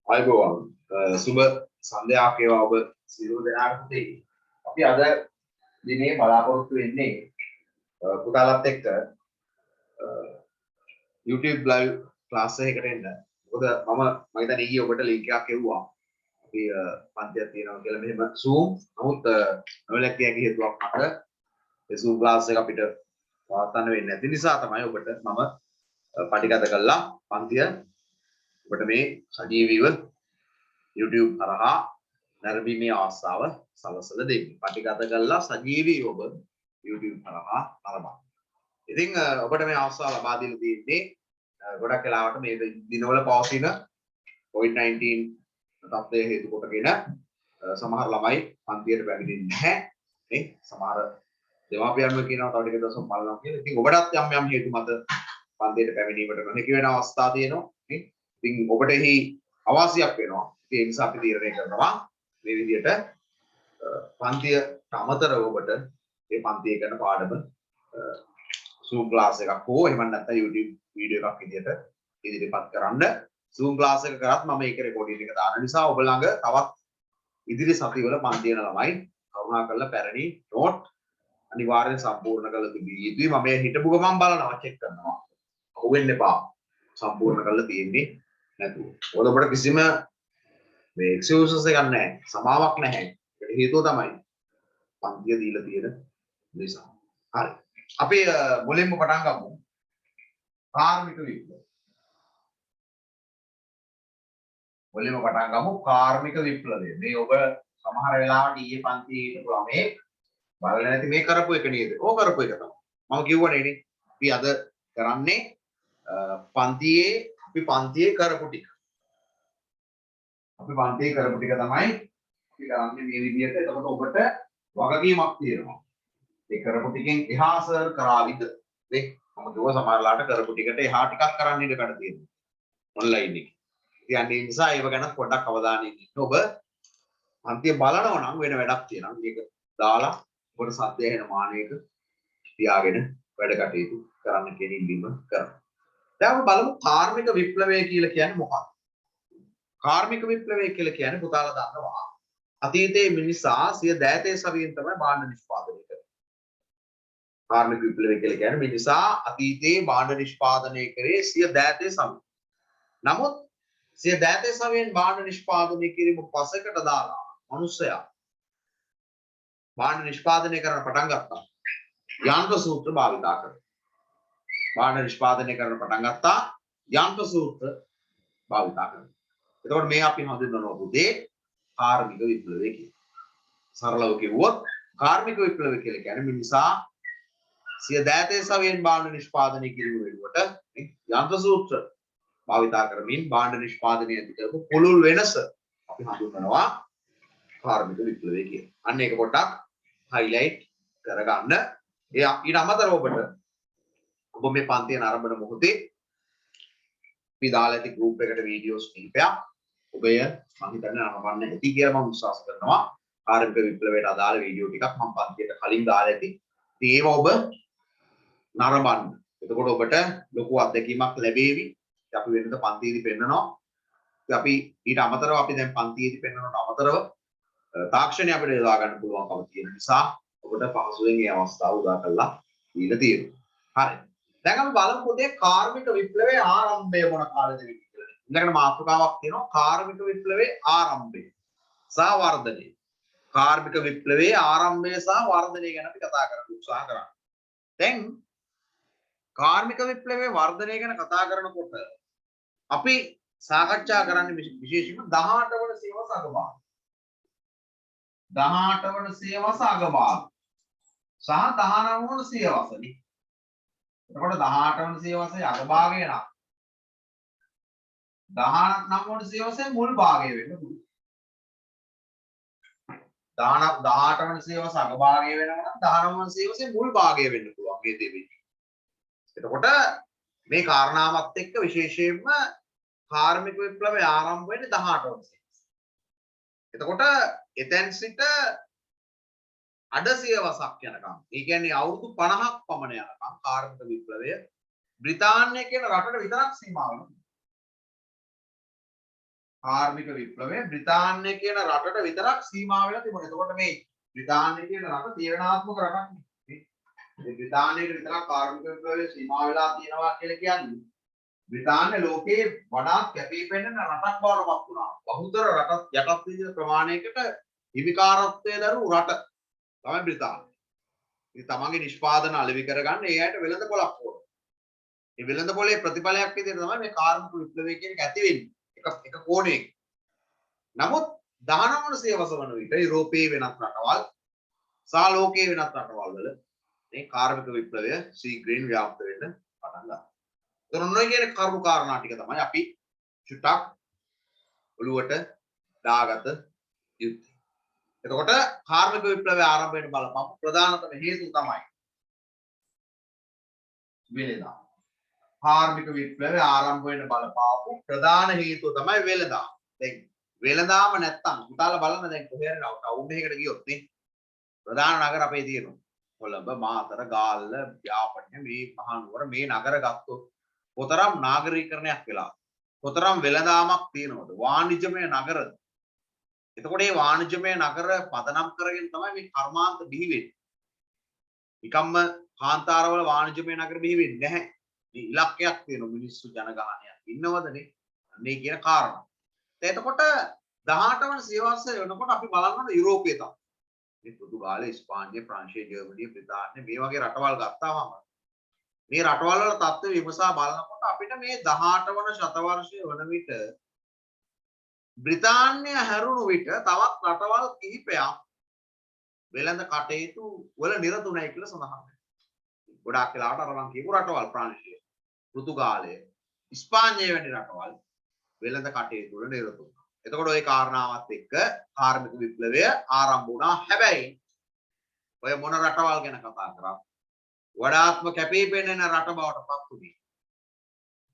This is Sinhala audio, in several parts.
අයිබෝවන් සුබ සන්ධ්‍යාවක් වේවා ඔබ සියලු දෙනාටම අපි අද දිනේ බලාපොරොත්තු වෙන්නේ පුතාලත් එක්ක YouTube live class එකකට එන්න. මොකද මම හිතන්නේ ඊයේ ඔබට link එකක් එව්වා. අපි පන්තියක් තියෙනවා කියලා මෙහෙම Zoom. නමුත් නොලැක්කියගේ හේතුවක් මත ඒ Zoom class එක අපිට පවත්වන්න වෙන්නේ නැති නිසා තමයි ඔබට මම පටිගත කළා පන්තිය ඔබට මේ සජීවීව YouTube හරහා නැරඹීමේ අවස්ථාව සලසලා දෙන්නේ. පටිගත කළා සජීවීව ඔබ YouTube හරහා නරඹන්න. ඉතින් ඔබට මේ අවස්ථාව ලබා දීලා තියෙන්නේ ගොඩක් වෙලාවට මේ දිනවල පවතින COVID-19 තත්ත්වය හේතු කොටගෙන සමහර ළමයි පන්තියට පැමිණෙන්නේ නැහැ. නේ? සමහර දෙමාපියන්ම කියනවා තව ටික දවසක් බලනවා කියලා. ඉතින් ඔබටත් යම් යම් හේතු මත පන්තියට පැමිණීමට නොහැකි වෙන අවස්ථා තියෙනවා. නේ? ඉතින් ඔබට එහි අවාසියක් වෙනවා. ඒ නිසා අපි තීරණය කරනවා මේ විදිහට පන්තියට අමතරව ඔබට මේ පන්තියේ කරන පාඩම Zoom class එකක් හෝ එහෙම නැත්නම් YouTube වීඩියෝ එකක් විදිහට ඉදිරිපත් කරන්න. Zoom class එක කරත් මම ඒක රෙකෝඩින් එක දාන නිසා ඔබ ළඟ තවත් ඉදිරි සතිවල පන්ති යන ළමයි කරුණාකරලා පැරණි නෝට් අනිවාර්යෙන් සම්පූර්ණ කරලා තිබිය යුතුයි. මම මේ හිටපු ගමන් බලනවා චෙක් කරනවා. අහුවෙන්න එපා. සම්පූර්ණ කරලා තියෙන්නේ නැතුව. මොකද ඔබට කිසිම මේ එක්ස්කියුසස් එකක් නැහැ. සමාවක් නැහැ. ඒකට හේතුව තමයි පන්තිය දීලා තියෙන නිසා. හරි. අපි මුලින්ම පටන් ගමු. කාර්මික විප්ලවය. මුලින්ම පටන් ගමු කාර්මික විප්ලවය. මේ ඔබ සමහර වෙලාවට ඊයේ පන්තියේ හිටපු ළමේ බලලා නැති මේ කරපු එක නේද? ඕක කරපු එක තමයි. මම කිව්වනේ නේ. අපි අද කරන්නේ පන්තියේ කරපු ටික. අපි පන්තියේ කරපු ටික තමයි අපි කරන්නේ මේ විදිහට. එතකොට ඔබට වගකීමක් තියෙනවා. ඒ කරපු ටිකෙන් එහා සර් කරාවිද? නේ? මම දුව සමහරලාට කරපු ටිකට එහා ටිකක් කරන්න ඉඩ කඩ තියෙනවා. ඔන්ලයින් එකේ. කියන්නේ ඒ නිසා ඒව ගැන පොඩ්ඩක් අවධානයෙන් ඉන්න. ඔබ පන්තිය බලනවා නම් වෙන වැඩක් තියෙනවා. මේක දාලා ඔබට සද්ද ඇහෙන මානයක තියාගෙන වැඩ කටයුතු කරන්න කියන ඉල්ලීම කරනවා. දැන් අපි බලමු කාර්මික විප්ලවය කියලා කියන්නේ මොකක්ද? කාර්මික විප්ලවය කියලා කියන්නේ පුතාලා දන්නවා අතීතයේ මිනිසා සිය දෑතේ සවියෙන් තමයි භාණ්ඩ නිෂ්පාදනය කරේ. කාර්මික විප්ලවය කියලා කියන්නේ මිනිසා අතීතයේ භාණ්ඩ නිෂ්පාදනය කරේ සිය දෑතේ සවියෙන්. නමුත් සිය දෑතේ සවියෙන් භාණ්ඩ නිෂ්පාදනය කිරීම පසකට දාලා මිනිසයා භාණ්ඩ නිෂ්පාදනය කරන්න පටන් ගත්තා. යන්ත්‍ර සූත්‍ර භාවිතා කරලා. භාණ්ඩ නිෂ්පාදනය කරන්න පටන් ගත්තා යන්ත්‍ර සූත්‍ර භාවිතා කරලා. එතකොට මේ අපි හඳුන්වනවා පුතේ කාර්මික විප්ලවය කියලා. සරලව කිව්වොත් කාර්මික විප්ලවය කියලා කියන්නේ මිනිසා සිය දෑතේ සවියෙන් භාණ්ඩ නිෂ්පාදනය කිරීම වෙනුවට යන්ත්‍ර සූත්‍ර භාවිතා කරමින් භාණ්ඩ නිෂ්පාදනය ඇති කරපු පුළුල් වෙනස අපි හඳුන්වනවා කාර්මික විප්ලවය කියලා. අන්න ඒක පොඩ්ඩක් highlight කරගන්න. ඊට අමතරව ඔබ මේ පන්තිය ආරම්භන මොහොතේ අපි දාලා ඇති group එකට වීඩියෝස් කිහිපයක් ඔබය මම හිතන්නේ නරඹන්න ඇති කියලා මම විශ්වාස කරනවා. කාර්මික විප්ලවයට අදාළ වීඩියෝ ටිකක් මම පන්තියට කලින් දාලා ඇති. ඉතින් ඒව ඔබ නරඹන්න. එතකොට ඔබට ලොකු අත්දැකීමක් ලැබෙවි. අපි වෙනද පන්තියේදී පෙන්නනවා. අපි ඊට අමතරව අපි දැන් පන්තියේදී පෙන්නනට අමතරව තාක්ෂණය අපිට යොදා ගන්න පුළුවන්කම තියෙන නිසා ඔබට පහසුවෙන් මේ අවස්ථාව උදා කරලා දීලා තියෙනවා. හරි. දැන් අපි බලමු පොතේ කාර්මික විප්ලවයේ ආරම්භය මොන කාලෙද කියලා. ඊළඟට මාතෘකාවක් තියෙනවා කාර්මික විප්ලවයේ ආරම්භය සහ වර්ධනය. කාර්මික විප්ලවයේ ආරම්භය සහ වර්ධනය ගැන අපි කතා කරන්න උත්සාහ කරා. දැන් කාර්මික විප්ලවයේ වර්ධනය ගැන කතා කරනකොට අපි සාකච්ඡා කරන්නේ විශේෂයෙන්ම 18 වන සියවස අගභාගය. 18 වන සියවස අගභාගය සහ 19 වන සියවසනේ. එතකොට 18 වන සියවසේ අගභාගය නම් 19 වන සියවසේ මුල් භාගය වෙන්න පුළුවන්. 18 වන සියවස අගභාගය වෙනවා නම් 19 වන සියවසේ මුල් භාගය වෙන්න පුළුවන් මේ දෙවෙනි. එතකොට මේ කාරණාවත් එක්ක විශේෂයෙන්ම කාර්මික විප්ලවය ආරම්භ වෙන්නේ 18 වන සියවසේ. එතකොට එතෙන් සිට අඩ සියවසක් යනකම් ඒ කියන්නේ අවුරුදු 50ක් පමණ යනකම් කාර්මික විප්ලවය බ්‍රිතාන්‍ය කියන රටට විතරක් සීමා වෙනවා. කාර්මික විප්ලවය බ්‍රිතාන්‍ය කියන රටට විතරක් සීමා වෙලා තිබුණා. එතකොට මේ බ්‍රිතාන්‍ය කියන රට තීරණාත්මක රටක් නේ. මේ බ්‍රිතාන්‍යයට විතරක් කාර්මික විප්ලවය සීමා වෙලා තියෙනවා කියලා කියන්නේ බ්‍රිතාන්‍ය ලෝකයේ වඩාත් කැපී පෙනෙන රටක් බවට පත් වුණා. බහුතර රටක් යටත් විදිහට ප්‍රමාණයකට හිමිකාරත්වයේ දරු රට තමයි බ්‍රිතාන්‍ය. ඉතින් තමන්ගේ නිෂ්පාදන අලෙවි කරගන්න ඒ අයට වෙළඳ පොලක් ඕන. මේ වෙළඳ පොලේ ප්‍රතිඵලයක් විදිහට තමයි මේ කාර්මික විප්ලවය කියන එක ඇති වෙන්නේ. එක කෝණයක. නමුත් 19 වසර වන විට යුරෝපයේ වෙනත් රටවල් සහ ලෝකයේ වෙනත් රටවල් වල මේ කාර්මික විප්ලවය ශීඝ්‍රයෙන් ව්‍යාප්ත වෙන්න පටන් ගත්තා. ඒතර ඔන්න ඔය කියන කරුණු කාරණා ටික තමයි අපි චුට්ටක් ඔළුවට දාගත යුත්තේ. එතකොට කාර්මික විප්ලවය ආරම්භ වෙන්න බලපං ප්‍රධානතම හේතුව තමයි වෙළඳාම. කාර්මික විප්ලවය ආරම්භ වෙන්න බලපාපු ප්‍රධාන හේතුව තමයි වෙළඳාම. දැන් වෙළඳාම නැත්තම් හිතාලා බලන්න දැන් කොහේ හරි ටවුන් එකකට ගියොත් නේ ප්‍රධාන නගර අපේ තියෙනවා. කොළඹ, මාතර, ගාල්ල, යාපනය මේ මහනුවර මේ නගර ගත්තොත් කොතරම් නාගරීකරණයක් වෙලා කොතරම් වෙළඳාමක් තියෙනවද? වාණිජමය නගරද? එතකොට මේ වාණිජමය නගර පදනම් කරගෙන තමයි මේ කර්මාන්ත බිහි වෙන්නේ. නිකම්ම කාන්තාරවල වාණිජමය නගර බිහි වෙන්නේ නැහැ. මේ ඉලක්කයක් තියෙන මිනිස්සු ජනගහනයක් ඉන්නවදනේ. අන්නේ කියන කාරණා. එතකොට 18 වන සියවසේ වෙනකොට අපි බලන්න යුරෝපයේ තමයි. මේ පෘතුගාලය, ස්පාඤ්ඤය, ප්‍රංශය, ජර්මනිය, බ්‍රිතාන්‍ය මේ වගේ රටවල් ගත්තාම මේ රටවල් වල තත්ත්ව විමසා බලනකොට අපිට මේ 18 වන ශතවර්ෂයේ වන විට බ්‍රිතාන්‍ය හැරුණු විට තවත් රටවල් කිහිපයක් වෙළඳ කටයුතු වල නිරතුණයි කියලා සඳහන් වෙනවා. ගොඩාක් වෙලාවට අර මං කියපු රටවල් ප්‍රංශය, පෘතුගාලය, ස්පාඤ්ඤය වැනි රටවල් වෙළඳ කටයුතු වල නිරත වුණා. එතකොට ওই කාරණාවත් එක්ක කාර්මික විප්ලවය ආරම්භ වුණා. හැබැයි ඔය මොන රටවල් ගැන කතා කරා වඩාත්ම කැපී පෙනෙන රට බවට පත් වුණේ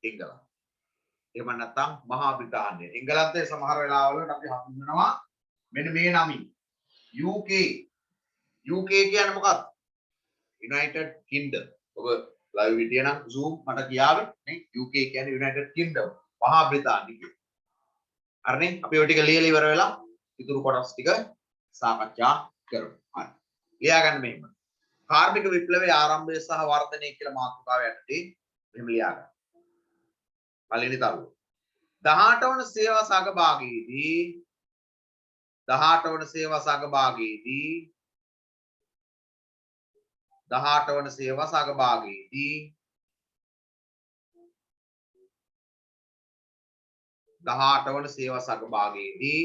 එංගලන්තය. එහෙම නැත්නම් මහා බ්‍රිතාන්‍යය. එංගලන්තයේ සමහර වෙලාවලට අපි හඳුන්වනවා මෙන්න මේ නමින් UK. UK කියන්නේ මොකක්ද? United Kingdom. ඔබ ලයිව් හිටිය නම් Zoom මට කියාවේ නේ UK කියන්නේ United Kingdom. මහා බ්‍රිතාන්‍ය කියන්නේ. හරිනේ අපි ඔය ටික ලියලා ඉවර වෙලා ඉතුරු කොටස් ටික සාකච්ඡා කරමු. හරි. ලියා ගන්න මෙහෙම. කාර්මික විප්ලවයේ ආරම්භය සහ වර්ධනය කියලා මාතෘකාව යටතේ මෙහෙම ලියා ගන්න. පළවෙනි තරුව 18 වන සේවා අගභාගයේදී 18 වන සේවා අගභාගයේදී 18 වන සේවා අගභාගයේදී 18 වන සේවා අගභාගයේදී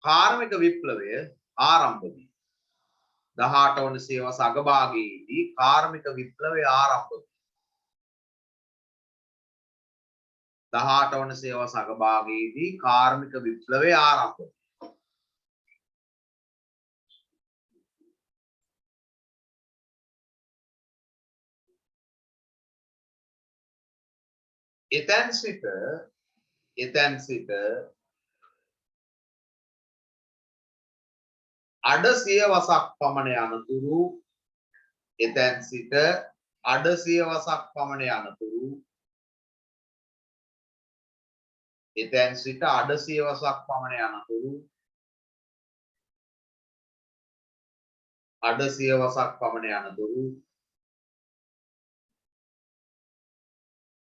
කාර්මික විප්ලවය ආරම්භ වී 18 වන සේවා අගභාගයේදී කාර්මික විප්ලවය ආරම්භ වී 18 වන සේවා අගභාගයේදී කාර්මික විප්ලවය ආරම්භ වී එතැන් සිට අඩ සියවසක් පමණ යනතුරු එතැන් සිට අඩ සියවසක් පමණ යනතුරු එතැන් සිට අඩ සියවසක් පමණ යනතුරු අඩ සියවසක් පමණ යනතුරු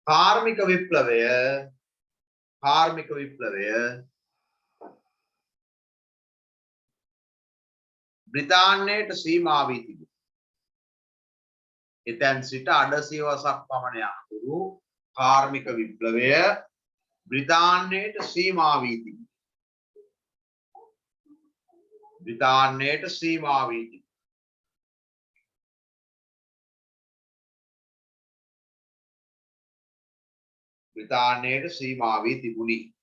කාර්මික විප්ලවය බ්‍රිතාන්‍යයට සීමා වී තිබේ. එතැන් සිට අඩ සියවසක් පමණ යනතුරු කාර්මික විප්ලවය බ්‍රිතාන්‍යයට සීමා වී තිබේ. බ්‍රිතාන්‍යයට සීමා වී තිබේ. බ්‍රිතාන්‍යයට සීමා වී තිබුණි.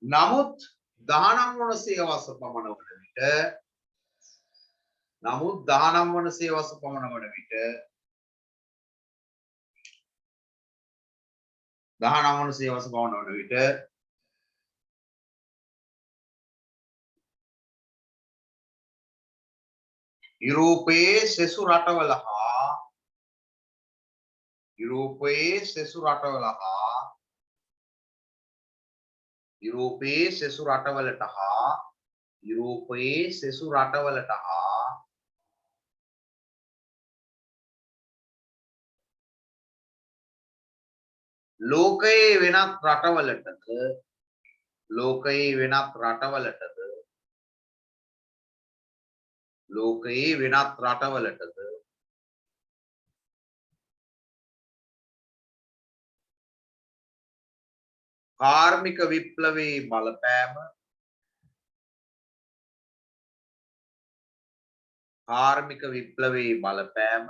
නමුත් 19 වන සියවස පමණ වන විට 19 වන සියවස පමණ වන විට යුරෝපයේ සෙසු රටවල හා යුරෝපයේ සෙසු රටවල හා යුරෝපයේ සෙසු රටවලට හා යුරෝපයේ සෙසු රටවලට හා ලෝකයේ වෙනත් රටවලටද ලෝකයේ වෙනත් රටවලටද ලෝකයේ වෙනත් රටවලටද කාර්මික විප්ලවයේ බලපෑම කාර්මික විප්ලවයේ බලපෑම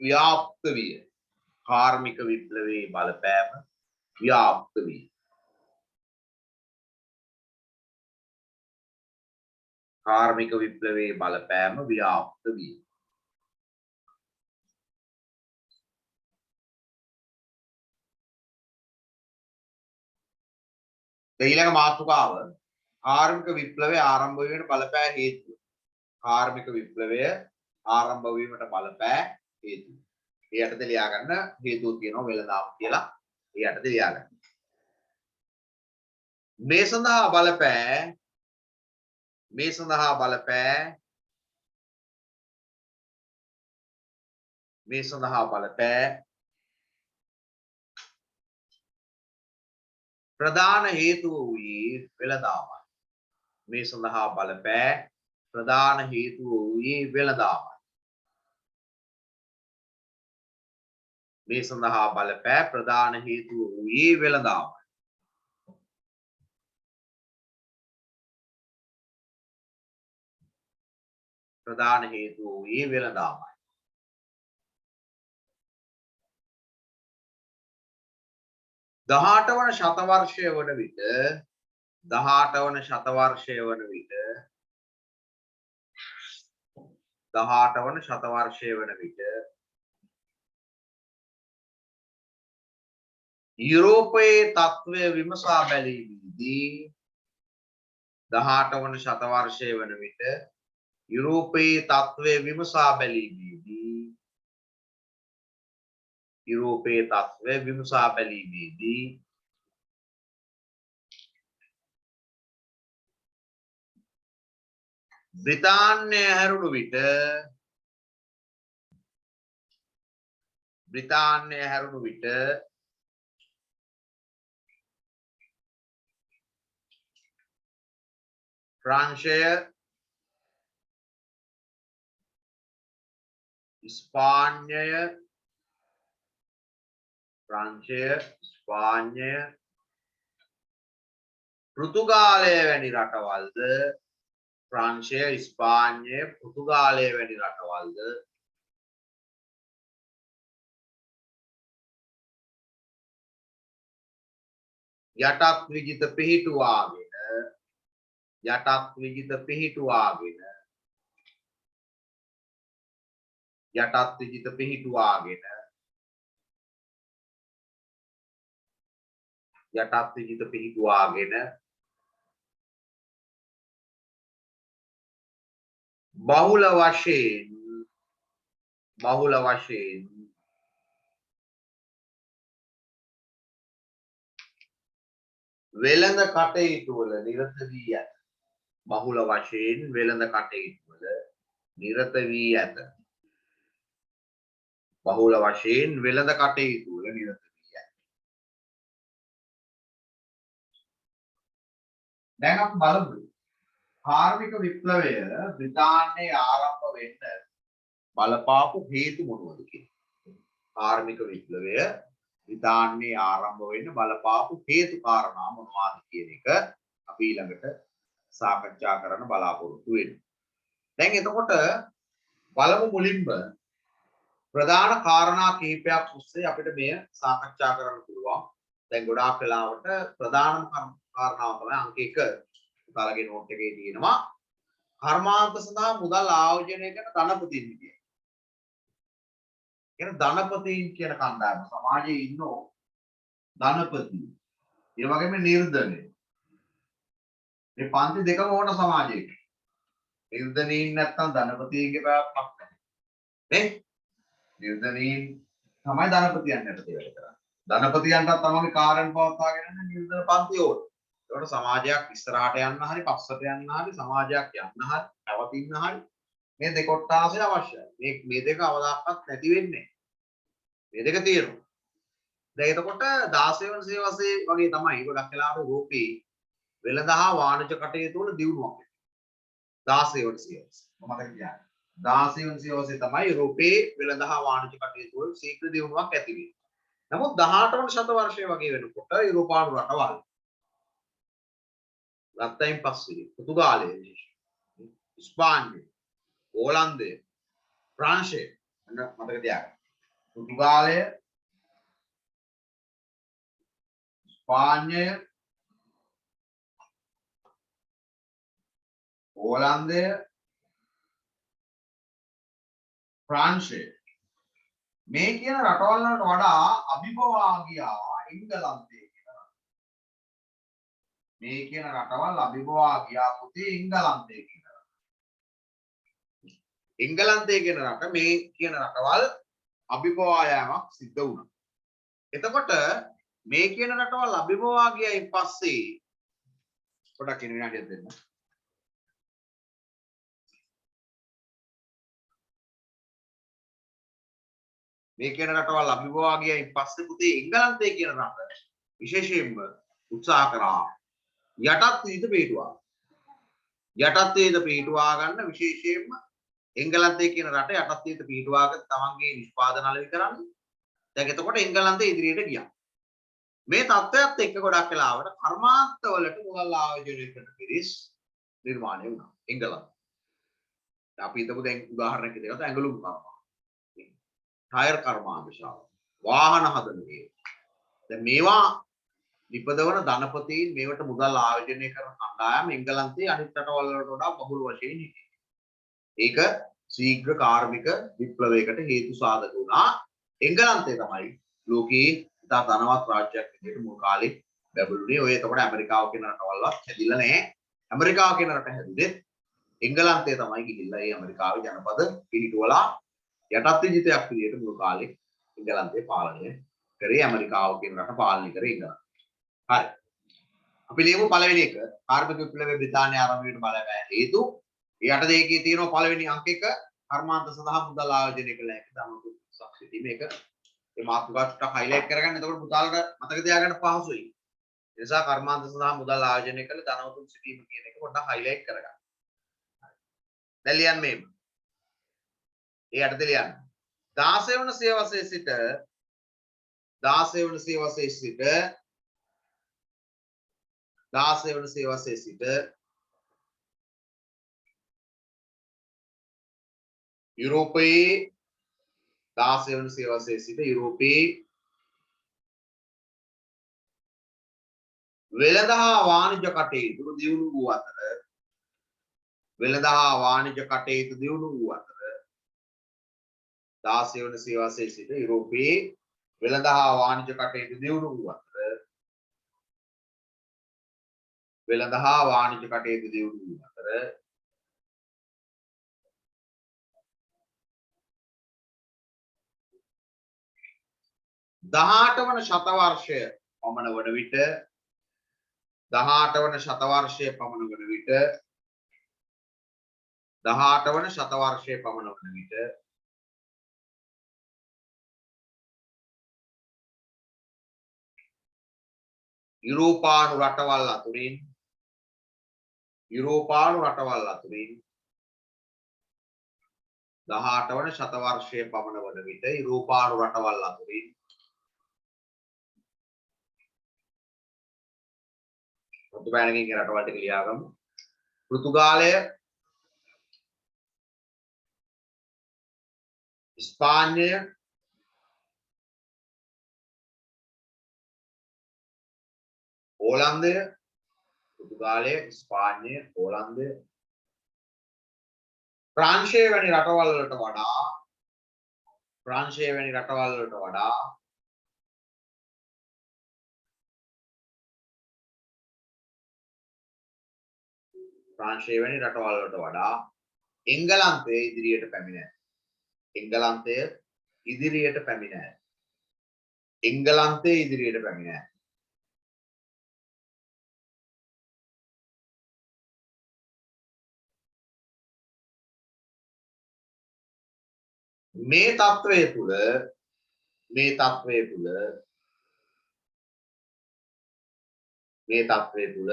ව්‍යාප්ත විය කාර්මික විප්ලවයේ බලපෑම ව්‍යාප්ත විය කාර්මික විප්ලවයේ බලපෑම ව්‍යාප්ත විය ඊළඟ මාතෘකාව කාර්මික විප්ලවය ආරම්භ වීමට බලපෑ හේතුව කාර්මික විප්ලවය ආරම්භ වීමට බලපෑ හේතුව ඒ යටතේ ලියා ගන්න හේතුව තියෙනවා වෙළඳාම් කියලා ඒ යටතේ ලියා ගන්න මේ සඳහා බලපෑ ප්‍රධාන හේතුව වූයේ වෙළඳාමයි මේ සඳහා බලපෑ ප්‍රධාන හේතුව වූයේ වෙළඳාමයි මේ සඳහා බලපෑ ප්‍රධාන හේතුව වූයේ වෙළඳාමයි ප්‍රධාන හේතුව වූයේ වෙළඳාමයි 18 වන ශතවර්ෂය වන විට 18 වන ශතවර්ෂය වන විට 18 වන ශතවර්ෂය වන විට යුරෝපයේ තත්ත්වය විමසා බැලීමේදී 18 වන ශතවර්ෂය වන විට යුරෝපයේ තත්ත්වය විමසා බැලීමේදී යුරෝපයේ තත්ත්වය විමසා බැලීමේදී බ්‍රිතාන්‍ය හැරුණු විට ප්‍රංශය ස්පාඤ්ඤය පෘතුගාලය වැනි රටවල්ද ප්‍රංශය ස්පාඤ්ඤය පෘතුගාලය වැනි රටවල්ද යටත් විජිත පිහිටුවාගෙන බහුල වශයෙන් වෙළඳ කටයුතු වල නිරත වී ඇත. බහුල වශයෙන් වෙළඳ කටයුතු වල නිරත වී ඇත. බහුල වශයෙන් වෙළඳ කටයුතු වල නිරත වී ඇත. දැන් අපි බලමු කාර්මික විප්ලවය බ්‍රිතාන්‍යයේ ආරම්භ වෙන්න බලපාපු හේතු මොනවද කියලා. කාර්මික විප්ලවය බ්‍රිතාන්‍යයේ ආරම්භ වෙන්න බලපාපු හේතු කාරණා මොනවාද කියන එක අපි ඊළඟට සාකච්ඡා කරන්න බලාපොරොත්තු වෙනවා. දැන් එතකොට බලමු මුලින්ම ප්‍රධාන කාරණා කිහිපයක් ඔස්සේ අපිට මෙය සාකච්ඡා කරන්න පුළුවන්. දැන් ගොඩාක් වෙලාවට ප්‍රධානම කාරණාව තමයි අංක 1 උදාලගේ නෝට් එකේ තියෙනවා කර්මාන්ත සඳහා මුදල් ආයෝජනය කරන ධනපතීන් කියන. කියන ධනපතීන් කියන කණ්ඩායම සමාජයේ ඉන්නෝ ධනපති. ඒ වගේම නිර්ධනය. මේ පන්ති දෙකම ඕන සමාජයක. නිර්ධනීන් නැත්තම් ධනපතිගේ පැවැත්මක් නැහැ. නේ? නිර්ධනීන් තමයි ධනපතියන් යටතේ වැඩ කරන්නේ. ධනපතියන්ට තමන්ගේ කාර්යයන් පවත්වාගෙන යන්න නිර්ධන පන්ති ඕන. ඒකට සමාජයක් ඉස්සරහට යන්න හරි පස්සට යන්න හරි සමාජයක් යන්න හරි පැවතින්න හරි මේ දෙකොට්ටාසය අවශ්‍යයි. මේ දෙක අවදාක්වත් නැති වෙන්නේ. මේ දෙක තියෙනවා. දැන් එතකොට 16 වන සියවසේ වගේ තමයි ගොඩක් වෙලාවට රූපී වෙළඳ හා වාණිජ කටයුතු වල දියුණුවක්. 16 වන සියවස. මම මතක තියාගන්න. 16 වන සියවසේ තමයි යුරෝපයේ වෙළඳ හා වාණිජ කටයුතු වල ශීඝ්‍ර දියුණුවක් ඇති වෙන්නේ. නමුත් 18 වන ශතවර්ෂය වගේ වෙනකොට යුරෝපානු රටවල් ගත්තයින් පස්සේ පෘතුගාලය, ස්පාඤ්ඤය, ඕලන්දය, ප්‍රංශය මතක තියාගන්න. පෘතුගාලය, ස්පාඤ්ඤය, ඕලන්දය, ප්‍රංශය මේ කියන රටවල් වලට වඩා අභිබවා ගියා එංගලන්තයේ කියලා. මේ කියන රටවල් අභිබවා ගියා පුතේ එංගලන්තයේ කියලා. එංගලන්තයේ කියන රට මේ කියන රටවල් අභිබවා යාමක් සිද්ධ වුණා. එතකොට මේ කියන රටවල් අභිබවා ගියයින් පස්සේ පොඩක් ඉන්න විනාඩියක් දෙන්න. මේ කියන රටවල් අභිබවා ගියයින් පස්සේ පුතේ එංගලන්තය කියන රට විශේෂයෙන්ම උත්සාහ කරා යටත් වීද පිටුවා. යටත් වීද පිටුවා ගන්න විශේෂයෙන්ම එංගලන්තය කියන රට යටත් වීද පිටුවාගෙන තමන්ගේ නිෂ්පාදන අලෙවි කරන්න. දැන් එතකොට එංගලන්තය ඉදිරියට ගියා. මේ තත්ත්වයක් එක්ක ගොඩක් වෙලාවට කර්මාන්ත වලට මුදල් ආයෝජනය කරන පිරිස් නිර්මාණය වුණා එංගලන්තේ. අපි හිතමු දැන් උදාහරණයක් විදිහට ඇඟලුම් කර්මාන්ත. ටයර් කර්මාන්තශාල වාහන හදන දේ. දැන් මේවා නිපදවන ධනපතීන් මේවට මුදල් ආයෝජනය කරන කණ්ඩායම එංගලන්තයේ අනිත් රටවල් වලට වඩා බහුල වශයෙන් හිටියේ. ඒක ශීඝ්‍ර කාර්මික විප්ලවයකට හේතු සාධක වුණා. එංගලන්තය තමයි ලෝකයේ ඉතා ධනවත් රාජ්‍යයක් විදිහට මුල් කාලේ බැබළුනේ. ඔය එතකොට ඇමරිකාව කියන රටවල්වත් හැදිලා නැහැ. ඇමරිකාව කියන රට හැදුනේ එංගලන්තය තමයි ගිහිල්ලා ඒ ඇමරිකාවේ ජනපද පිහිටුවලා යටත් විජිතයක් විදිහට මුල් කාලේ එංගලන්තය පාලනය කරේ. ඇමරිකාව කියන රට පාලනය කරේ එංගලන්තය. හරි. අපි ලියමු පළවෙනි එක කාර්මික විප්ලවයේ බ්‍රිතාන්‍ය ආරම්භ වීමට බලපෑ හේතු. ඊට දෙකේ තියෙනවා පළවෙනි අංක එක කර්මාන්ත සඳහා මුදල් ආයෝජනය කළ හැකි ධනවතු සක්ෂිතී මේක මේ මාතෘකාව ටිකක් හයිලයිට් කරගන්න. එතකොට පුතාලට මතක තියාගන්න පහසුයි. ඒ නිසා කර්මාන්ත සඳහා මුදල් ආයෝජනය කළ ධනවතුන් සිටීම කියන එක පොඩ්ඩක් හයිලයිට් කරගන්න. දැන් ලියන්න මේක. ඒ යටතේ ලියන්න. 16 වන සියවසේ සිට 16 වන සියවසේ සිට 16 වන සියවසේ සිට යුරෝපයේ 16 වන සියවසේ සිට යුරෝපයේ වෙළඳ හා වාණිජ කටයුතු දියුණු වූ අතර වෙළඳ හා වාණිජ කටයුතු දියුණු වූ අතර 16 වන සියවසේ සිට යුරෝපයේ වෙළඳ හා වාණිජ කටයුතු දියුණු වූ අතර වෙළඳ හා වාණිජ කටයුතු දියුණු වූ අතර 18 වන ශතවර්ෂය පමණ වන විට 18 වන ශතවර්ෂය පමණ වන විට 18 වන ශතවර්ෂය පමණ වන විට යුරෝපානු රටවල් අතුරින් 18 වන ශතවර්ෂය පමණ වන විට යුරෝපානු රටවල් අතුරින් පෘතුගාලයේ රටවල් ටික ලියාගමු. පෘතුගාලය, ස්පාඤ්ඤය, ඕලන්දය, පෘතුගාලය, ස්පාඤ්ඤය, ඕලන්දය, ප්‍රංශය වැනි රටවල් වලට වඩා ප්‍රංශය වැනි රටවල් වලට වඩා එංගලන්තයේ ඉදිරියට පැමිණ ඇත. එංගලන්තය ඉදිරියට පැමිණ ඇත. එංගලන්තයේ ඉදිරියට පැමිණ ඇත. මේ තත්වයේ තුල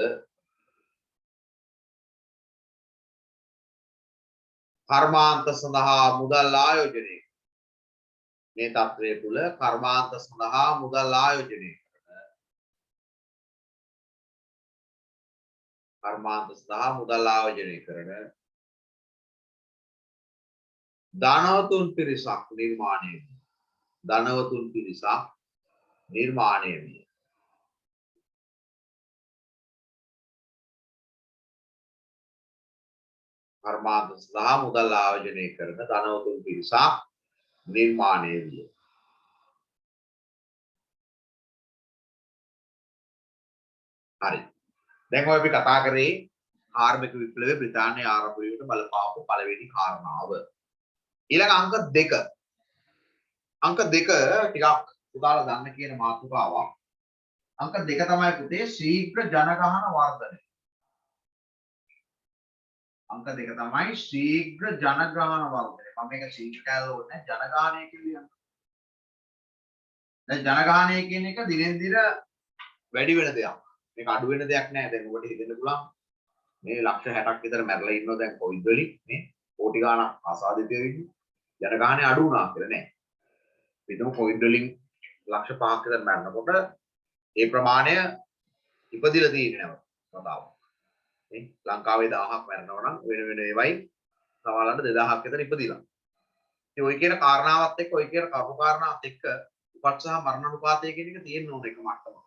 කර්මාන්ත සඳහා මුදල් ආයෝජනය කරන ධනවතුන් පිරිසක් නිර්මාණය විය. කර්මාන්ත සඳහා මුදල් ආයෝජනය කරන ධනවතුන් පිරිසක් නිර්මාණය විය. හරි. දැන් ඔය අපි කතා කරේ කාර්මික විප්ලවයේ බ්‍රිතාන්‍ය ආරම්භ වීමට බලපාපු පළවෙනි කාරණාව. ඊළඟ අංක දෙක ටිකක් උදාලා ගන්න කියන මාතෘකාවක්. අංක දෙක තමයි පුතේ ශීඝ්‍ර ජනගහන වර්ධනය. අංක දෙක තමයි ශීඝ්‍ර ජනගහන වර්ධනය. මම මේක ශීඝ්‍ර කියලා ඕනේ ජනගහනය කියන්නේ. දැන් ජනගහනය කියන එක දිනෙන් දින වැඩි වෙන දෙයක්. මේක අඩු වෙන දෙයක් නෑ. දැන් ඔබට හිතෙන්න පුළුවන් මේ ලක්ෂ 60ක් විතර මැරලා ඉන්නවා දැන් කොවිඩ් වලින් මේ කෝටි ගාණක් ආසාදිතයෝ ඉන්නේ. ජනගහනය අඩු වුණා කියලා නෑ. පිටම කොවිඩ් වලින් ලක්ෂ 5ක් විතර මැරෙනකොට ඒ ප්‍රමාණය ඉපදිලා තියෙන්නේ නැව කතාව. මේ ලංකාවේ 1000ක් මැරෙනවා නම් වෙන ඒවයි සමහරවිට 2000ක් විතර ඉපදිලා. ඉතින් ඔය කියන කාරණාවත් එක්ක ඔය කියන කරුණු කාරණාවත් එක්ක උපත් සහ මරණ අනුපාතය කියන එක තියෙන්න ඕන එක මට්ටමක.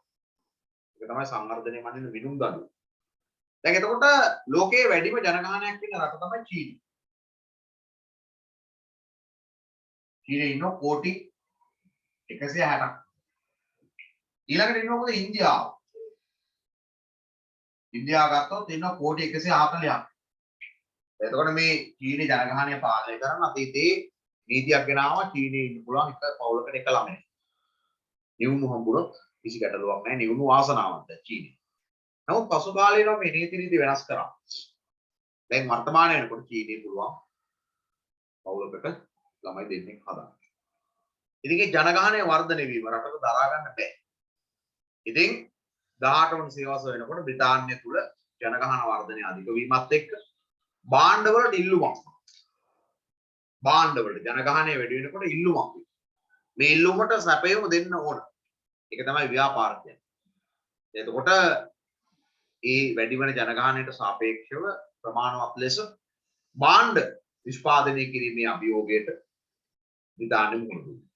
ඒක තමයි සංවර්ධනය මනින්න විනුම් දඩුව. දැන් එතකොට ලෝකයේ වැඩිම ජනගහනයක් ඉන්න රට තමයි චීනය. චීනයේ ඉන්න කෝටි 160ක්. ඊළඟට ඉන්න මොකද ඉන්දියාව. ඉන්දියාව ගත්තොත් ඉන්න කෝටි 140ක්. එතකොට මේ චීනයේ ජනගහනය පාලනය කරන අතීතයේ නීතියක් ගෙනාවා චීනයේ ඉන්න පුළුවන් එක පවුලකට එක ළමයි. නිවුණු හම්බුනොත් කිසි ගැටලුවක් නැහැ. නිවුණු වාසනාවන්ත චීනය. නමුත් පසු කාලේනවා මේ නීති වෙනස් කරා. දැන් වර්තමානයේ වෙනකොට චීනයේ පුළුවන් පවුලකට ළමයි දෙන්නෙක් හදන්න. ඉතින් ඒ ජනගහනය වර්ධනය වීම රටට දරා ගන්න බෑ. ඉතින් 18 වන සියවස වෙනකොට බ්‍රිතාන්‍ය තුල ජනගහන වර්ධනය අධික වීමත් එක්ක භාණ්ඩවලට ඉල්ලුමක්. භාණ්ඩවලට ජනගහනය වැඩි වෙනකොට ඉල්ලුමක්. මේ ඉල්ලුමට සැපයුම දෙන්න ඕන. ඒක තමයි ව්‍යාපාර කියන්නේ. එතකොට ඒ වැඩි වෙන ජනගහනයට සාපේක්ෂව ප්‍රමාණවත් ලෙස භාණ්ඩ නිෂ්පාදනය කිරීමේ අභියෝගයට බ්‍රිතාන්‍ය මුහුණ දුන්නා.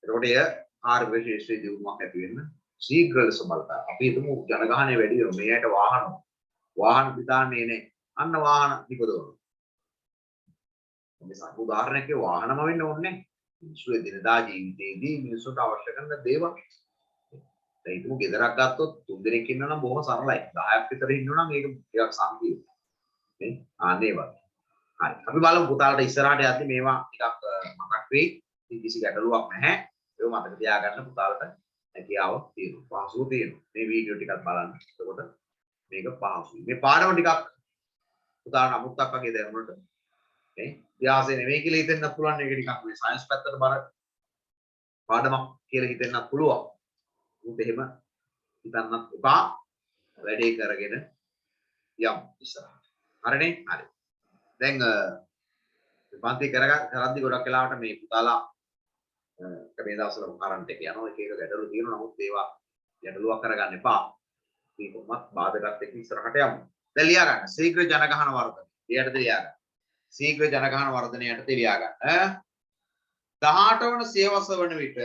එතකොට එය ආර්ථික ශේෂ්ත්‍රයේ දියුණුවක් ඇති වෙන්න ශීඝ්‍ර ලෙස බලපෑ. අපි හිතමු ජනගහනය වැඩි වෙනවා. මේකට වාහන බ්‍රිතාන්‍යයේ නේ. අන්න වාහන නිපදවනවා. මේ සාකු උදාහරණයක් වාහනම වෙන්න ඕනේ. මිනිස්සු එදිනදා ජීවිතයේදී මිනිස්සුන්ට අවශ්‍ය කරන දේවල්. දැන් හිතමු ගෙදරක් ගත්තොත් 3 දෙනෙක් ඉන්නවා නම් බොහොම සරලයි. 10ක් විතර ඉන්නවා නම් ඒක ටිකක් සංකීර්ණයි. නේ? ආන්නේ වගේ. හරි. අපි බලමු පුතාලට ඉස්සරහට යද්දි මේවා ටිකක් මතක් වෙයි. කිසි ගැටලුවක් නැහැ. ඒක මතක තියාගන්න පුතාලට හැකියාව තියෙනවා. පහසුව තියෙනවා. මේ වීඩියෝ ටිකක් බලන්න. එතකොට මේක පහසුයි. මේ පාඩම ටිකක් පුතාලට අමුත්තක් වගේ දැනුණට නේ? ඉතිහාසය නෙමෙයි කියලා හිතෙන්නත් පුළුවන්. මේක ටිකක් මේ සයන්ස් පැත්තට බර පාඩමක් කියලා හිතෙන්නත් පුළුවන්. උත් එහෙම හිතන්නත් එපා. වැඩේ කරගෙන යමු ඉස්සරහට. හරිනේ? හරි. දැන් පන්ති කරද්දි ගොඩක් වෙලාවට මේ පුතාලා මේ දවස්වල කරන්ට් එක යනවා. එක එක ගැටලු තියෙනවා. නමුත් ඒවා ගැටලුවක් කරගන්න එපා. මේකමත් බාධකත් එක්ක ඉස්සරහට යමු. දැන් ලියා ගන්න. ශීඝ්‍ර ජනගහන වර්ධනය. ඊයටද ලියා ගන්න. ශීඝ්‍ර ජනගහන වර්ධනයට ලියා ගන්න. 18 වන සියවස වන විට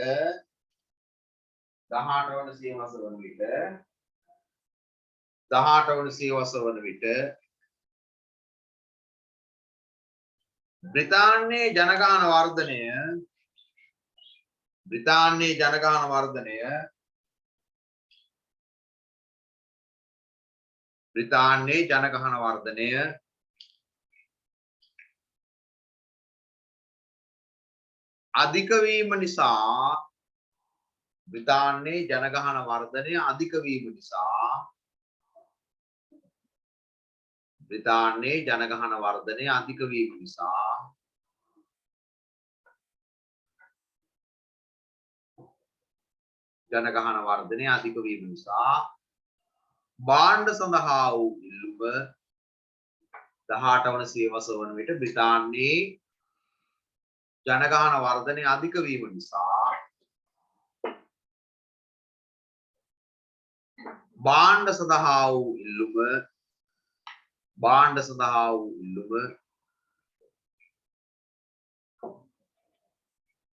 18 වන සියවස වන විට බ්‍රිතාන්‍යයේ ජනගහන වර්ධනය බ්‍රිතාන්‍යයේ ජනගහන වර්ධනය අධික වීම නිසා බ්‍රිතාන්‍යයේ ජනගහන වර්ධනය අධික වීම නිසා බ්‍රිතාන්‍යයේ ජනගහන වර්ධනය අධික වීම නිසා ජනගහන වර්ධනය අධික වීම නිසා භාණ්ඩ සඳහා වූ ඉල්ලුම 18 වන සියවස වන විට බ්‍රිතාන්‍යයේ ජනගහන වර්ධනය අධික වීම නිසා භාණ්ඩ සඳහා වූ ඉල්ලුම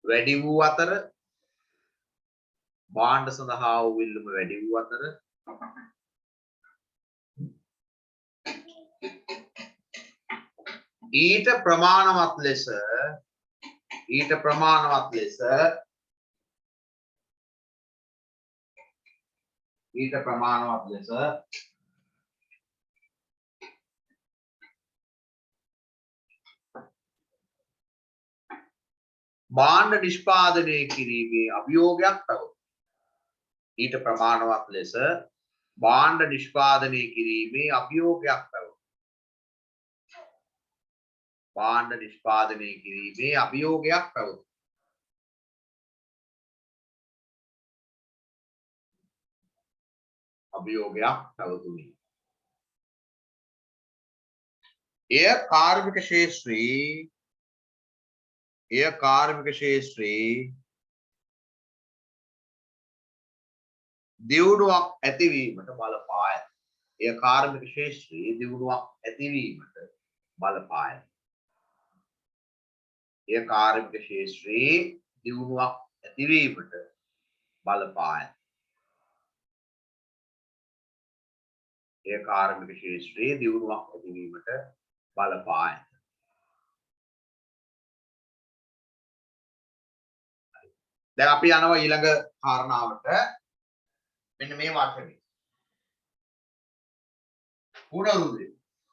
වැඩි වූ අතර භාණ්ඩ සඳහා වූ ඉල්ලුම වැඩි වූ අතර ඊට ප්‍රමාණවත් ලෙස භාණ්ඩ නිෂ්පාදනය කිරීමේ අභියෝගයක් පැවතුණි. ඊට ප්‍රමාණවත් ලෙස භාණ්ඩ නිෂ්පාදනය කිරීමේ අභියෝගයක් පැවතුණි. භාණ්ඩ නිෂ්පාදනය කිරීමේ අභියෝගයක් පැවතුණි. එය කාර්මික ක්ෂේත්‍රයේ දියුණුවක් ඇතිවීමට බලපායි. එය කාර්මික ක්ෂේත්‍රයේ දියුණුවක් ඇතිවීමට බලපායි. එය කාර්මික ක්ෂේත්‍රයේ දියුණුවක් ඇතිවීමට බලපායි. එය කාර්මික ක්ෂේත්‍රයේ දියුණුවක් ඇතිවීමට බලපායි. දැන් අපි යනවා ඊළඟ කාරණාවට. මෙන්න මේ වචනේ. පුනරුදය.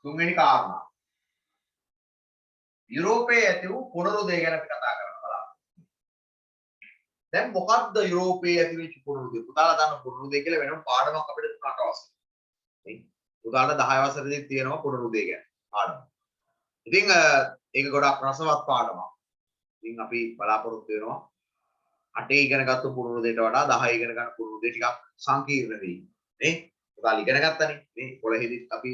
තුන්වෙනි කාරණාව. යුරෝපයේ ඇති වූ පුනරුදය ගැන අපි කතා කරන්න බලාපොරොත්තු. දැන් මොකක්ද යුරෝපයේ ඇති වෙච්ච පුනරුදය? පුතාලා දන්න පුනරුදය කියලා වෙනම පාඩමක් අපිට තුනට අවශ්‍යයි. පුතාලා 10 වසරේදී තියෙනවා පුනරුදය ගැන පාඩම. ඉතින් ඒක ගොඩක් රසවත් පාඩමක්. ඉතින් අපි බලාපොරොත්තු වෙනවා 8 ඉගෙන ගත්ත පුනරුදයට වඩා 10 ඉගෙන ගන්න පුනරුදය ටිකක් සංකීර්ණ වෙයි. නේ? පුතාලා ඉගෙන ගත්තනේ. මේ කොළෙහිදී අපි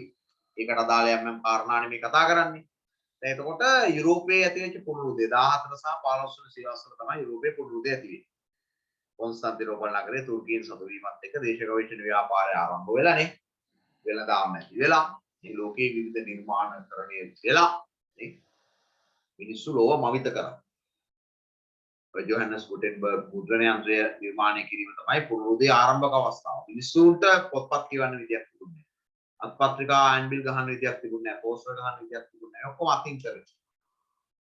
ඒකට අදාළ යම් කාරණා නෙමෙයි කතා කරන්නේ. දැන් එතකොට යුරෝපයේ ඇති වෙච්ච පුනරුදය 14 සහ 15 වන සියවස්වල තමයි යුරෝපයේ පුනරුදය ඇති වෙන්නේ. කොන්ස්ටන්තිනෝපල් නගරයේ තුර්කීන් සතු වීමත් එක්ක දේශ ගවේෂණ ව්‍යාපාරය ආරම්භ වෙලානේ. වෙළඳාම් ඇති වෙලා මේ ලෝකයේ විවිධ නිර්මාණකරණය වෙලා නේ මිනිස්සු ලෝව මවිත කරා. ජොහන්ස් ගුටෙන්බර්ග් මුද්‍රණ යන්ත්‍රය නිර්මාණය කිරීම තමයි පුනරුදයේ ආරම්භක අවස්ථාව. මිනිස්සුන්ට පොත්පත් කියවන්න විදියක් තිබුණේ නැහැ. අත්පත්‍රිකා අයින්බිල් ගහන්න විදියක් තිබුණේ නැහැ. පෝස්ටර් ගහන්න විදියක් තිබුණේ නැහැ. ඔක්කොම අතින් කරේ.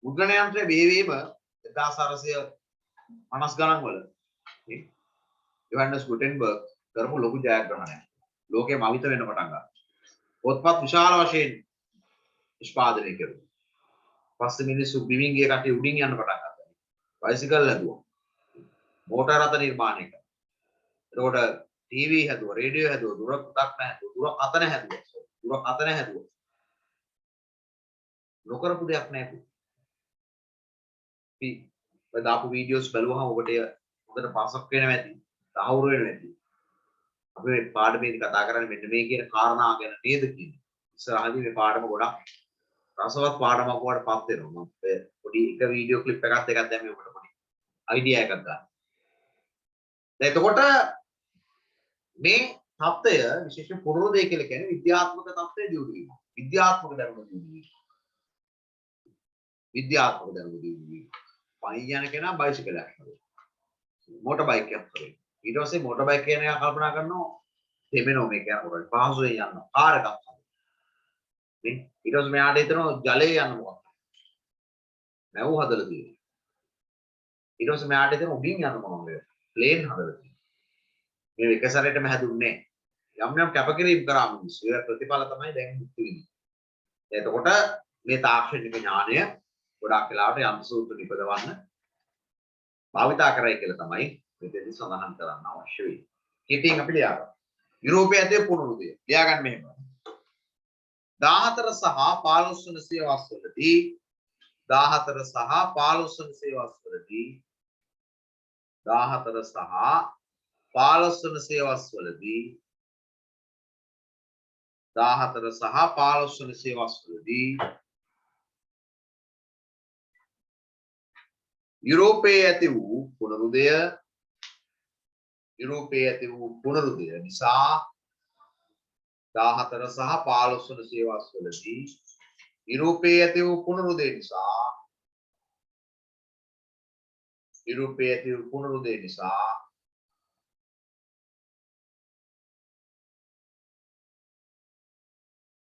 මුද්‍රණ යන්ත්‍රය වේවීම 1450 ගණන් වල නේ ජොහන්ස් ගුටෙන්බර්ග් කරපු ලොකු ජයග්‍රහණයක්. ලෝකෙ මවිත වෙන්න පටන් ගත්තා. පොත්පත් විශාල වශයෙන් නිෂ්පාදනය කෙරුවා. පස්සේ මිනිස්සු බිමින් ගිය කට්ටිය උඩින් යන්න පටන් ගත්තා. බයිසිකල් හැදුවා. මෝටර රථ නිර්මාණය කළා. එතකොට ටීවී හැදුවා, රේඩියෝ හැදුවා, දුරකථන හැදුවා. නොකරපු දෙයක් නැහැ. අපි දාපු වීඩියෝස් බලුවහම ඔබට හොඳට පාසක් වෙනවා ඇති. තහවුරු වෙනවා ඇති. අපි මේ පාඩමේදී කතා කරන්නේ මෙන්න මේ කියන කාරණා ගැන නේද කියන්නේ. ඉස්සරහදී මේ පාඩම ගොඩක් රසවත් පාඩමක් වඩ පත් වෙනවා. මම පොඩි එක වීඩියෝ ක්ලිප් එකක් දෙකක් දැන් මේ ඔබට පොඩි අයිඩියා එකක් ගන්න. දැන් එතකොට මේ தත්ත්වය විශේෂයෙන් පුනරුදය කියලා කියන්නේ විද්‍යාත්මක தත්ත්වය දියුණු වීම. විද්‍යාත්මක දැනුම දියුණු වීම. පයින් යන කෙනා බයිසිකලයක් හදනවා. මෝටර් බයික් එකක් හදනවා. ඊට පස්සේ මෝටර් බයික් කියන එක කල්පනා කරනවා දෙමෙනෝ මේක යනකොට පහසුවෙන් යනවා. කාර් එකක් හදනවා. නේ? ඊට පස්සේ මෙයාට හිතනවා ජලයේ යන්න මොකක්ද? නැව් හදලා තියෙනවා. ඊට පස්සේ මෙයාට හිතෙනවා උඩින් යන්න මොනවද? ප්ලේන් හදලා තියෙනවා. මේ එක සැරේටම හැදුන්නේ නැහැ. යම් යම් කැපකිරීම කරා මිනිස්සු. ඒ ප්‍රතිඵල තමයි දැන් මුක්ති විඳින්නේ. එතකොට මේ තාක්ෂණික ඥානය ගොඩාක් වෙලාවට යන්ත්‍ර සූත්‍ර නිපදවන්න භාවිතා කරයි කියලා තමයි මෙතෙන්දි සඳහන් කරන්න අවශ්‍ය වෙන්නේ. කෙටියෙන් අපි ලියා ගන්න. යුරෝපයේ ඇතේ පුනරුදය. ලියා ගන්න මෙහෙම. 14 සහ 15 වන සියවස්වලදී 14 සහ 15 වන සියවස්වලදී 14 සහ 15 වන සියවස්වලදී 14 සහ 15 වන සියවස්වලදී යුරෝපයේ ඇති වූ පුනරුදය නිසා 14 සහ 15 වන සියවස්වලදී යුරෝපයේ ඇති වූ පුනරුදය නිසා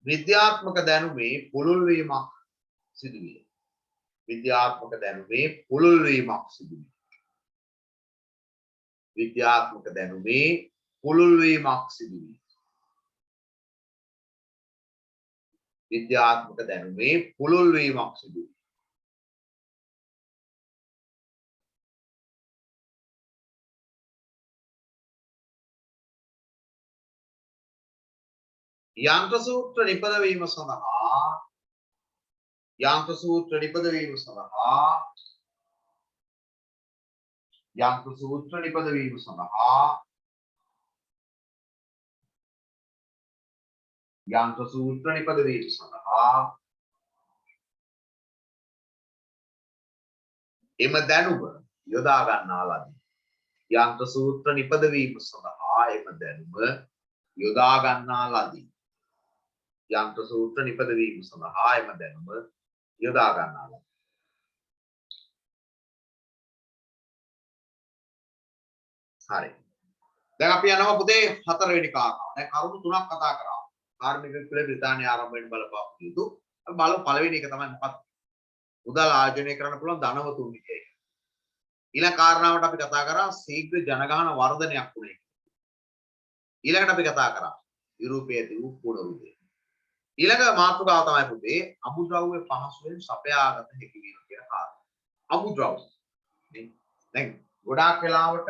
විද්‍යාත්මක දැනුමේ පුළුල් වීමක් සිදුවිය. විද්‍යාත්මක දැනුමේ පුළුල් වීමක් සිදුවිය. විද්‍යාත්මක දැනුමේ පුළුල් වීමක් සිදුවිය. විද්‍යාත්මක දැනුමේ පුළුල් වීමක් සිදුවිය. යන්ත්‍ර සූත්‍ර නිපදවීම සඳහා යන්ත්‍ර සූත්‍ර නිපදවීම සඳහා යන්ත්‍ර සූත්‍ර නිපදවීම සඳහා යන්ත්‍ර සූත්‍ර නිපදවීම සඳහා එම දැනුම යොදා ගන්නා ලදී. යන්ත්‍ර සූත්‍ර නිපදවීම සඳහා එම දැනුම යොදා ගන්නා ලදී. යන්ත්‍ර සූත්‍ර නිපදවීම සඳහා එම දැනුම යොදා ගන්නා ලදී. හරි. දැන් අපි යනවා පුතේ 4 වෙනි කාරණාව. දැන් කරුණු තුනක් කතා කරා. කාර්මික විප්ලවය බ්‍රිතාන්‍ය ආරම්භයෙන් බලපාපු යුතු. අපි බලමු පළවෙනි එක තමයි මොකක්ද? මුදල් ආයෝජනය කරන්න පුළුවන් ධනවතුන් විදියට. ඊළඟ කාරණාවට අපි කතා කරා ශීඝ්‍ර ජනගහන වර්ධනයක් වුණේ. ඊළඟට අපි කතා කරා යුරෝපයේ තිබූ පුනරුදය. ඊළඟ මාතෘකාව තමයි පුතේ අමුද්‍රව්‍ය පහසුවෙන් සපයාගත හැකි වීම කියන කාරණා. අමුද්‍රව්‍ය. දැන් ගොඩාක් වෙලාවට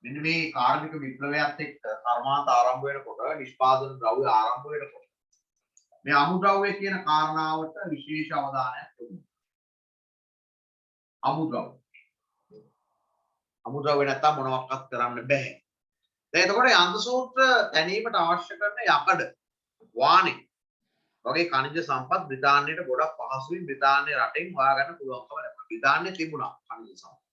මෙන්න මේ කාර්මික විප්ලවයත් එක්ක කර්මාන්ත ආරම්භ වෙනකොට නිෂ්පාදන ද්‍රව්‍ය ආරම්භ වෙනකොට මේ අමුද්‍රව්‍ය කියන කාරණාවට විශේෂ අවධානයක් යොමු කරනවා. අමුද්‍රව්‍ය නැත්තම් මොනවත්වත් කරන්න බෑ. දැන් එතකොට යන්ත්‍ර සූත්‍ර තැනීමට අවශ්‍ය කරන යකඩ වානේ වගේ ಖನಿජ සම්පත් බ්‍රිතාන්‍යයට ගොඩක් පහසුවෙන් බ්‍රිතාන්‍ය රටෙන් හොයාගන්න පුළුවන්කම ලැබුණා. බ්‍රිතාන්‍යයේ තිබුණා ಖනිජ සම්පත්.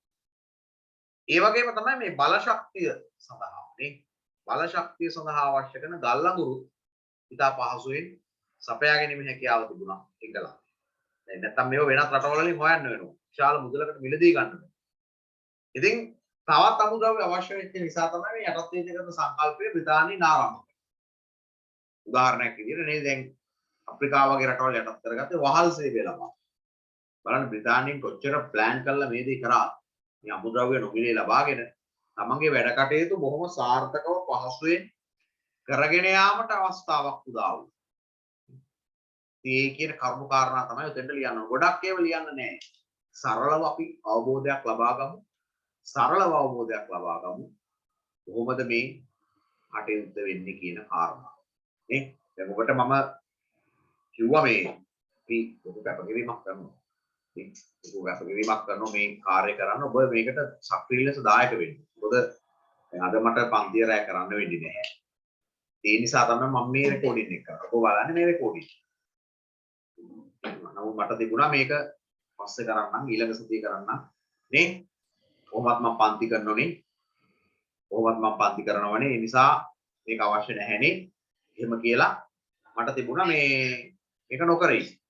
ඒ වගේම තමයි මේ බල ශක්තිය සඳහා නේ බල ශක්තිය සඳහා අවශ්‍ය කරන ගල් අඟුරු ඉතා පහසුවෙන් සපයා ගැනීම හැකියාව තිබුණා එංගලන්තේ. දැන් නැත්තම් මේව වෙනත් රටවල් වලින් හොයන්න වෙනවා. විශාල මුදලකට මිලදී ගන්න වෙනවා. ඉතින් තවත් අමුද්‍රව්‍ය අවශ්‍ය වෙච්ච නිසා තමයි මේ යටත් වේදගත සංකල්පය බ්‍රිතාන්‍යයෙන් ආරම්භ කළේ. උදාහරණයක් විදිහට නේ දැන් අප්‍රිකාව වගේ රටවල් යටත් කරගත්තේ වහල් සේවය ලබා. බලන්න බ්‍රිතාන්‍යයෙන් කොච්චර ප්ලෑන් කරලා මේ දේ කරා. මේ අමුද්‍රව්‍ය නොමිලේ ලබාගෙන තමන්ගේ වැඩ කටයුතු බොහොම සාර්ථකව පහසුවෙන් කරගෙන යාමට අවස්ථාවක් උදා වුණා. ඒ කියන කරුණු කාරණා තමයි උදෙන්ට ලියන්න. ගොඩක් ඒවා ලියන්න නෑ. සරලව අපි අවබෝධයක් ලබා ගමු. කොහොමද මේ කටයුත්ත වෙන්නේ කියන කාරණා. නේ? දැන් ඔබට මම කිව්වා මේ අපි ලොකු කැපකිරීමක් කරනවා. ලොකු කැපකිරීමක් කරනවා මේ කාර්ය කරන්න. ඔබ මේකට සක්‍රීය ලෙස දායක වෙන්න. මොකද දැන් අද මට පන්තිය රැ කරන්න වෙන්නේ නැහැ. ඒ නිසා තමයි මම මේ රෙකෝඩින් එක කරන්නේ. ඔබ බලන්නේ මේ රෙකෝඩින්. නමුත් මට තිබුණා මේක පස්සේ කරන්නම් ඊළඟ සතියේ කරන්නම් නේ. කොහොමත් මම පන්ති කරනෝනේ. ඒ නිසා මේක අවශ්‍ය නැහැනේ. එහෙම කියලා මට තිබුණා මේක නොකරයි.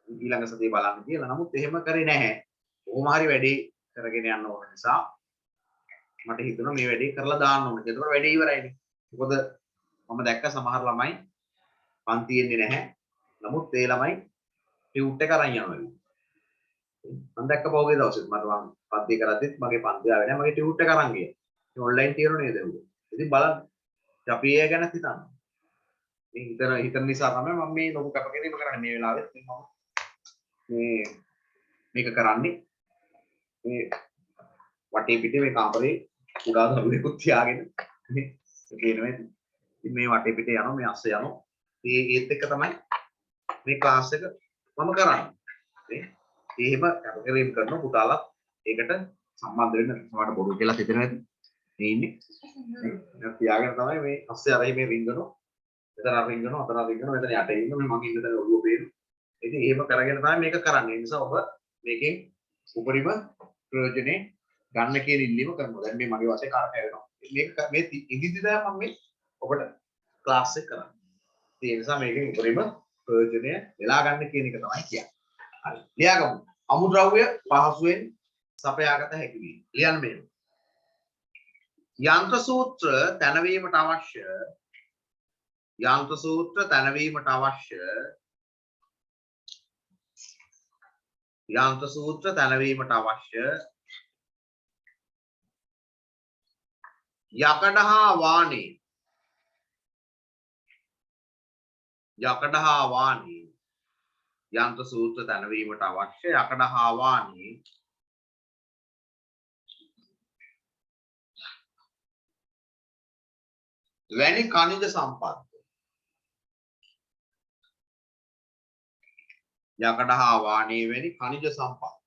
ඊළඟ සතියේ බලන්න කියලා. නමුත් එහෙම කරේ නැහැ. කොහොම හරි වැඩේ කරගෙන යන්න ඕන නිසා මට හිතුණා මේ වැඩේ කරලා දාන්න ඕනේ. ඒකතර වැඩේ ඉවරයිනේ. මොකද මම දැක්ක සමහර ළමයි පන්ති එන්නේ නැහැ. නමුත් ඒ ළමයි ටියුට් එක අරන් යනවා. මම දැක්ක පොගේ දවසෙත් මම පන්ති කරද්දිත් මගේ පන්ති ආවේ නැහැ. මගේ ටියුට් එක අරන් ගියා. ඒ ඔන්ලයින් තියෙනව නේද ඒක. ඉතින් බලන්න අපි ඒ ගැන හිතන්න. මේ හිතන නිසා තමයි මම මේ ලොකු කැපකිරීම කරන්නේ මේ වෙලාවෙත් මේ මේක කරන්නේ. මේ වටේ පිටේ මේ කාමරේ කුඩා දරුවෙකුත් තියාගෙන කියනවා. ඉතින් මේ වටේ පිටේ යනවා මේ අස්සේ යනවා. ඒත් එක්ක තමයි මේ ක්ලාස් එක මම කරන්නේ. එහෙම කැපකිරීම කරන පුතාලා ඒකට සම්බන්ධ වෙන්න සමහරට බොරු කියලා හිතෙනවා ඇති. මේ ඉන්නේ. තියාගෙන තමයි මේ අස්සේ අරයි මේ රින්ගනවා. එතන රින්ගනවා, අතන රින්ගනවා, මෙතන යට ඉන්න මම ඉන්න තැන ඔළුව පේනවා. ඉතින් එහෙම කරගෙන තමයි මේක කරන්නේ. ඒ නිසා ඔබ මේකෙන් උපරිම ප්‍රයෝජනේ ගන්න කියන ඉල්ලීම කරනවා. දැන් මේ මගේ වශයෙන් කරකැවෙනවා. මේක මේ ඉදිරියට මම මේ ඔබට ක්ලාස් එක කරන්නේ. ඒ නිසා මේකෙන් උපරිම ප්‍රයෝජනය වෙලා ගන්න කියන එක තමයි කියන්නේ. හරි. ලියාගමු. අමුද්‍රව්‍ය පහසුවෙන් සපයාගත හැකි වීම. ලියන්න මෙහෙම. යන්ත්‍ර සූත්‍ර තැනවීමට අවශ්‍ය යකඩ හා වානේ යන්ත්‍ර සූත්‍ර තැනවීමට අවශ්‍ය යකඩ හා වානේ වැනි ඛනිජ සම්පත් යකඩ හා වානේ වැනි ඛනිජ සම්පත්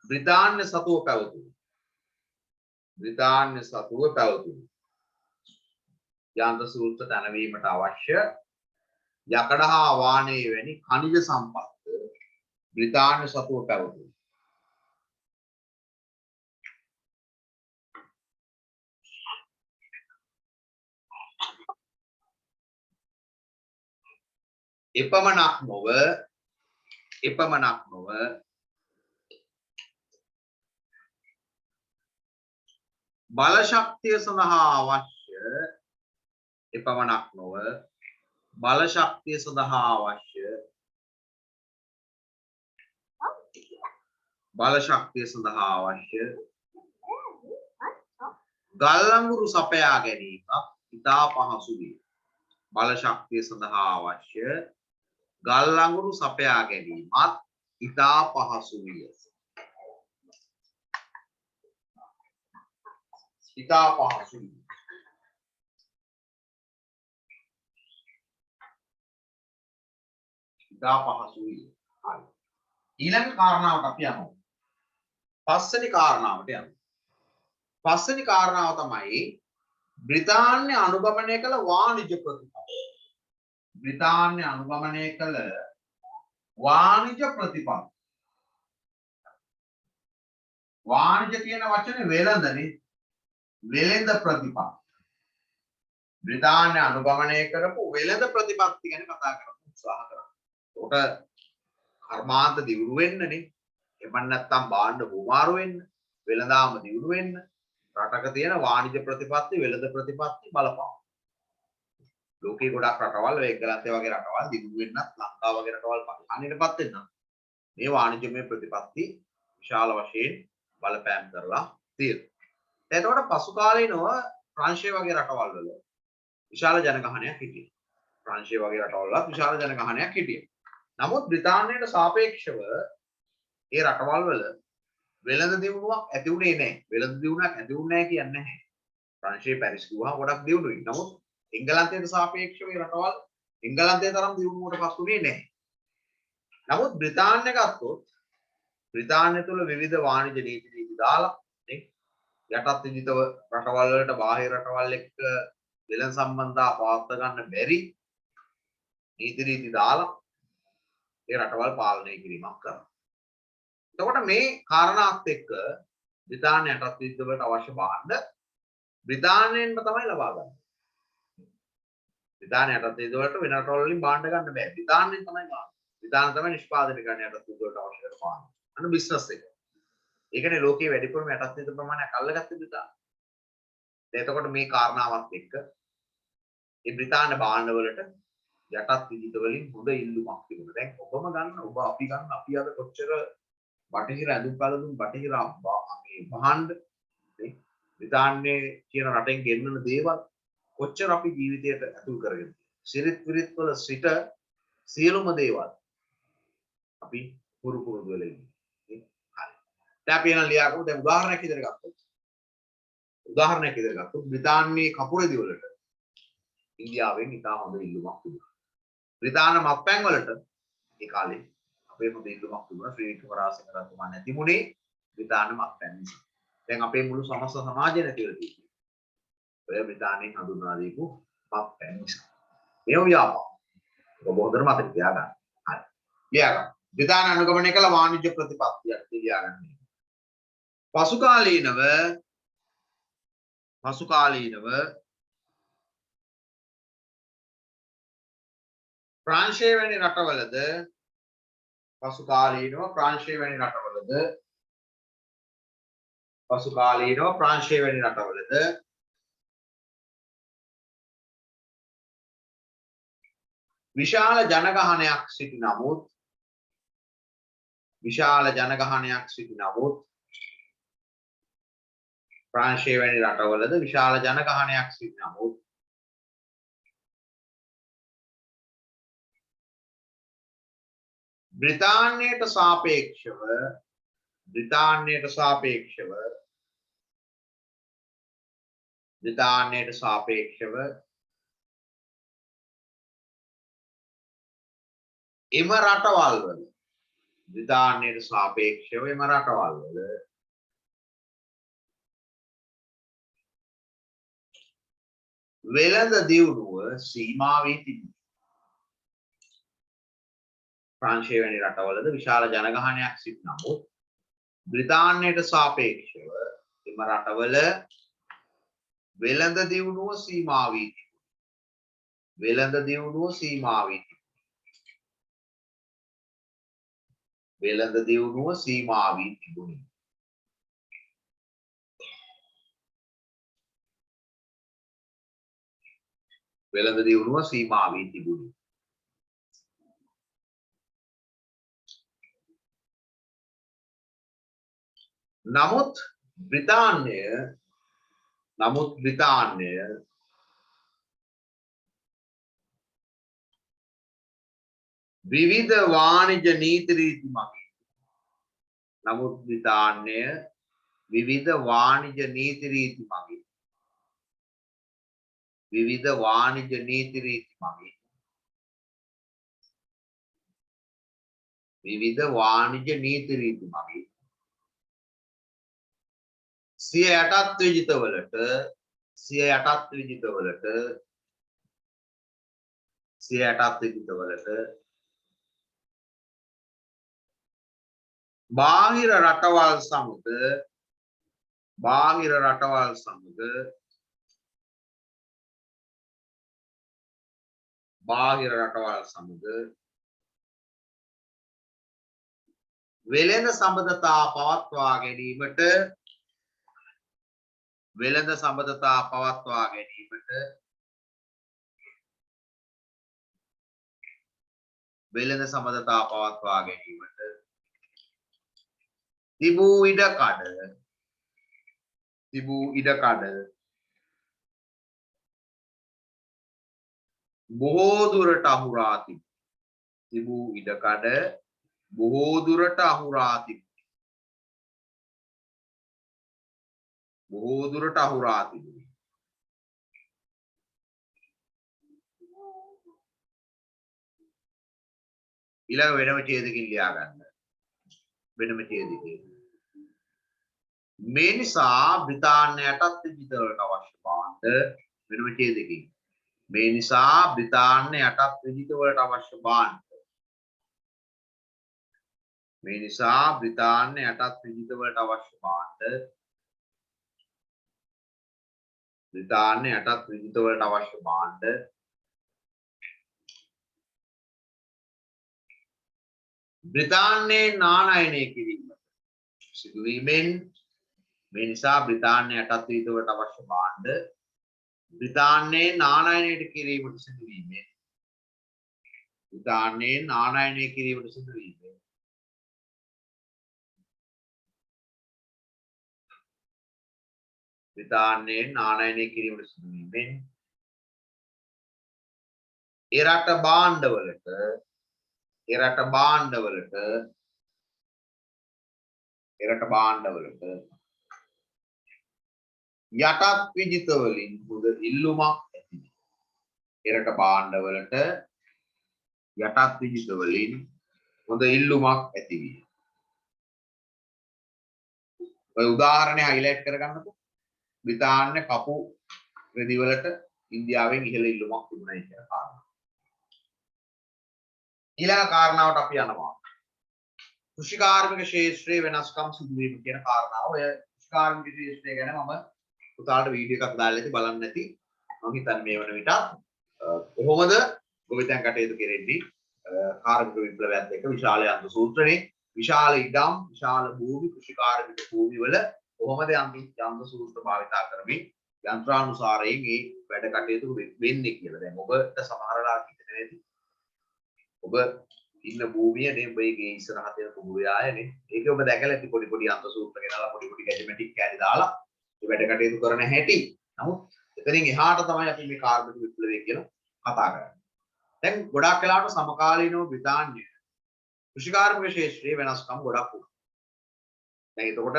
බ්‍රිතාන්‍ය සතුව පැවතුණු යන්ත්‍ර සූත්‍ර තැනවීමට අවශ්‍ය යකඩ හා වානේ වැනි ඛනිජ සම්පත් බ්‍රිතාන්‍ය සතුව පැවතුණු එපමණක් නොව බල ශක්තිය සඳහා අවශ්‍ය ගල් අඟුරු සපයා ගැනීමක් ඉතා පහසු විය. බල ශක්තිය සඳහා අවශ්‍ය ගල් අඟුරු සපයා ගැනීමත් ඉතා පහසු විය. ඉතා පහසුයි. හරි. ඊළඟ කාරණාවට අපි යමු. පස්වෙනි කාරණාව තමයි බ්‍රිතාන්‍ය අනුගමනය කළ වාණිජ ප්‍රතිපත්ති. වාණිජ කියන වචනේ වෙළඳනේ. වෙළඳ ප්‍රතිපත්ති. බ්‍රිතාන්‍ය අනුගමනය කරපු වෙළඳ ප්‍රතිපත්ති ගැන කතා කරන්න උත්සාහ කරනවා. උට කර්මාන්ත දියුණු වෙන්නනේ. එපන් නැත්තම් භාණ්ඩ බුමාරු වෙන්න, වෙළඳාම දියුණු වෙන්න රටක තියෙන වාණිජ ප්‍රතිපත්ති, වෙළඳ ප්‍රතිපත්ති බලපාන. ලෝකේ ගොඩක් රටවල් එංගලන්තය වගේ රටවල් දියුණු වෙන්නත්, ලංකාව වගේ රටවල් පරිහානියටපත් වෙන්න මේ වාණිජමය ප්‍රතිපත්ති විශාල වශයෙන් බලපෑම් කරලා තියෙනවා. එතකොට පසු කාලීනව ප්‍රංශය වගේ රටවල් වල විශාල ජනගහනයක් හිටියා. නමුත් බ්‍රිතාන්‍යයට සාපේක්ෂව ඒ රටවල් වල වෙළඳ දියුණුවක් ඇති වුණේ නැහැ. වෙළඳ දියුණුවක් ඇති වුණේ නැහැ කියන්නේ නැහැ. ප්‍රංශයේ පැරිස් ගුවහම ගොඩක් දියුණුයි. නමුත් එංගලන්තයට සාපේක්ෂව ඒ රටවල් එංගලන්තයේ තරම් දියුණුවටපත් වුණේ නැහැ. නමුත් බ්‍රිතාන්‍ය ගත්තොත් බ්‍රිතාන්‍ය තුල විවිධ වාණිජ නීති දාලා යටත් විජිතව රටවල් වලට බාහිර රටවල් එක්ක වෙළඳ සම්බන්ධතා පවත්වා ගන්න බැරි නීති දාලා ඒ රටවල් පාලනය කිරීමක් කරනවා. එතකොට මේ කාරණාත් එක්ක බ්‍රිතාන්‍ය යටත් විජිත වලට අවශ්‍ය භාණ්ඩ බ්‍රිතාන්‍යයෙන්ම තමයි ලබා ගන්න. බ්‍රිතාන්‍ය යටත් විජිත වලට වෙන රටවල් වලින් භාණ්ඩ ගන්න බෑ. බ්‍රිතාන්‍යයෙන් තමයි ගන්න. බ්‍රිතාන්‍ය තමයි නිෂ්පාදනය කරන යටත් විජිත වලට අවශ්‍ය කරන භාණ්ඩ. අන්න බිස්නස් එක. ඒකනේ ලෝකයේ වැඩිපුරම යටත් විජිත ප්‍රමාණයක් අල්ලගත්තේ බ්‍රිතාන්‍ය. එතකොට මේ කාරණාවත් එක්ක ඒ බ්‍රිතාන්‍ය භාණ්ඩ වලට යටත් විජිත වලින් හොඳ ඉල්ලුමක් තිබුණා. දැන් ඔබම ගන්න, ඔබ අපි ගන්න, අපි අද කොච්චර බටහිර ඇඳුම් පැළඳුම් බටහිර මේ භාණ්ඩ බ්‍රිතාන්‍යයේ කියන රටෙන් ගෙන්නන දේවල් කොච්චර අපි ජීවිතයට ඇතුල් කරගෙන සිරිත් විරිත් වල සිට සියලුම දේවල් අපි පුරුදු වෙලා ඉන්නේ. හරි. දැන් අපි එන ලියාගමු. දැන් උදාහරණයක් විදිහට ගත්තොත් බ්‍රිතාන්‍යයේ කපුරෙදි වලට ඉන්දියාවෙන් ඉතා හොඳ ඉල්ලුමක් තිබුණා. බ්‍රිතාන්‍ය මත්පැන් වලට ඒ කාලේ අපේ හොඳ ඉල්ලුමක් තිබුණා. ශ්‍රී වික්‍රමරාජසිංහ රජතුමා නැතිමුනේ බ්‍රිතාන්‍ය මත්පැන් නිසා. දැන් අපේ මුළු සමස්ත සමාජය නැති වෙලා තියෙනවා. ඔය බ්‍රිතාන්‍යයෙන් හඳුන්වා දීපු මත්පැන් නිසා. මේ ව්‍යාපාර. ඔබ හොඳට මතක තියාගන්න. හරි. ලියාගන්න. බ්‍රිතාන්‍ය අනුගමනය කළ වාණිජ්‍ය ප්‍රතිපත්තියක් ලියාගන්න. පසු කාලීනව ප්‍රංශය වැනි රටවලද විශාල ජනගහනයක් සිටි නමුත් ප්‍රංශය වැනි රටවලද විශාල ජනගහනයක් සිටි නමුත් බ්‍රිතාන්‍යයට සාපේක්ෂව එම රටවල් වල වෙළඳ දියුණුව සීමා වී තිබුණි. ප්‍රංශය වැනි රටවලද විශාල ජනගහනයක් සිටි නමුත් බ්‍රිතාන්‍යයට සාපේක්ෂව එම රටවල වෙළඳ දියුණුව සීමා වී තිබුණි. නමුත් බ්‍රිතාන්‍ය විවිධ වාණිජ නීති රීති මගින් සිය යටත් විජිතවලට බාහිර රටවල් සමග වෙළඳ සම්බන්ධතා පවත්වා ගැනීමට තිබූ ඉඩකඩ බොහෝ දුරට අහුරා තිබුණි. ඊළඟ වෙනම ඡේදකින් ලියා ගන්න. මේ නිසා බ්‍රිතාන්‍යයටත් විජිත වලට අවශ්‍ය භාණ්ඩ වෙනම ඡේදකින්. මේ නිසා බ්‍රිතාන්‍යයටත් විජිත වලට අවශ්‍ය භාණ්ඩ බ්‍රිතාන්‍යයෙන් නානයනය කිරීම සිදුවීමෙන් බ්‍රිතාන්‍යයෙන් ආනයනය කිරීමට සිදු වීමෙන් ඒ රට භාණ්ඩවලට යටත් විජිත වලින් හොඳ ඉල්ලුමක් ඇති වේ. ඒ රට භාණ්ඩවලට යටත් විජිත වලින් හොඳ ඉල්ලුමක් ඇති වේ. ඔය උදාහරණය හයිලයිට් කරගන්නකෝ. බ්‍රිතාන්‍ය කපු රෙදි වලට ඉන්දියාවෙන් ඉහළ ඉල්ලුමක් තිබුණයි කියන කාරණා. ඊළඟ කාරණාවට අපි යනවා. කෘෂිකාර්මික ක්ෂේත්‍රයේ වෙනස්කම් සිදු වීම කියන කාරණාව. ඔය කෘෂිකාර්මික ක්ෂේත්‍රය ගැන මම පුතාට වීඩියෝ එකක් දාලා ඉති බලන්න නැති. මම හිතන්නේ මේ වන විට කොහොමද ගොවිතැන් කටයුතු කෙරෙන්නේ කාර්මික විප්ලවයත් එක්ක විශාල යන්ත්‍ර සූත්‍රනේ විශාල ඉඩම් විශාල භූමි කෘෂිකාර්මික භූමි වල කොහොමද යන්ත්‍ර සූත්‍ර භාවිතා කරමින් යන්ත්‍රානුසාරයෙන් මේ වැඩ කටයුතු වෙන්නේ කියලා. දැන් ඔබට සමහරලා හිතෙන්නේ නැති. ඔබ ඉන්න භූමිය නේ ඔබගේ ඉස්සරහ තියෙන කුඹුරේ ආයනේ. ඒක ඔබ දැකලා ඇති පොඩි පොඩි යන්ත්‍ර සූත්‍ර ගෙනලා පොඩි පොඩි ගැජමැටික් කැලි දාලා මේ වැඩ කටයුතු කරන හැටි. නමුත් එතනින් එහාට තමයි අපි මේ කාර්මික විප්ලවය කියලා කතා කරන්නේ. දැන් ගොඩාක් වෙලාවට සමකාලීනව බ්‍රිතාන්‍ය කෘෂිකාර්මික ක්ෂේත්‍රයේ වෙනස්කම් ගොඩක් වුණා. දැන් එතකොට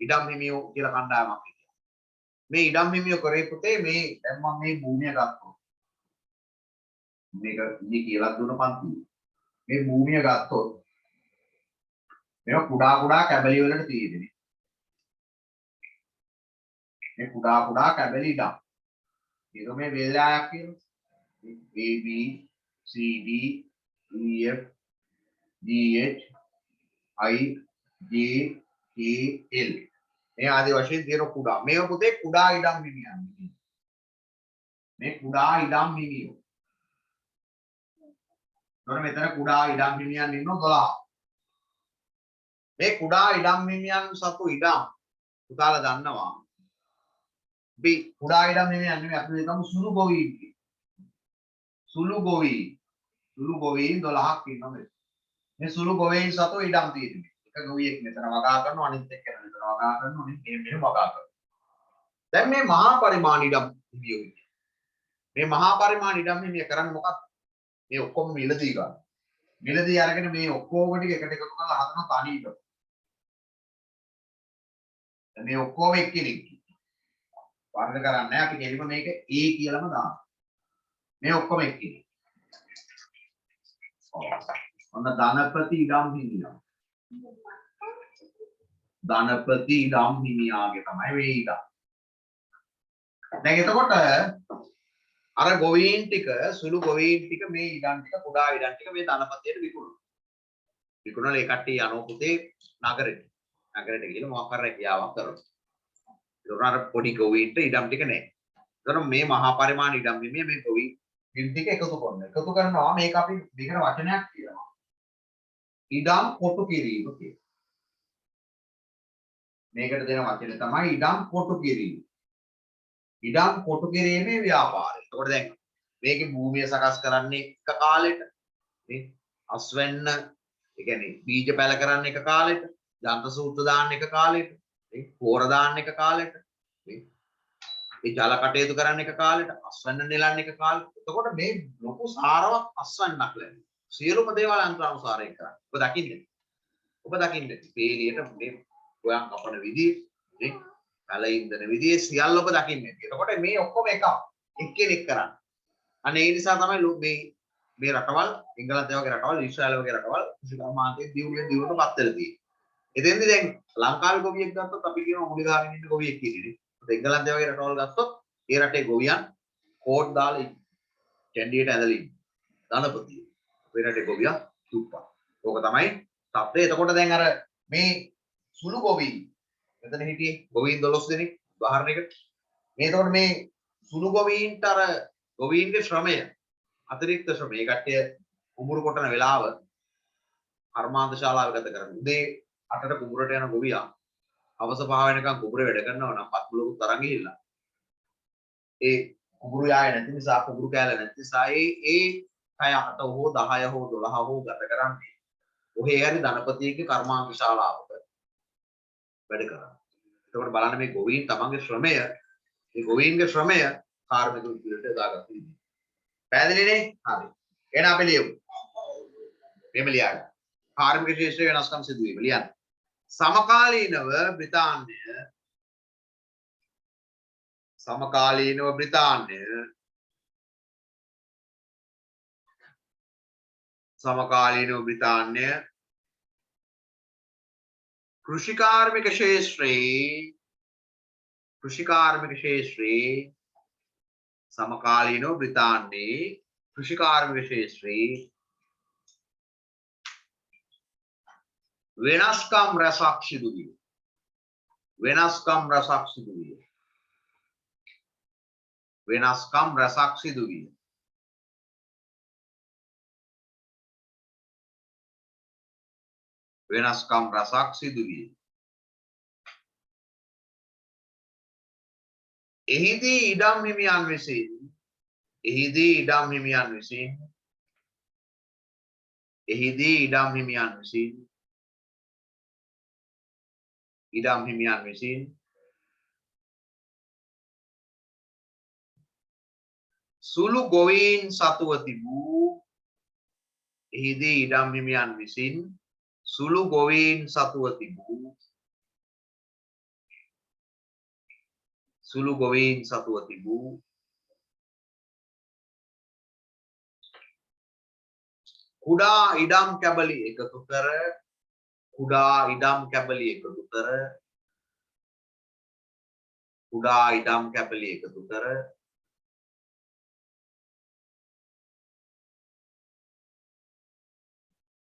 ඉඩම් හිමියෝ කියලා කණ්ඩායමක් හිටියා. මේ ඉඩම් හිමියෝ කරේ පුතේ මේ දැන් මම මේ භූමිය ගත්තා. මේක ඉන්නේ කියලා දුන්න පන්ති. මේ භූමිය ගත්තොත් මේක කුඩා කැබලි වලට තියෙන්නේ. මේ කුඩා කැබලි ඉඩම්. ඒක මේ වේලාවක් කියනවා. A B C D E F G H I J K L මේ ආදී වශයෙන් තියෙන කුඩා. මේක පුතේ කුඩා ඉඩම් හිමියන්. මේ කුඩා ඉඩම් හිමියෝ. එතකොට මෙතන කුඩා ඉඩම් හිමියන් ඉන්නෝ 12. මේ කුඩා ඉඩම් හිමියන් සතු ඉඩම් පුතාලා දන්නවා. අපි කුඩා ඉඩම් හිමියන් නෙමෙයි අපි හිතමු සුළු ගොවීන්. සුළු ගොවීන් 12ක් ඉන්නවා. මේ සුළු ගොවීන් සතු ඉඩම් තියෙනවා. එක ගොවියෙක් මෙතන වගා කරනවා අනිත් එක්කෙනා මෙතන වගා කරනවා අනිත් මෙහෙම වගා කරනවා. දැන් මේ මහා පරිමාණ ඉඩම් හිමියෝ ඉන්නේ. මේ මහා පරිමාණ ඉඩම් හිමිය කරන්නේ මොකක්ද? මේ ඔක්කොම මිලදී ගන්න. මිලදී අරගෙන මේ ඔක්කොම ටික එකට එකතු කරලා හදන තනි ඉඩම්. දැන් මේ ඔක්කොම එක්කෙනෙක්. වර්ධ කරන්නේ නැහැ අපි කෙලිම මේක A කියලාම දානවා. මේ ඔක්කොම එක්කෙනෙක්. ඔන්න ධනපති ඉඩම් හිමියා. ධනපති ඉඩම් හිමියාගේ තමයි මේ ඉඩම්. දැන් එතකොට අර ගොවීන් ටික සුළු ගොවීන් ටික මේ ඉඩම් ටික කුඩා ඉඩම් ටික මේ ධනපතියට විකුණනවා. විකුණලා ඒ කට්ටිය යනවා පුතේ නගරෙට. නගරෙට ගිහලා මොකක් කරලා කියාවක් කරනවා. ඒක අර පොඩි ගොවීන්ට ඉඩම් ටික නැහැ. ඒතකොට මේ මහා පරිමාණ ඉඩම් හිමිය මේ ගොවීන් ටික එකතු කරනවා. එකතු කරනවා මේක අපි මේකට වචනයක් කියනවා. ඉඩම් කොටු කිරීම කියලා. මේකට දෙන වචනේ තමයි ඉඩම් කොටු කිරීම. ඉඩම් කොටු කිරීමේ ව්‍යාපාරය. එතකොට දැන් මේකේ භූමිය සකස් කරන්නේ එක කාලෙට. නේ? අස්වැන්න, ඒ කියන්නේ බීජ පැල කරන්න එක කාලෙට, යන්ත්‍ර සූත්‍ර දාන්න එක කාලෙට, නේ? පෝර දාන්න එක කාලෙට, නේ? ඒ ජල කටයුතු කරන්න එක කාලෙට, අස්වැන්න නෙලන්න එක කාලෙට. එතකොට මේ ලොකු සාරවත් අස්වැන්නක් ලැබෙනවා. සියලුම දේවල් අන්තරානුසාරයෙන් කරන්නේ. ඔබ දකින්නේ. පේලියට මේ ගොයන් කපන විදිය, නේ? පැල ඉන්දන විදිය සියල්ල ඔබ දකින්නේ. එතකොට මේ ඔක්කොම එකක්. එක්කෙනෙක් කරන්නේ. අනේ ඒ නිසා තමයි මේ රටවල් එංගලන්තය වගේ රටවල් ඊශ්‍රායල වගේ රටවල් කෘෂිකර්මාන්තයේ දියුණුවට පත් වෙලා තියෙන්නේ. එතෙන්දී දැන් ලංකාවේ ගොවියෙක් ගත්තොත් අපි කියනවා මුලි ගහගෙන ඉන්න ගොවියෙක් කියලා. එංගලන්තය වගේ රටවල් ගත්තොත් ඒ රටේ ගොවියන් කෝට් දාලා ඉන්නේ. කැන්ඩියට ඇදලා ඉන්නේ. ධනපතිය. අපේ රටේ ගොවියා සුප්පා. ඕක තමයි තත්ත්වය. එතකොට දැන් අර මේ සුළු ගොවීන් මෙතන හිටියේ ගොවීන් 12 දෙනෙක් උදාහරණයකට. මේ එතකොට මේ සුළු ගොවීන්ට අර ගොවීන්ගේ ශ්‍රමය අතිරික්ත ශ්‍රමය කට්ටිය කුඹුරු කොටන වෙලාව කර්මාන්ත ශාලාවේ ගත කරන්නේ. උදේ 8ට කුඹුරට යන ගොවියා හවස 5 වෙනකන් කුඹුරේ වැඩ කරනවා නම් පත්මුලකුත් තරන් ගිහිල්ලා. ඒ කුඹුරු යාය නැති නිසා කුඹුරු කෑල්ල නැති නිසා ඒ 6 හෝ 10 හෝ 12 හෝ ගත කරන්නේ. ඔහේ හරි ධනපතියගේ කර්මාන්ත ශාලාවක වැඩ කරනවා. එතකොට බලන්න මේ ගොවීන් තමන්ගේ ශ්‍රමය මේ ගොවීන්ගේ ශ්‍රමය කාර්මික විදුලියට යොදාගත්ත විදිහ. පැහැදිලිනේ? හරි. එහෙනම් අපි ලියමු. මෙහෙම ලියන්න. කාර්මික ශේෂ්ත්‍රයේ වෙනස්කම් සිදුවීම ලියන්න. සමකාලීනව බ්‍රිතාන්‍ය කෘෂිකාර්මික ශේෂ්ත්‍රයේ समकालीनो ब्रितान्ये कृषिकार्मिक क्षेत्रे वेनस्कम रसक सिदु विය. वेनस्कम रसक सिदु विය. वेनस्कम रसक सिदु विය. वेनस्कम रसक सिदु विය. එහිදී ඉඩම් හිමියන් විසින් සුළු ගොවීන් සතුව තිබූ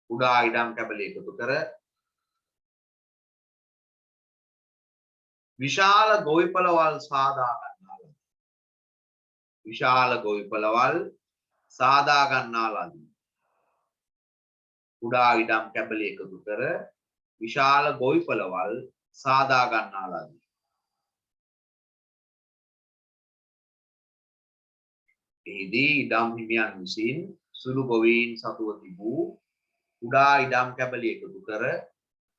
කුඩා ඉඩම් කැබලි එකතු කර විශාල ගොවිපළවල් සාදා ගන්නා ලදී. කුඩා ඉඩම් කැබලි එකතු කර විශාල ගොවිපළවල් සාදා ගන්නා ලදී. එහිදී ඉඩම් හිමියන් විසින් සුළු ගොවීන් සතුව තිබූ කුඩා ඉඩම් කැබලි එකතු කර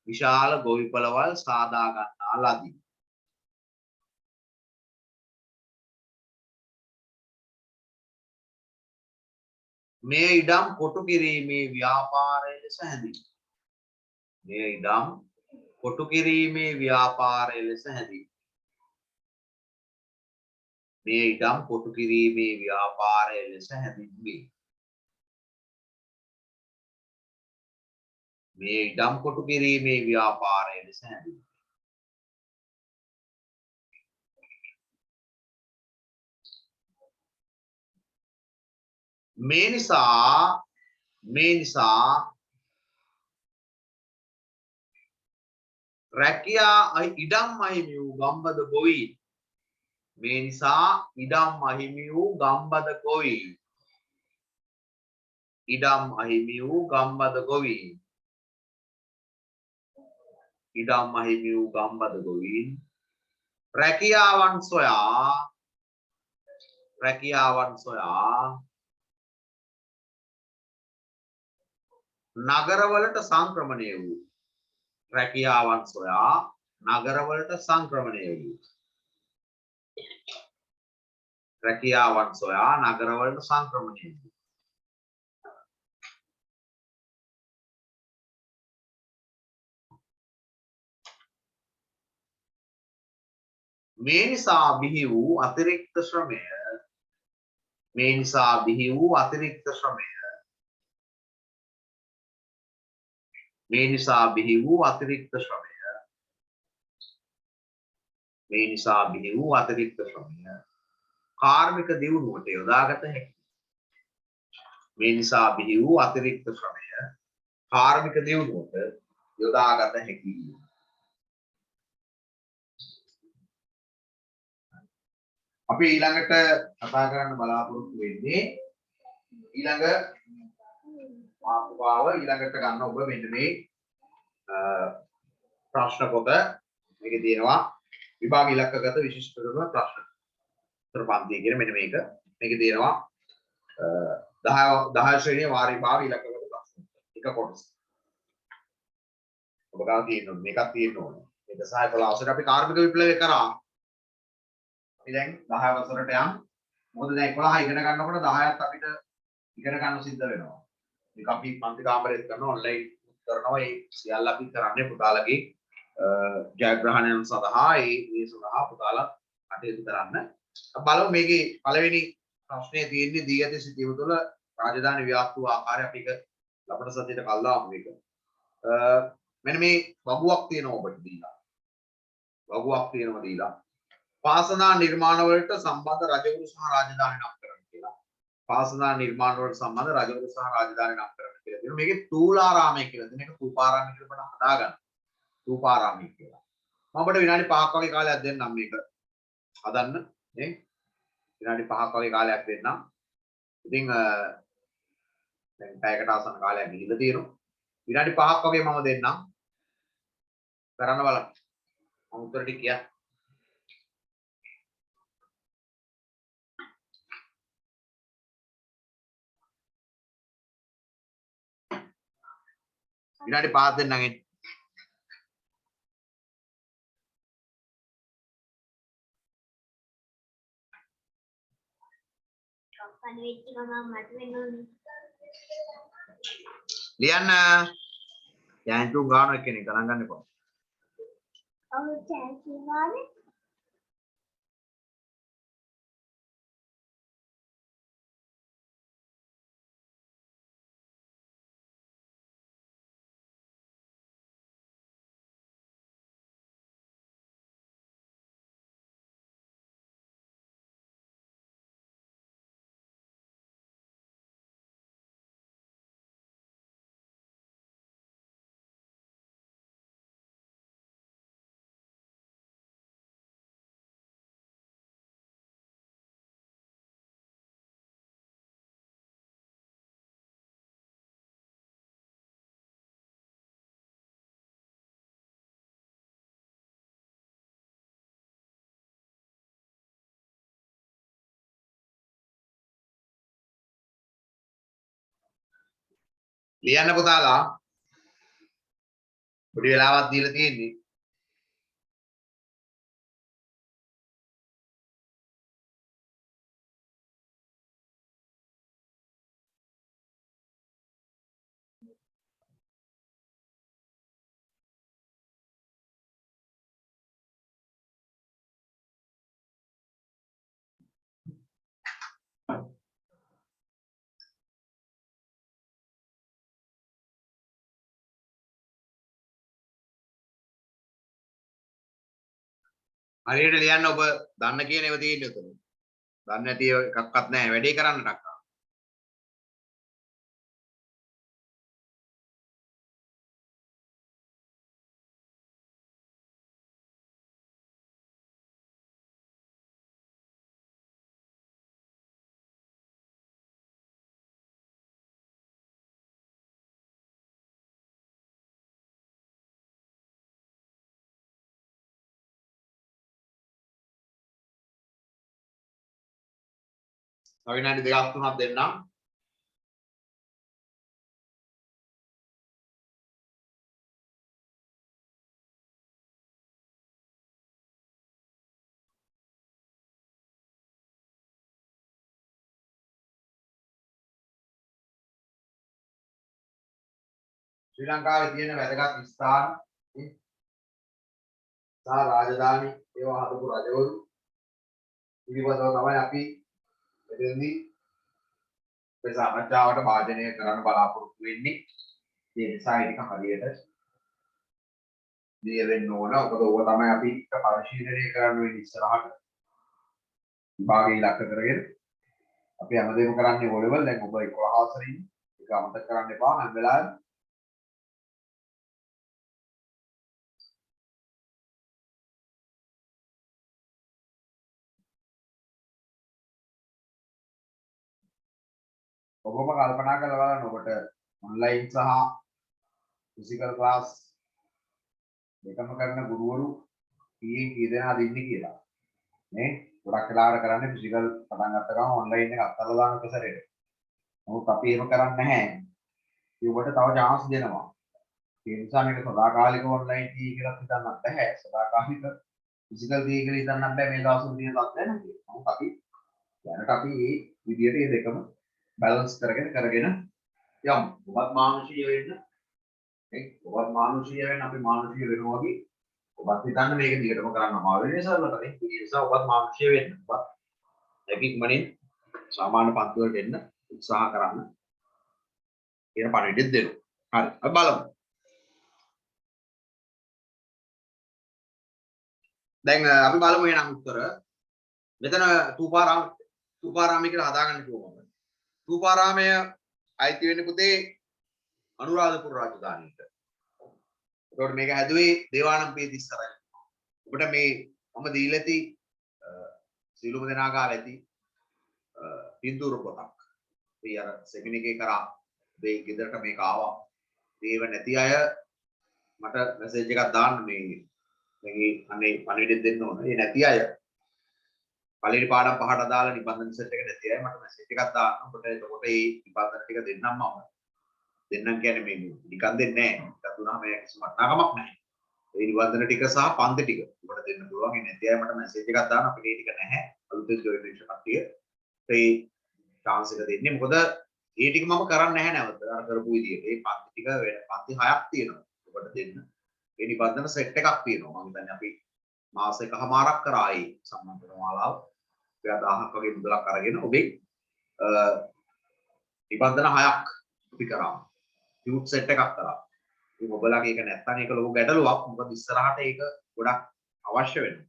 විශාල ගොවිපළවල් සාදා ගන්නා ලදී. මේ ඉඩම් කොටු කිරීමේ ව්‍යාපාරය ලෙස හැඳින්වේ. මේ නිසා රැකියා ඉඩම් අහිමි වූ ගම්බද ගොවීන් රැකියාවන් සොයා නගරවලට සංක්‍රමණය වූ මේ නිසා බිහි වූ අතිරික්ත ශ්‍රමය කාර්මික දියුණුවට යොදාගත හැකියි. අපි ඊළඟට කතා කරන්න බලාපොරොත්තු වෙන්නේ ඊළඟ මාතෘකාව ඊළඟට ගන්න ඔබ මෙන්න මේ ප්‍රශ්න පොත මේකේ තියෙනවා විභාග ඉලක්කගත විශිෂ්ට කරන ප්‍රශ්න. උත්තර පන්තිය කියන මෙන්න මේකේ තියෙනවා 10 ශ්‍රේණියේ වාර විභාග ඉලක්කගත ප්‍රශ්න. එක කොටස. ඔබ ගාව තියෙනවා මේකක් තියෙන්න ඕනේ. එක සහ 11 අපි කාර්මික විප්ලවය කරා. අපි දැන් 10 වසරට යම්. මොකද දැන් 11 ඉගෙන ගන්නකොට 10ත් අපිට ඉගෙන ගන්න සිද්ධ වෙනවා. මේක අපි පන්ති කාමරෙත් කරනවා ඔන්ලයින් කරනවා. ඒ සියල්ල අපි කරන්නේ පුතාලගේ ජයග්‍රහණයන් සඳහා ඒ සඳහා පුතාලා කටයුතු කරන්න. බලමු මේකේ පළවෙනි ප්‍රශ්නේ තියෙන්නේ දී ඇති සිටීම තුළ රාජධානි ව්‍යාප්ත වූ ආකාරය අපි එක ලබන සතියේට කල්ලාමු මේක. මෙන්න මේ වගුවක් තියෙනවා ඔබට දීලා. වගුවක් තියෙනවා දීලා. පාසනා නිර්මාණ වලට සම්බන්ධ රජවරු සහ රාජධානි නම් කරන්න කියලා. පාසනා නිර්මාණ වලට සම්බන්ධ රජවරු සහ රාජධානි නම් කරන්න කියලා තියෙනවා. මේකේ තූලාරාමය කියලා තියෙන එක තූපාරාමය කියලා අපිට හදාගන්න. තූපාරාමය කියලා. මම ඔබට විනාඩි 5ක් වගේ කාලයක් දෙන්නම් මේක හදන්න නේ. විනාඩි 5ක් වගේ කාලයක් දෙන්නම්. ඉතින් දැන් පැයකට ආසන්න කාලයක් ගිහිල්ලා තියෙනවා. විනාඩි 5ක් වගේ මම දෙන්නම්. කරන්න බලන්න. මම උත්තර ටික කියන්න. විනාඩි 5ක් දෙන්නම් එන්න. ලියන්න. යන්තු ගාන කෙනෙක් ගණන් ගන්න එපා. ඔව් චෑන්ස් ගානේ. ලියන්න පුතාලා. පොඩි වෙලාවක් දීලා තියෙන්නේ. හරියට ලියන්න ඔබ දන්න කියන ඒවා තියෙන්නේ උතන. දන්නේ නැති එකක්වත් නැහැ වැඩේ කරන්නට අක්කා. තව විනාඩි 2ක් 3ක් දෙන්නම්. ශ්‍රී ලංකාවේ තියෙන වැදගත් ස්ථාන සහ රාජධානි ඒවා හදපු රජවරු පිළිබඳව තමයි අපි මෙතනදී මේ සාකච්ඡාවට භාජනය කරන්න බලාපොරොත්තු වෙන්නේ. ඒ නිසා ඒක හරියට ලියවෙන්න ඕන. මොකද ඕක තමයි අපි පරිශීලනය කරන්න වෙන්නේ ඉස්සරහට. විභාගය ඉලක්ක කරගෙන අපි හැමදේම කරන්නේ O level. දැන් ඔබ 11 වසරේ ඉන්නේ. ඒක අමතක කරන්න එපා හැම වෙලාවෙම. ඔබම කල්පනා කරලා බලන්න ඔබට ඔන්ලයින් සහ ෆිසිකල් ක්ලාස් දෙකම කරන ගුරුවරු කී දෙනාද ඉන්නේ කියලා. නේ ගොඩක් වෙලාවට කරන්නේ ෆිසිකල් පටන් ගත්ත ගමන් ඔන්ලයින් එක අත්හැරලා දාන ප්‍රසරයට. නමුත් අපි එහෙම කරන්නේ නැහැ. ඒ ඔබට තව chance දෙනවා. ඒ නිසා මේක සදාකාලික ඔන්ලයින් ටී කියලා හිතන්නත් බෑ. සදාකාලික ෆිසිකල් ටී කියලා හිතන්නත් බෑ මේ දවස්වල තියෙන තත්ත්වය නේද? නමුත් අපි දැනට අපි මේ විදියට මේ දෙකම බැලන්ස් කරගෙන යමු. ඔබත් මානුෂීය වෙන්න. ඔබත් මානුෂීය වෙන්න අපි මානුෂීය වෙනවා වගේ ඔබත් හිතන්න මේක දිගටම කරන්න අමාරු වෙන නිසා ඒ නිසා ඔබත් මානුෂීය වෙන්න. ඔබත් ලැබික්මනින් සාමාන්‍ය පන්ති වලට එන්න උත්සාහ කරන්න. කියන පණිවිඩය දෙනවා. හරි. අපි බලමු. දැන් අපි බලමු එනම් උත්තර. මෙතන තූපාරාමය කියලා හදාගන්න කිව්වම. තූපාරාමය අයිති වෙන්නේ පුතේ අනුරාධපුර රාජධානියට. ඒකට මේක හැදුවේ දේවානම්පිය තිස්සරයි. ඔබට මේ මම දීලා ඇති සීලුම දෙනා ගාලා ඇති පින්තූර පොතක්. මේ අර සෙමින එකේ කරා මේ ගෙදරට මේක ආවා. ඒව නැති අය මට මැසේජ් එකක් දාන්න මේ අනේ පණිවිඩය දෙන්න ඕන. ඒ නැති අය පළවෙනි පාඩම් පහට අදාළ නිබන්ධන සෙට් එක නැති අය මට මැසේජ් එකක් දාන්න. ඔබට එතකොට මේ නිබන්ධන ටික දෙන්නම් මම. දෙන්නම් කියන්නේ මේ නිකන් දෙන්නේ නැහැ. නිකන් දුන්නාම මේ කිසිම වටිනාකමක් නැහැ. ඒ නිබන්ධන ටික සහ පන්ති ටික ඔබට දෙන්න පුළුවන්. ඒ නැති අය මට මැසේජ් එකක් දාන්න. අපිට ඒ ටික නැහැ. අලුතෙන් ජොයින් වෙච්ච කට්ටිය ඒ chance එක දෙන්නේ. මොකද ඒ ටික මම කරන්නේ නැහැ නැවත. අර කරපු විදියට. ඒ පන්ති ටික වෙන පන්ති 6ක් තියෙනවා. ඔබට දෙන්න. ඒ නිබන්ධන සෙට් එකක් තියෙනවා. මම හිතන්නේ අපි මාස එකමාරක් කරා ඒ සම්මන්ත්‍රණ මාලාව. 1000ක් වගේ මුදලක් අරගෙන ඔබේ නිබන්ධන 6ක් අපි කරා. ටියුට් සෙට් එකක් කරා. ඉතින් ඔබලාගේ ඒක නැත්තම් ඒක ලොකු ගැටලුවක්. මොකද ඉස්සරහට ඒක ගොඩක් අවශ්‍ය වෙනවා.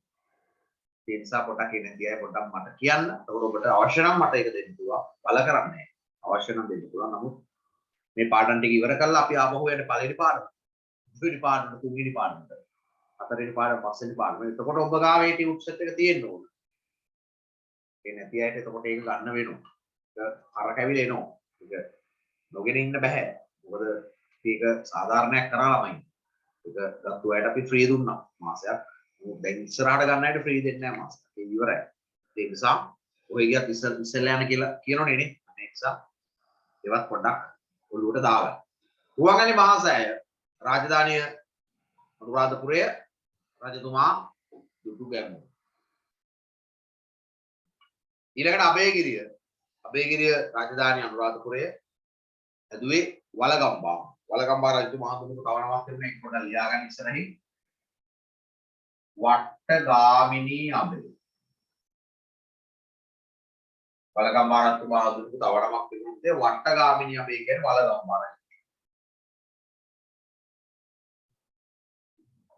ඒ නිසා පොඩක් ඒ නැති අය පොඩ්ඩක් මට කියන්න. ඒකෝර ඔබට අවශ්‍ය නම් මට ඒක දෙන්න පුළුවන්. බල කරන්නේ නැහැ. අවශ්‍ය නම් දෙන්න පුළුවන්. නමුත් මේ පාඩම් ටික ඉවර කරලා අපි ආපහු යන්නේ පළවෙනි පාඩම. දෙවෙනි පාඩම, තුන්වෙනි පාඩමට. හතරවෙනි පාඩම, පස්වෙනි පාඩම. එතකොට ඔබ ගාවේ ටියුට් සෙට් එක තියෙන්න ඕන. ඒ නැති අයට එතකොට ඒක ගන්න වෙනවා. ඒක අර කැවිල එනවා. ඒක නොගෙන ඉන්න බෑ. මොකද ඒක සාධාරණයක් කරා ළමයි. ඒක ගත්තු අයට අපි ෆ්‍රී දුන්නා මාසයක්. දැන් ඉස්සරහට ගන්න අයට ෆ්‍රී දෙන්නේ නැහැ මාසයක්. ඒක ඉවරයි. ඒ නිසා ඔය ගියත් ඉස්සෙල්ලා යන කියලා කියනෝනේ නේ. ඒ නිසා ඒවත් පොඩ්ඩක් ඔළුවට දාගන්න. රුවන්වැලි මහසෑය රාජධානිය අනුරාධපුරය රජතුමා දුටු ගැමුණු. ඊළඟට අබේගිරිය රාජධානිය අනුරාධපුරය ඇදුවේ වලගම්බා. වලගම්බා රජතුමා හඳුන්වපු තව නමක් තිබුණා. ඒක පොඩ්ඩක් ලියා ගන්න ඉස්සරහින්. වට්ටගාමිනී අබේ. වලගම්බා රජතුමා හඳුන්වපු තව නමක් තිබුණේ වට්ටගාමිනී අබේ කියන්නේ වලගම්බා රජු.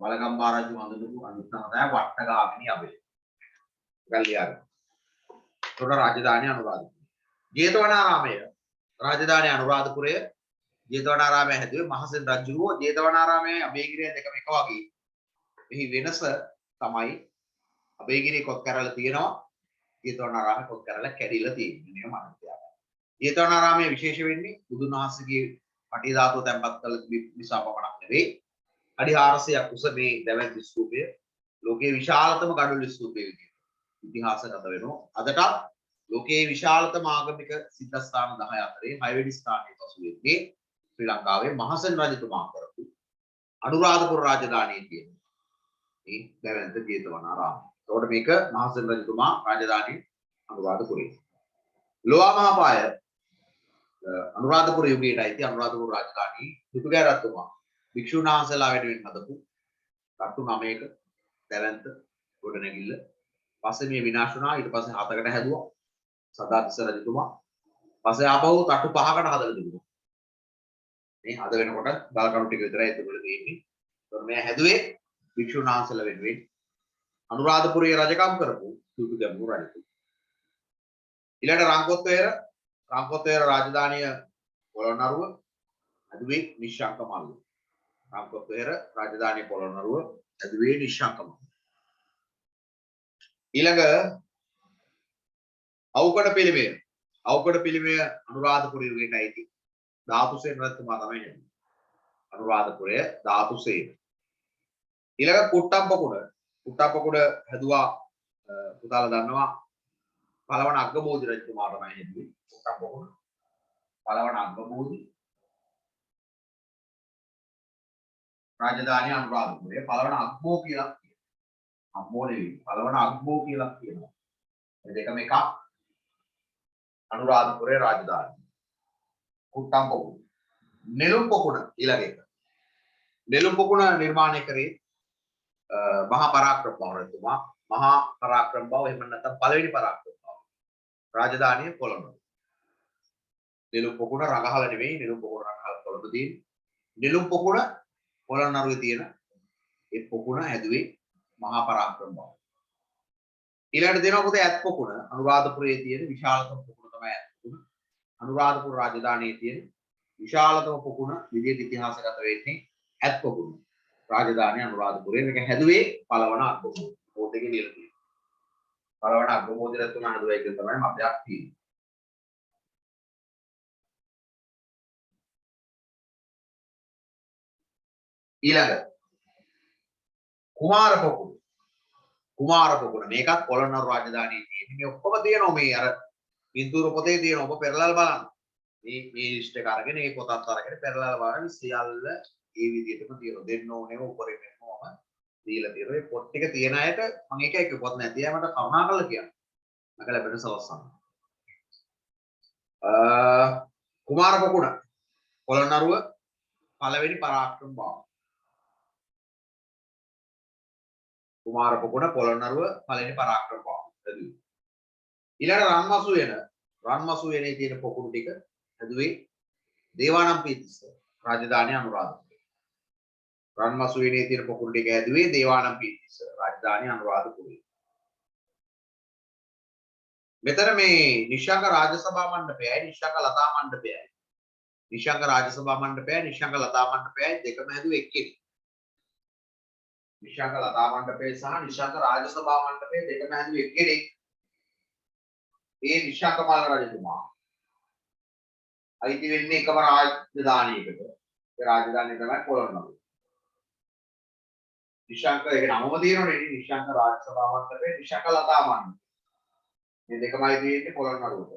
වලගම්බා රජු හඳුන්වපු අනිත් නම තමයි වට්ටගාමිනී අබේ. ඒක ලියා ගන්න. තොර රාජධානිය අනුරාධපුරය. ජේතවනාරාමය රාජධානිය අනුරාධපුරය. ජේතවනාරාමය හැදුවේ මහසෙන් රජුගේ. ජේතවනාරාමයේ අබේගිරිය දෙකම එක වගේ. එහි වෙනස තමයි අබේගිරිය කොත් කරලා තියෙනවා. ජේතවනාරාමයේ කොත් කරලා කැඩිලා තියෙන්නේ. මේක මම කියනවා. ජේතවනාරාමයේ විශේෂ වෙන්නේ බුදුන් වහන්සේගේ පටි ධාතුව තැන්පත් කළ නිසා පමණක් නෙවෙයි. අඩි 400ක් උස මේ දැවැන්ති ස්තූපය ලෝකයේ විශාලතම ගඩොල් ස්තූපය විදිහට ඉතිහාසගත වෙනවා. අදටත් ලෝකයේ විශාලතම ආගමික සිද්ධාස්ථාන 10 අතරේ 6 වෙනි ස්ථානයේ පසු වෙන්නේ ශ්‍රී ලංකාවේ මහසෙන් රජතුමා කරපු අනුරාධපුර රාජධානියේ තියෙන මේ දැවැන්ත ජේතවනාරාමය. ඒකට මේක මහසෙන් රජතුමා රාජධානිය අනුරාධපුරේ. ලෝවා මහපාය අනුරාධපුර යුගයට අයිති අනුරාධපුර රාජධානියේ දුටුගැ රජතුමා භික්ෂුන් වහන්සේලා වෙනුවෙන් හදපු කටු 9ක දැවැන්ත ගොඩනැගිල්ල. පස්සේ මේ විනාශ වුණා. ඊට පස්සේ 7කට හැදුවා සදාතිස්ස රජතුමා. පස්සේ ආපහු තට්ටු 5කට හදලා තිබුණා. මේ හද වෙනකොට ගල්කණු ටික විතරයි ඒතුළේ තියෙන්නේ. ඒතකොට මේ හැදුවේ භික්ෂුන් වහන්සේලා වෙනුවෙන් අනුරාධපුරයේ රජකම් කරපු දුටුගැමුණු රජතුමා. ඊළඟට රංකොත්වේර රාජධානිය පොළොන්නරුව හැදුවේ නිශ්ශංක මල්ල. රංකොත්වේර රාජධානිය පොළොන්නරුව හැදුවේ නිශ්ශංක මල්ල. ඊළඟ අවුකඩ පිළිමය අනුරාධපුර යුගයට අයිති ධාතුසේන රජතුමා තමයි හැදුවේ. අනුරාධපුරය ධාතුසේන. ඊළඟ කුට්ටම්පකුඩ හැදුවා පුතාලා දන්නවා පළවන අග්ගබෝධි රජතුමා තමයි හැදුවේ. කුට්ටම්පකුඩ පළවන අග්ගබෝධි රාජධානිය අනුරාධපුරය. පළවන අග්බෝ කියලා කියනවා. අග්බෝ නෙවෙයි. පළවන අග්බෝ කියලා කියනවා. මේ දෙකම එකක්. අනුරාධපුරේ රාජධානිය. කුට්ටම් පොකුණ. නෙළුම් පොකුණ ඊළඟ එක. නෙළුම් පොකුණ නිර්මාණය කරේ මහා පරාක්‍රම බවතුමා. මහා පරාක්‍රම බව එහෙම නැත්නම් පළවෙනි පරාක්‍රම බව. රාජධානිය කොළඹ. නෙළුම් පොකුණ රඟහල නෙවෙයි නෙළුම් පොකුණ රඟහල කොළඹ තියෙන. නෙළුම් පොකුණ පොළොන්නරුවේ තියෙන ඒ පොකුණ හැදුවේ මහා පරාක්‍රම බව. ඊළඟට දෙනවා පුතේ ඇත් පොකුණ. අනුරාධපුරයේ තියෙන විශාලතම පොකුණ තමයි ඇත් පොකුණ. අනුරාධපුර රාජධානියේ තියෙන විශාලතම පොකුණ විදිහට ඉතිහාසගත වෙන්නේ ඇත් පොකුණ. රාජධානිය අනුරාධපුරයේ මේක හැදුවේ පළවන අග්බෝධ. පොතේ ලියලා තියෙනවා. පළවන අග්බෝධ රත්න හදුවා කියන තමයි මතයක් තියෙන්නේ. ඊළඟ කුමාර පොකුණ. කුමාර පොකුණ මේකත් පොළොන්නරු රාජධානියේ තියෙන. මේ ඔක්කොම තියෙනවා මේ අර පින්තූර පොතේ තියෙන ඔබ පෙරලලා බලන්න. මේ ලිස්ට් එක අරගෙන මේ පොතත් අරගෙන පෙරලලා බලන්න සියල්ල ඒ විදිහටම තියෙනවා. දෙන්න ඕනේම උඩරින් එන්නවම දීලා තියෙනවා. මේ පොත් ටික තියෙන අයට මම ඒකයි කිව්ව පොත් නැති අය මට කරුණාකරලා කියන්න. මම ලැබෙන සවස්සන්න. කුමාර පොකුණ පොළොන්නරුව පළවෙනි පරාක්‍රම බව. කුමාර පොකුණ පොළොන්නරුව පළවෙනි පරාක්‍රම බව. ඊළඟ රන්මසු වෙනේ තියෙන පොකුණු ටික හැදුවේ දේවානම්පියතිස්ස රාජධානිය අනුරාධපුරය. රන්මසු වෙනේ තියෙන පොකුණු ටික හැදුවේ දේවානම්පියතිස්ස රාජධානිය අනුරාධපුරය. මෙතන මේ නිශ්ශංක රාජසභා මණ්ඩපයයි නිශ්ශංක ලතා මණ්ඩපයයි. නිශ්ශංක රාජසභා මණ්ඩපයයි නිශ්ශංක ලතා මණ්ඩපයයි දෙකම හැදුවේ එක්කෙනෙක්. නිශ්ශංක ලතා මණ්ඩපය සහ නිශ්ශංක රාජසභා මණ්ඩපය දෙකම හැදුවේ එක්කෙනෙක්. ඒ නිශ්ශංක මල්ල රජතුමා. අයිති වෙන්නේ එකම රාජධානියකට. ඒ රාජධානිය තමයි පොළොන්නරුව. නිශ්ශංක ඒක නමම තියෙනවනේ නිශ්ශංක රාජසභා මණ්ඩපය නිශ්ශංක ලතා මණ්ඩපය. මේ දෙකමයි තියෙන්නේ පොළොන්නරුවට.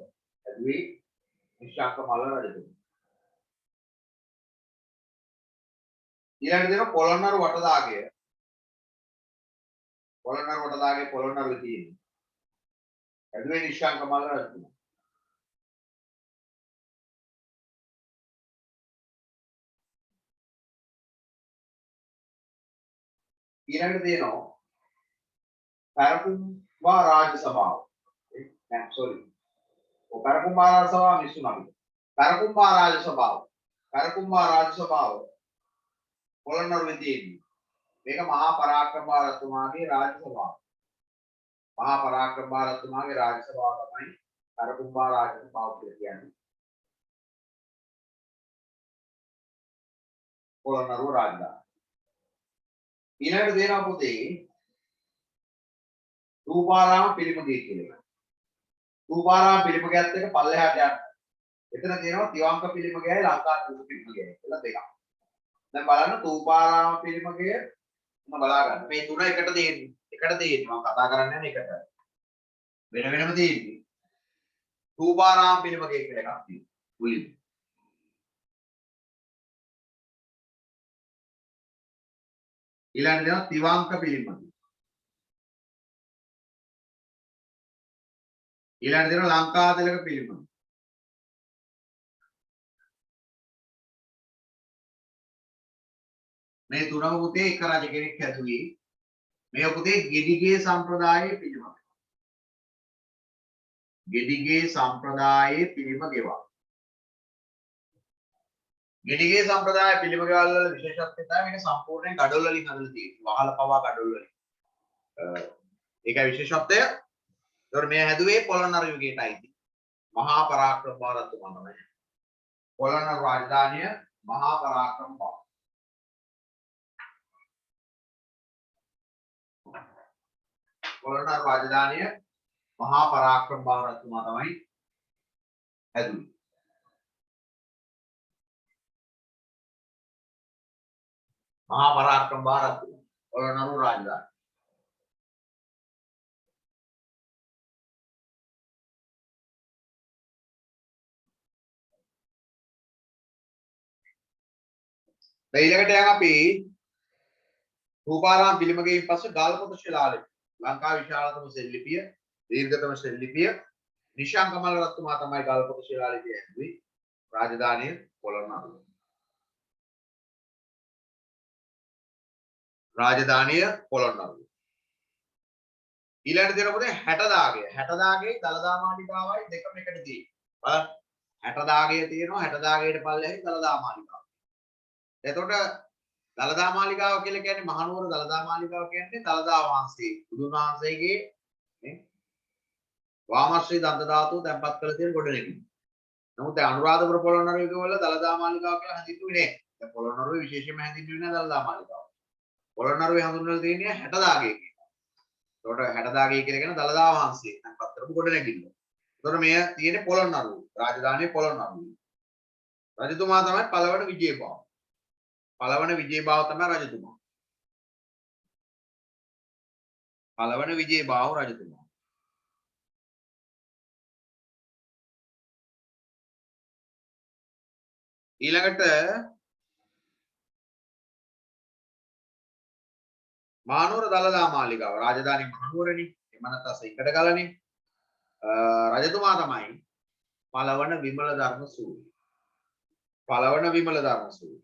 ඇදුවේ නිශ්ශංක මල්ල රජතුමා. ඊළඟ දෙන පොළොන්නරු වටදාගය. පොළොන්නරු වටදාගය පොළොන්නරුවේ තියෙන්නේ. ඇදුවේ නිශ්ශංක මල්ල රජතුමා. ඊළඟට තියෙනවා පැරකුම්බා රාජ සභාව. නෑ සෝරි. පැරකුම්බා රාජ සභාව මිසුණා. පැරකුම්බා රාජ සභාව. පැරකුම්බා රාජ සභාව පොළොන්නරුවේ තියෙන්නේ. මේක මහා පරාක්‍රම රජතුමාගේ රාජ සභාව. මහා පරාක්‍රම රජතුමාගේ රාජ සභාව තමයි පැරකුම්බා රාජ සභාව කියලා කියන්නේ. පොළොන්නරුව රාජධානිය. ඊළඟට දෙනවා පුතේ රූපාරාම පිළිමගේ කියලා. රූපාරාම පිළිමගයත් එක්ක පල්ලෙහාට යන්න. එතන තියෙනවා තිවංක පිළිමගයයි ලංකාදීප පිළිමගයයි කියලා දෙකක්. දැන් බලන්න රූපාරාම පිළිමගය මම බලා ගන්න. මේ තුන එකට තියෙන්නේ. එකට තියෙන්නේ මම කතා කරන්නේ නැහැ එකට. වෙන වෙනම තියෙන්නේ. රූපාරාම පිළිමගය කියලා එකක් තියෙනවා. මුලින්ම. ඊළඟට දෙනවා තිවංක පිළිමගය. ඊළඟට දෙනවා ලංකාදලක පිළිමගය. මේ තුනම පුතේ එක රජ කෙනෙක් හැදුවේ. මේ පුතේ ගෙඩිගේ සම්ප්‍රදායේ පිළිමග. ගෙඩිගේ සම්ප්‍රදායේ පිළිම ගෙවල්. ගෙඩිගේ සම්ප්‍රදාය පිළිම ගෙවල් වල විශේෂත්වය තමයි මේක සම්පූර්ණයෙන් ගඩොල් වලින් හදලා තියෙන්නේ. වහල පවා ගඩොල් වලින්. ඒකයි විශේෂත්වය. ඒතකොට මේ හැදුවේ පොළොන්නරු යුගයට අයිති. මහා පරාක්‍රම රජතුමා තමයි. පොළොන්නරු රාජධානිය මහා පරාක්‍රම බව. පොළොන්නරු රාජධානිය මහා පරාක්‍රම රජතුමා තමයි හැදුවේ. මහා පරාක්‍රම රජතුමා පොළොන්නරු රාජධානිය. ඊළඟට යන් අපි රූපාරාම පිළිමගෙන් පස්සේ ගල්පොත ශිලාලිපි. ලංකාවේ විශාලතම සෙල් ලිපිය, දීර්ඝතම සෙල් ලිපිය නිශාංක මල්ලරත්තුමා තමයි ගල්පොත ශිලාලිපිය හැදුවේ. රාජධානිය පොළොන්නරුව. රාජධානිය පොළොන්නරුව. ඊළඟට දෙන පොතේ 60 දාගය. 60 දාගයේ දළදා මාලිගාවයි දෙකම එකට තියෙනවා. බලන්න 60 දාගය තියෙනවා 60 දාගයට පල්ලෙහායි දළදා මාලිගාව. එතකොට දළදා මාලිගාව කියලා කියන්නේ මහනුවර දළදා මාලිගාව කියන්නේ දළදා වහන්සේ බුදුන් වහන්සේගේ නේ වාමශ්‍රී දන්ත ධාතුව තැන්පත් කරලා තියෙන ගොඩනැගිලි. නමුත් දැන් අනුරාධපුර පොළොන්නරුව වල දළදා මාලිගාව කියලා හැඳින්වුවේ නෑ. දැන් පොළොන්නරුවේ විශේෂයෙන්ම හැඳින්වුවේ නෑ දළදා මාලිගාව. පොළොන්නරුවේ හඳුන්වලා තියෙන්නේ 60 දාගය කියලා. එතකොට 60 දාගය කියලා කියන දළදා වහන්සේ තැන්පත් කරපු ගොඩනැගිල්ල. එතකොට මෙය තියෙන්නේ පොළොන්නරුව. රාජධානිය පොළොන්නරුව. රජතුමා තමයි පළවන විජේබාහු. පළවන විජේබාහු තමයි රජතුමා. පළවන විජේබාහු රජතුමා. ඊළඟට මහනුවර දළදා මාලිගාව රාජධානි මහනුවරනේ. එහෙම නැත්නම් සෙන්කඩ ගලනේ. රජතුමා තමයි පළවන විමල ධර්ම සූරි. පළවන විමල ධර්ම සූරි.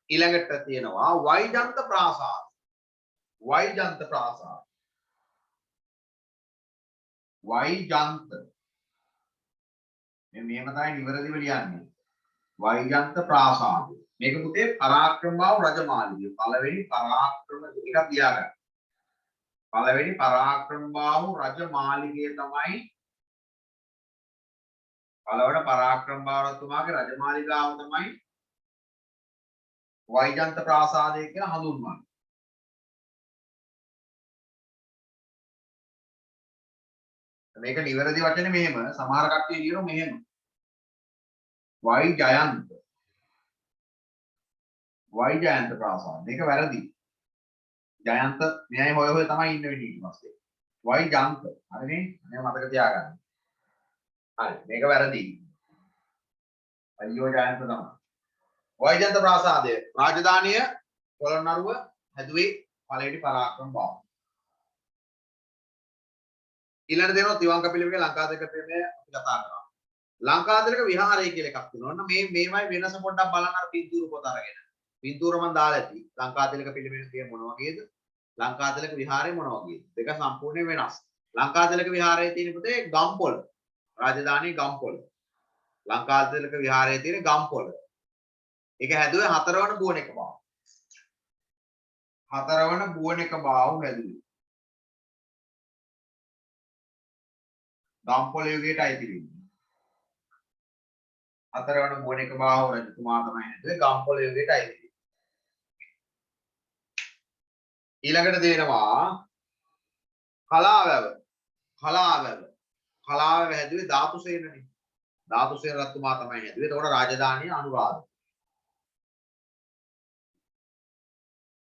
ඊළඟට තියෙනවා වෛජන්ත ප්‍රාසාද. වෛජන්ත ප්‍රාසාද. වෛජන්ත මෙහෙම තමයි නිවැරදිව ලියන්නේ. වෛජන්ත ප්‍රාසාද. මේක පුතේ පරාක්‍රමබාහු රජමාලිගය. පළවෙනි පරාක්‍රම එකක් තියාගන්න. පළවෙනි පරාක්‍රමබාහු රජමාලිගය තමයි පළවන පරාක්‍රමබාහු රජතුමාගේ රජමාලිගාව තමයි වෛජන්ත ප්‍රාසාදය කියලා හඳුන්වන්නේ. මේක නිවැරදි වචනේ මෙහෙම සමහර කට්ටිය කියනවා මෙහෙම වෛජයන්ත ප්‍රාසාද. මේක වැරදි. ජයන්ත මෙයයි හොය හොය තමයි ඉන්න වෙන්නේ ඊට පස්සේ. වෛජන්ත. හරිනේ? මේ මතක තියාගන්න. හරි. මේක වැරදි. අයියෝ ජයන්ත තමයි. වෛජන්ත ප්‍රාසාදය රාජධානිය පොළොන්නරුව හැදුවේ පළවෙනි පරාක්‍රමබාහු. ඊළඟට දෙනවා තිවංක පිළිමයේ ලංකාතිලක පිළිමය අපි කතා කරා. ලංකාතිලක විහාරය කියලා එකක් තියෙනවා. ඔන්න මේමයි වෙනස පොඩ්ඩක් බලන්න අර පින්තූර පොත අරගෙන. පින්තූර මම දාලා ඇති. ලංකාතිලක පිළිමයේ තියෙන මොන වගේද? ලංකාතිලක විහාරය මොන වගේද? දෙක සම්පූර්ණයෙන් වෙනස්. ලංකාතිලක විහාරයේ තියෙන පුතේ ගම්පොළ. රාජධානී ගම්පොළ. ලංකාතිලක විහාරයේ තියෙන ගම්පොළ. ඒක හැදුවේ හතරවන බුවනෙක බාහු. හතරවන බුවනෙක බාහු හැදුවේ. ගම්පොළ යුගයට අයිති වෙන්නේ. හතරවන බුවනෙක බාහු රජතුමා තමයි හැදුවේ ගම්පොළ යුගයට අයිති වෙන්නේ. ඊළඟට දෙනවා කලාවැව. කලාවැව හැදුවේ ධාතුසේනනේ. ධාතුසේන රජතුමා තමයි හැදුවේ. එතකොට රාජධානිය අනුරාධපුර.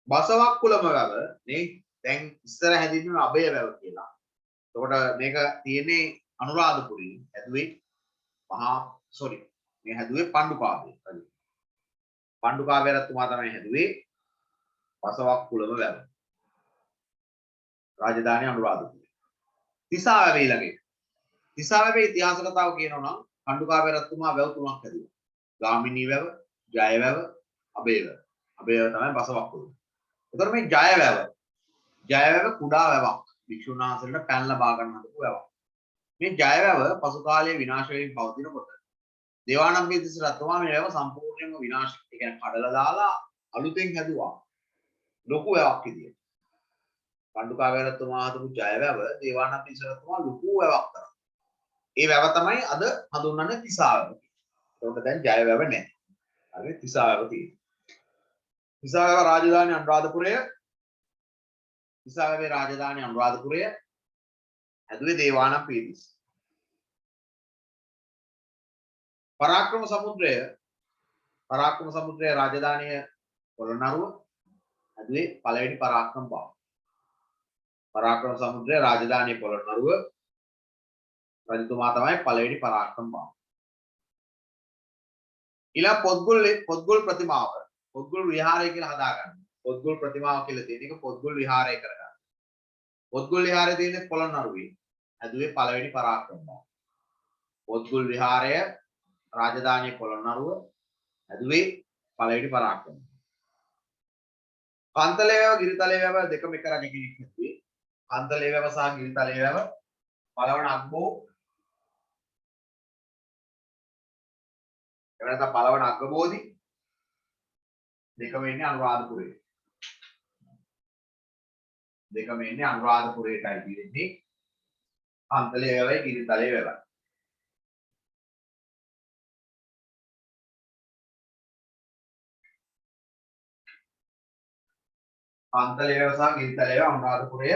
බසවක්කුළම වැව නේ දැන් ඉස්සර හැදින්නුනේ අබය වැව කියලා. එතකොට මේක තියෙන්නේ අනුරාධපුරේ හැදුවේ මේ හැදුවේ පණ්ඩුකාභය. හරි. පණ්ඩුකාභය රජතුමා තමයි හැදුවේ බසවක්කුළම වැව. රාජධානිය අනුරාධපුර. තිසා වැව ඊළඟට. තිසා වැවේ ඉතිහාස කතාව කියනවා නම් පණ්ඩුකාභය රජතුමා වැව තුනක් හැදුවා. ගාමිණී වැව, ජය වැව, අබය වැව. අබය වැව තමයි බසවක්කුළම. එතකොට මේ ජය වැව කුඩා වැවක්. භික්ෂුන් වහන්සේලාට පැන් ලබා ගන්න හදපු වැවක්. මේ ජය වැව පසු කාලයේ විනාශ වෙමින් පවතිනකොට දේවානම්පියතිස්ස රජතුමා මේ වැව සම්පූර්ණයෙන්ම විනාශ කියන්නේ කඩලා දාලා අලුතෙන් හැදුවා. ලොකු වැවක් විදියට. පණ්ඩුකාභය රජතුමා හදපු ජය වැව දේවානම්පියතිස්ස රජතුමා ලොකු වැවක් කරා. ඒ වැව තමයි අද හඳුන්වන්නේ තිසා වැව. ඒකට දැන් ජය වැව නැහැ. හරි තිසා වැව තියෙනවා. තිසා වැව රාජධානිය අනුරාධපුරය. තිසා වැවේ රාජධානිය අනුරාධපුරය හැදුවේ දේවානම්පියතිස්ස. පරාක්‍රම සමුද්‍රය රාජධානිය පොළොන්නරුව හැදුවේ පළවෙනි පරාක්‍රමබාහු. පරාක්‍රම සමුද්‍රය රාජධානිය පොළොන්නරුව රජතුමා තමයි පළවෙනි පරාක්‍රමබාහු. ඊළඟ පොත්ගුල් ප්‍රතිමාව. පොත්ගුල් විහාරය කියලා හදාගන්න. පොත්ගුල් ප්‍රතිමාව කියලා තියෙන එක පොත්ගුල් විහාරය කරගන්න. පොත්ගුල් විහාරය තියෙන්නේ පොළොන්නරුවේ. හැදුවේ පළවෙනි පරාක්‍රම බාහු. පොත්ගුල් විහාරය රාජධානිය පොළොන්නරුව හැදුවේ පළවෙනි පරාක්‍රම. කන්තලේ වැව ගිරිතලේ වැව දෙකම එක රජ කෙනෙක් හැදුවේ. කන්තලේ වැව සහ ගිරිතලේ වැව පළවන අග්බෝ එහෙම නැත්නම් පළවන අග්ගබෝධි දෙකම ඉන්නේ අනුරාධපුරේ. දෙකම ඉන්නේ අනුරාධපුරේටයි තියෙන්නේ. කන්තලේ වැවයි ගිරිතලේ වැවයි. කන්තලේ වැව සහ ගිරිතලේ වැව අනුරාධපුරය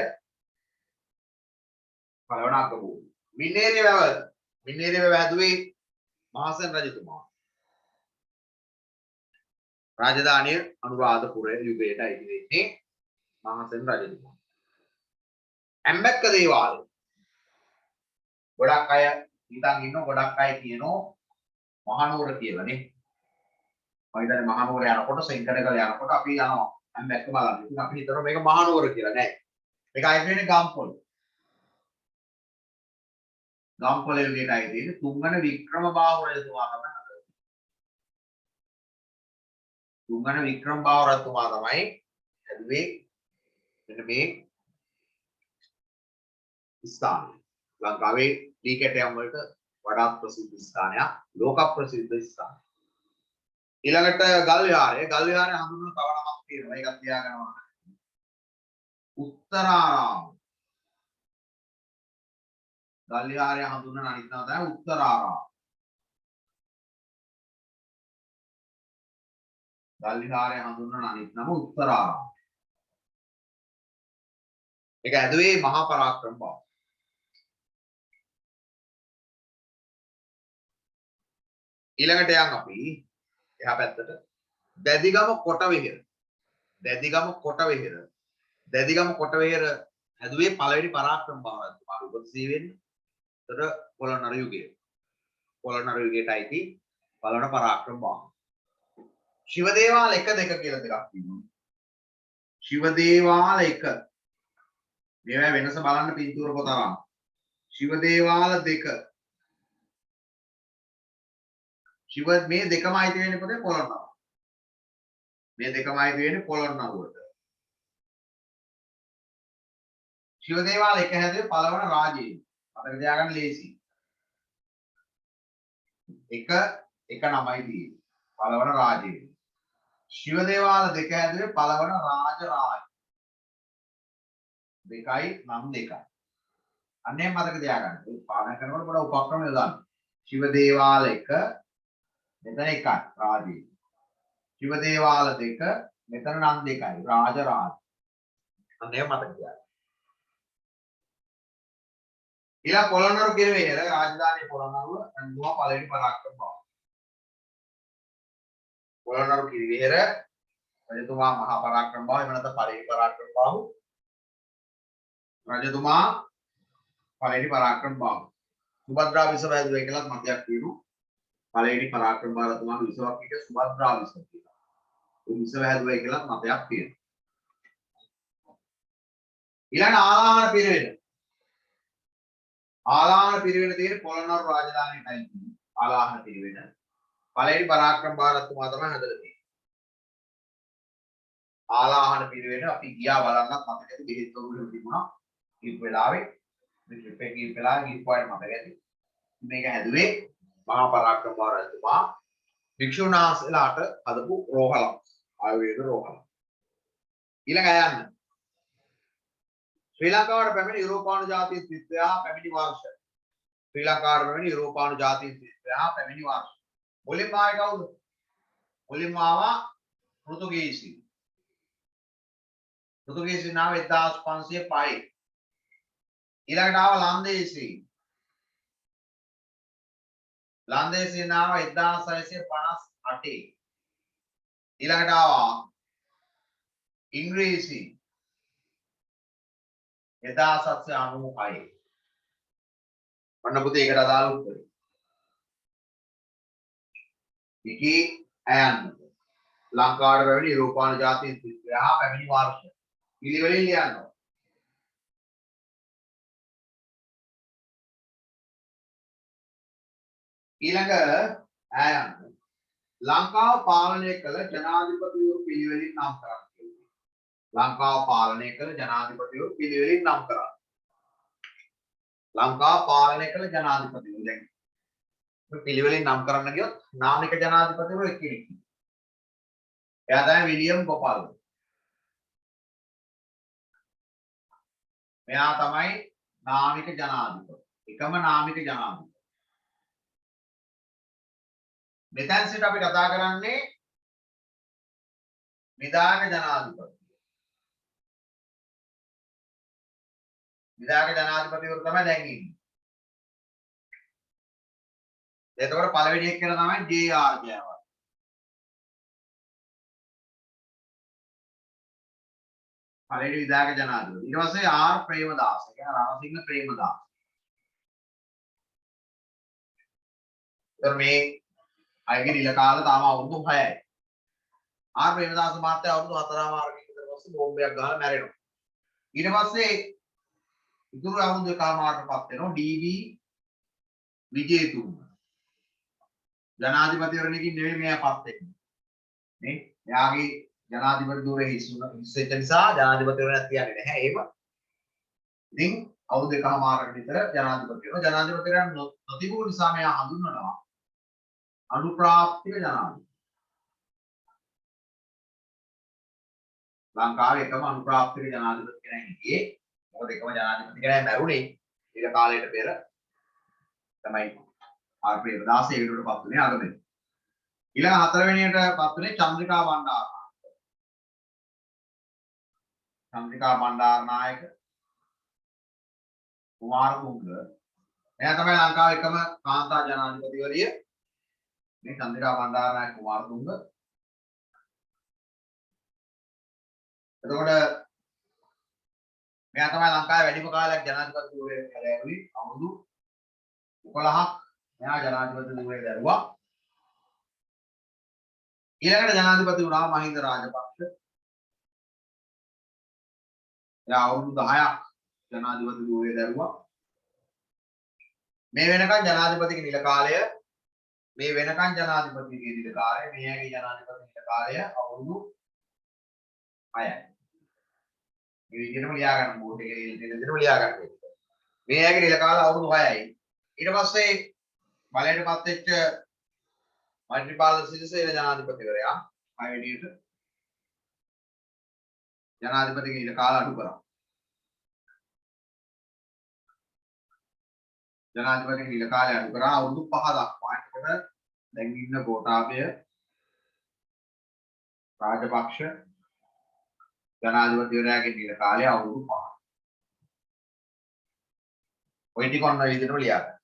පළවන අග්ගබෝධි. මින්නේරිය වැව හැදුවේ මහසෙන් රජතුමා. රාජධානිය අනුරාධපුරය යුගයට අයිති වෙන්නේ මහසෙන් රජතුමා. ඇම්බැක්ක දේවාලය. ගොඩක් අය හිතන් ඉන්න ගොඩක් අය කියනෝ මහනුවර කියලානේ. මම හිතන්නේ මහනුවර යනකොට සෙන්කඩගල යනකොට අපි යනවා ඇම්බැක්ක බලන්න. ඉතින් අපි හිතනවා මේක මහනුවර කියලා නෑ. මේක අයිති වෙන්නේ ගම්පොළ. ගම්පොළ යුගයට අයිති වෙන්නේ තුන්වන වික්‍රමබාහු රජතුමා තමයි. තුන්වන වික්‍රමබාහු රජතුමා තමයි හැදුවේ මෙන්න මේ ස්ථානය. ලංකාවේ දී කැටයම් වලට වඩාත් ප්‍රසිද්ධ ස්ථානයක්, ලෝක ප්‍රසිද්ධ ස්ථානයක්. ඊළඟට ගල් විහාරය. ගල් විහාරය හඳුන්වන තව නමක් තියෙනවා. ඒකත් තියාගන්න. උත්තරාරාම. ගල් විහාරය හඳුන්වන අනිත් නම තමයි උත්තරාරාම. ගල් විහාරය හඳුන්වන අනිත් නම උත්තරාරාම. ඒක ඇදුවේ මහා පරාක්‍රම බාහු. ඊළඟට යන් අපි එහා පැත්තට දැදිගම කොටවෙහෙර. දැදිගම කොටවෙහෙර. දැදිගම කොටවෙහෙර හැදුවේ පළවෙනි පරාක්‍රම බාහු රජතුමා. උපතිසී වෙන්නේ. ඒතර පොළොන්නරු යුගයේ. පොළොන්නරු යුගයට අයිති පළවන පරාක්‍රම බාහු. ශිව දේවාල 1 2 කියලා දෙකක් තියෙනවා. ශිව දේවාල 1. මේවා වෙනස බලන්න පින්තූර පොත අරන්. ශිව දේවාල 2. ශිව මේ දෙකම අයිති වෙන්නේ පොතේ පොළොන්නරුව. මේ දෙකම අයිති වෙන්නේ පොළොන්නරුවට. ශිව දේවාල 1 හැදුවේ පළවන රාජේ. මතක තියාගන්න ලේසි. 1 නමයි තියෙන්නේ. පළවන රාජේ. ශිව දේවාල 2 හැදුවේ පළවන රාජ. දෙකයි නම් දෙකයි. අන්නේ මතක තියාගන්න. ඒ පාඩම් කරනකොට පොඩ උපක්‍රම යොදන්න. ශිව දේවාල 1 මෙතන 1යි රාජේ. ශිව දේවාල 2 මෙතන නම් 2යි රාජ. අන්නේ මතක තියාගන්න. ඊළඟ පොළොන්නරු කිරිවෙහෙර රාජධානිය පොළොන්නරුව අනුවා පළවෙනි පරාක්‍රම බාහු. පොළොන්නරු කිරිවෙහෙර රජතුමා මහා පරාක්‍රම බාහු එහෙම නැත්නම් පළවෙනි පරාක්‍රම බාහු. රජතුමා පළවෙනි පරාක්‍රම බාහු. සුභද්‍රා විසව හැදුවේ කියලාත් මතයක් තියෙනවා. පළවෙනි පරාක්‍රම බාහු රජතුමාගේ විසවක් එක සුභද්‍රා විසව කියලා. ඒ විසව හැදුවේ කියලාත් මතයක් තියෙනවා. ඊළඟ ආලාහන පිරිවෙන. ආලාහන පිරිවෙන තියෙන පොළොන්නරු රාජධානියටයි තියෙන්නේ. ආලාහන පිරිවෙන. පළවෙනි පරාක්‍රම බාහු රජතුමා තමයි හදලා තියෙන්නේ. ආලාහන පිරිවෙන අපි ගියා බලන්නත් මතක ඇති බෙහෙත් වගුරු තිබුණා. ඊප වෙලාවේ මේ ට්‍රිප් එකේ ගිය වෙලාවේ ගිහිපුවාට මතක ඇති. මේක හැදුවේ මහා පරාක්‍රම බාහු රජතුමා භික්ෂුන් වහන්සේලාට හදපු රෝහලක්. ආයුර්වේද රෝහලක්. ඊළඟ යන්න. ශ්‍රී ලංකාවට පැමිණි යුරෝපානු ජාතීන් සිත්වයා පැමිණි වර්ෂ. ශ්‍රී ලංකාවට පැමිණි යුරෝපානු ජාතීන් සිත්වයා පැමිණි වර්ෂ. මුලින්ම ආවේ කවුද? මුලින්ම ආවා පෘතුගීසි. පෘතුගීසි නාව 1505. ඊළඟට ආවා ලන්දේසි. ලන්දේසි නාව 1658. ඊළඟට ආවා ඉංග්‍රීසි 1796. ඔන්න පුතේ ඒකට අදාළ උත්තරේ. එකේ ඇයන්නට ලංකාවට පැමිණි යුරෝපානු ජාතීන් සිත්‍රය හා පැමිණි වර්ෂ පිළිවෙලින් ලියනවා. ඊළඟ ඇයන්න ලංකාව පාලනය කළ ජනාධිපතිවරු පිළිවෙලින් නම් කරන්න කියලා. ලංකාව පාලනය කළ ජනාධිපතිවරු පිළිවෙලින් නම් කරන්න. ලංකාව පාලනය කළ ජනාධිපතිවරු දැන් පිළිවෙලින් නම් කරන්න ගියොත් නාමික ජනාධිපතිවරු එක්කෙනෙක්. එයා තමයි විලියම් ගෝපාල්. මෙයා තමයි නාමික ජනාධිපති. එකම නාමික ජනාධිපති. මෙතෙන් සිට අපි කතා කරන්නේ විධායක ජනාධිපති. විධායක ජනාධිපතිවරු තමයි දැන් ඉන්නේ. එතකොට පළවෙනි එක තමයි ජේ.ආර්. ජයවර්ධන. පළවෙනි විධායක ජනාධිපති. ඊට පස්සේ ආර්. ප්‍රේමදාස. ඒ කියන්නේ රණසිංහ ප්‍රේමදාස. මේ අයගේ නිල කාල තාම අවුරුදු 6යි. ආර්. ප්‍රේමදාස මහත්තයා අවුරුදු 4 මාර්ගයක විතර පස්සේ බෝම්බයක් ගහලා මැරෙනවා. ඊට පස්සේ ඉතුරු අවුරුදු 1 මාර්ගයකපත් වෙනවා ඩී.වී. විජේතුංග. ජනාධිපතිවරණයකින් නෙවෙයි මෙයාපත් වෙන්නේ. නේ? එයාගේ ජනාධිපති ධූරය හිස්සෙච්ච නිසා ජනාධිපතිවරණයක් තියන්නේ නැහැ ඒව. ඉතින් අවුරුදු 1 මාර්ගයක විතර ජනාධිපති වෙනවා. ජනාධිපතිවරණ නොතිබුණු නිසා මෙයා හඳුන්වනවා අනුප්‍රාප්තික ජනාධිපති. ලංකාවේ එකම අනුප්‍රාප්තික ජනාධිපති කෙනෙක් හිටියේ. මොකද එකම ජනාධිපති කෙනෙක් මැරුණේ ඊට කාලයට පෙර තමයි ආර්. ප්‍රේමදාස ඒකටපත් වුණේ අගමැති. ඊළඟ හතරවෙනියටපත් වුණේ චන්ද්‍රිකා බණ්ඩාරනායක. චන්ද්‍රිකා බණ්ඩාරනායක කුමාරතුංග එයා තමයි ලංකාවේ එකම කාන්තා ජනාධිපතිවරිය. මේ චන්ද්‍රිකා බණ්ඩාරනායක කුමාරතුංග. එතකොට මෙයා තමයි ලංකාවේ වැඩිම කාලයක් ජනාධිපති ධූරය ලැබුවේ. අවුරුදු 11ක් මෙයා ජනාධිපති ධූරය ලැබුවා. ඊළඟට ජනාධිපති වුණා මහින්ද රාජපක්ෂ. එයා අවුරුදු 10ක් ජනාධිපති ධූරය ලැබුවා. මේ වෙනකන් ජනාධිපතිගේ නිල කාලය මෙයාගේ ජනාධිපති නිල කාලය අවුරුදු 6යි. මේ විදිහටම ලියා ගන්න බෝඩ් එකේ විදිහටම ලියා ගන්න වෙනවා. මෙයාගේ නිල කාලය අවුරුදු 6යි. ඊට පස්සේ බලයටපත් වෙච්ච මෛත්‍රීපාල සිරිසේන ජනාධිපතිවරයා පළවෙනියට ජනාධිපතිගේ නිල කාලය අඩු කරා. ජනාධිපතිගේ නිල කාලය අඩු කරා අවුරුදු 5 දක්වා. එතකොට දැන් ඉන්න ගෝඨාභය රාජපක්ෂ ජනාධිපතිවරයාගේ නිල කාලය අවුරුදු 5. ඔය ටික ඔන්න විදිහටම ලියා ගන්න.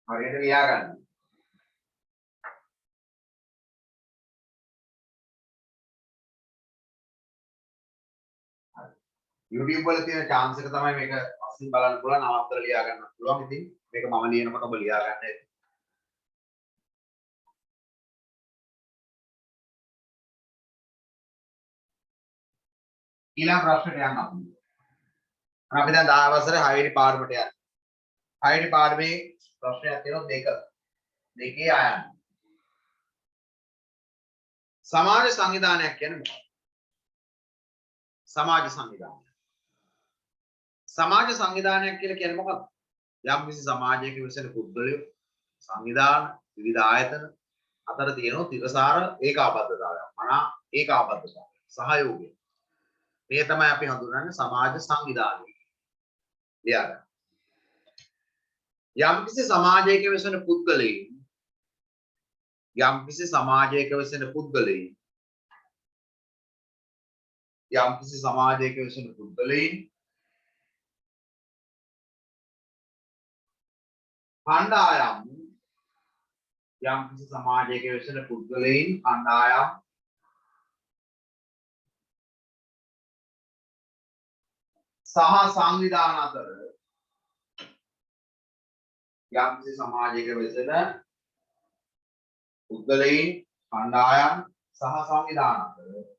හරියට ලියා ගන්න. YouTube වල තියෙන chance එක තමයි මේක අසින් බලන්න පුළුවන් නවත්තලා ලියා ගන්න පුළුවන්. ඉතින් මේක මම ලියනකොට ඔබ ලියා ගන්න. ඊළඟ ප්‍රශ්නට යන්න අපි. අපි දැන් 10 වසරේ 6 වෙනි පාඩමට යනවා. 6 වෙනි පාඩමේ ප්‍රශ්නයක් තියෙනවා දෙකේ ආයන්න. සමාජ සංවිධානයක් කියන්නේ මොකක්ද? සමාජ සංවිධානය. සමාජ සංවිධානයක් කියලා කියන්නේ මොකක්ද? යම් කිසි සමාජයක විසින පුද්ගලයෝ සංවිධාන විවිධ ආයතන අතර තියෙනවා තිරසාර ඒකාබද්ධතාවය. මනා ඒකාබද්ධතාවය. සහයෝගය. මේ තමයි අපි හඳුන්වන්නේ සමාජ සංවිධානය. ලියාගන්න. යම්කිසි සමාජයක වෙසෙන පුද්ගලයන් යම්කිසි සමාජයක වෙසෙන පුද්ගලයන් යම්කිසි සමාජයක වෙසෙන පුද්ගලයන් කණ්ඩායම් යම්කිසි සමාජයක වෙසෙන පුද්ගලයන් කණ්ඩායම් සහ සංවිධාන අතර යම්කිසි සමාජයක වෙසෙන පුද්ගලයන් කණ්ඩායම් සහ සංවිධාන අතර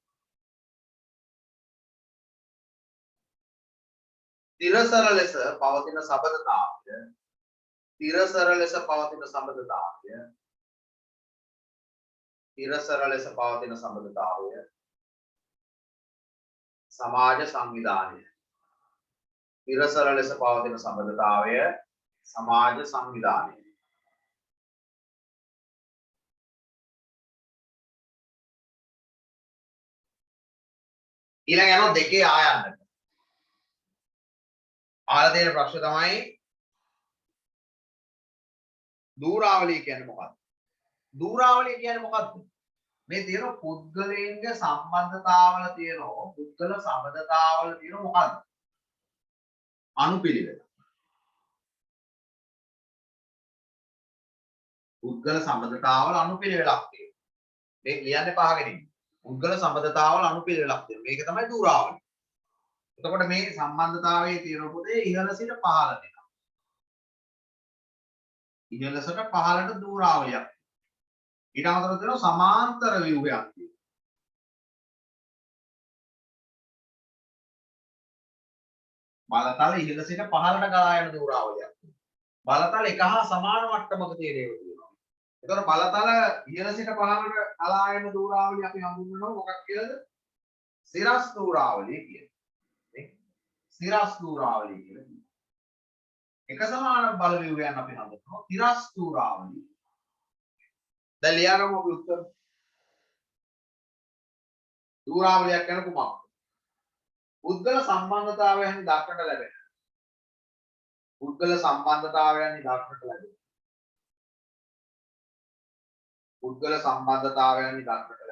තිරසර ලෙස පවතින සබඳතාවය තිරසර ලෙස පවතින සබඳතාවය තිරසර ලෙස පවතින සබඳතාවය සමාජ සංවිධානය තිරසර ලෙස පවතින සබඳතාවය සමාජ සංවිධානය ඊළඟ යනවා දෙකේ ආයන්නට අහලා තියෙන ප්‍රශ්න තමයි දූරාවලිය කියන්නේ මොකක්ද? දූරාවලිය කියන්නේ මොකක්ද? මේ තියෙන පුද්ගලයන්ගේ සම්බන්ධතාවල තියෙන පුද්ගල සම්බන්ධතාවල තියෙන මොකක්ද? අනුපිළිවෙල. පුද්ගල සම්බන්ධතාවල අනුපිළිවෙලක් තියෙනවා. මේක ලියන්නේ පහගෙන ඉන්න. පුද්ගල සම්බන්ධතාවල අනුපිළිවෙලක් තියෙනවා. මේක තමයි දූරාවලිය. එතකොට මේ සම්බන්ධතාවයේ තියෙන පොතේ ඉහළ සිට පහළට එනවා. ඉහළ සිට පහළට දූරාවලියක්. ඊට අමතරව තියෙනවා සමාන්තර ව්‍යුහයක් තියෙනවා. බලතල ඉහළ සිට පහළට ගලා යන දූරාවලියක්. බලතල එක හා සමාන මට්ටමක තියෙන ඒවා තියෙනවා. එතකොට බලතල ඉහළ සිට පහළට ගලා යන දූරාවලිය අපි හඳුන්වනවා මොකක් කියලාද? සිරස් දූරාවලිය කියලා. තිරස් දූරාවලිය කියලා කියනවා. එක සමාන බල ව්‍යුහයන් අපි හඳුන්වනවා තිරස් දූරාවලිය. දැන් ලියගමු අපි උත්තර. දූරාවලියක් ගැන කුමක්ද? පුද්ගල සම්බන්ධතාවයන් දක්නට ලැබෙන. පුද්ගල සම්බන්ධතාවයන් දක්නට ලැබෙන. පුද්ගල සම්බන්ධතාවයන් දක්නට ලැබෙන.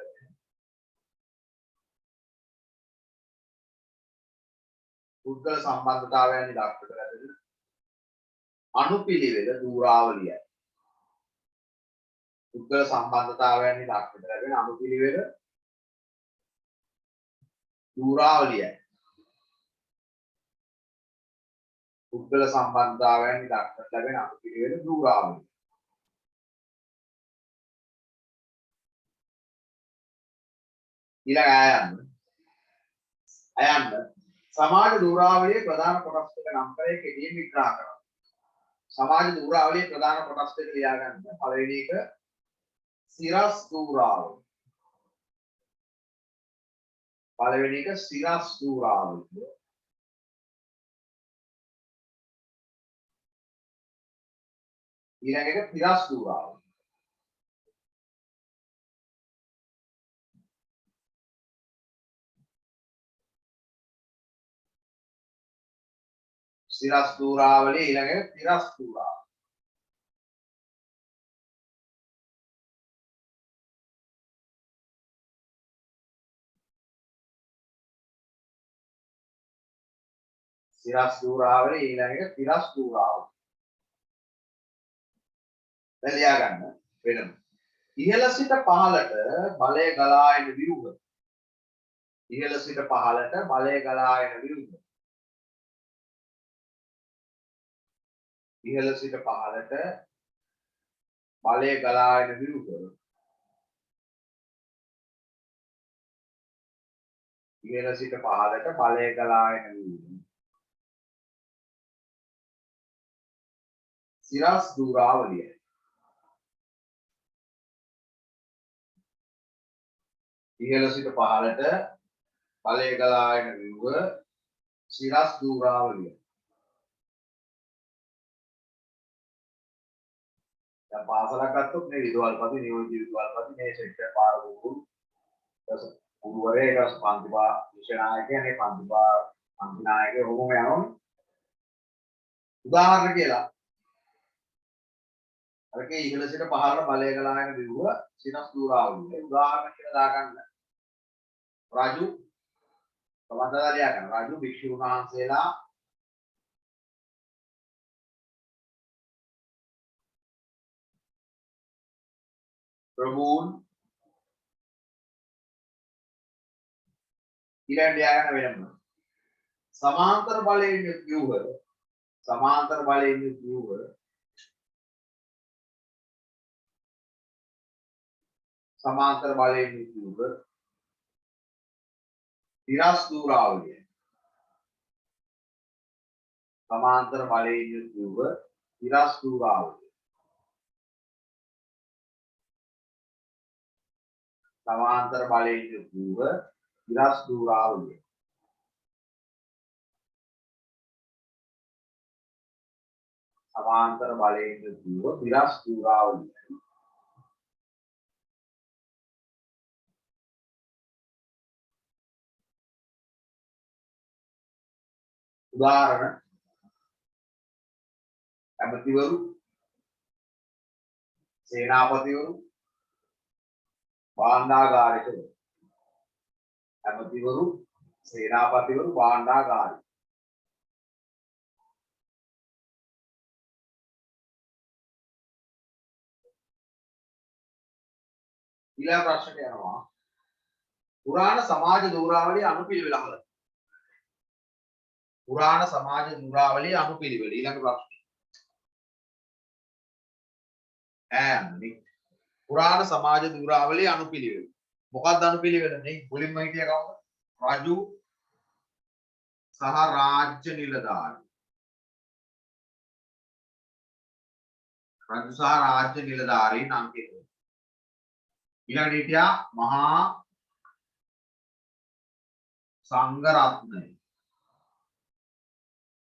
පුද්ගල සම්බන්ධතාවයන් දක්නට ලැබෙන අනුපිළිවෙල දූරාවලියයි. පුද්ගල සම්බන්ධතාවයන් දක්නට ලැබෙන අනුපිළිවෙල දූරාවලියයි. පුද්ගල සම්බන්ධතාවයන් දක්නට ලැබෙන අනුපිළිවෙල දූරාවලිය. ඊළඟ අයන්න සමාජ දූරාවලියේ ප්‍රධාන කොටස් ටික නම් කරේ කෙටියෙන් විග්‍රහ කරනවා. සමාජ දූරාවලියේ ප්‍රධාන කොටස් ටික ලියා ගන්න. පළවෙනි එක සිරස් දූරාවලිය. පළවෙනි එක සිරස් දූරාවලිය. ඊළඟ එක තිරස් දූරාවලිය. සිරස් දූරාවලිය ඊළඟ එක තිරස් දූරාවලිය. සිරස් දූරාවලිය ඊළඟ එක තිරස් දූරාවලිය. දැන් ලියා ගන්න වෙනම. ඉහළ සිට පහළට බලය ගලා එන විරුහ. ඉහළ සිට පහළට බලය ගලා එන විරුහ. ඉහළ සිට පහළට බලය ගලා එන විරුහ. ඉහළ සිට පහළට බලය ගලා එන විරුහ. සිරස් දූරාවලියයි. ඉහළ සිට පහළට බලය ගලා එන විරුහ සිරස් දූරාවලියයි. දැන් පාසලක් ගත්තොත් මේ විදුහල්පති නියෝජිත විදුහල්පති මේ සෙක්ටර් පාර ගුරු ගුරුවරයෙක් පන්ති විෂය නායකයා මේ පන්ති නායකයා ඔහොම යනවනේ. උදාහරණ කියලා අරකේ ඉහළ සිට පහළට බලය ගලාගෙන දිවුව සිනස් දූරාවලිය උදාහරණ කියලා දාගන්න. රජු සමන්දලියා කරන රජු භික්ෂුන් වහන්සේලා ප්‍රභූන් ඊළඟ ලියාගන්න වෙනම සමාන්තර බලයෙන් යුත් ව්‍යුහ සමාන්තර බලයෙන් යුත් ව්‍යුහ සමාන්තර බලයෙන් යුත් ව්‍යුහ තිරස් දූරාවලිය සමාන්තර බලයෙන් යුත් ව්‍යුහ තිරස් දූරාවලිය සමාන්තර බලයෙන් යුත් ව්‍යුහ තිරස් දූරාවලිය සමාන්තර බලයෙන් යුත් ව්‍යුහ තිරස් දූරාවලිය උදාහරණ ඇමතිවරු සේනාපතිවරු භාණ්ඩාගාරිකවරු ඇමතිවරු සේනාපතිවරු භාණ්ඩාගාරික ඊළඟ ප්‍රශ්නට යනවා පුරාණ සමාජ දූරාවලිය අනුපිළිවෙල අහලා පුරාණ සමාජ දූරාවලිය අනුපිළිවෙල ඊළඟ ප්‍රශ්නේ පුරාණ සමාජ දූරාවලිය අනුපිළිවෙල මොකක්ද අනුපිළිවෙල නේ මුලින්ම හිටිය කවුද රජු සහ රාජ්‍ය නිලධාරී රජු සහ රාජ්‍ය නිලධාරී නම් කියනවා ඊළඟට හිටියා මහා සංඝ රත්නය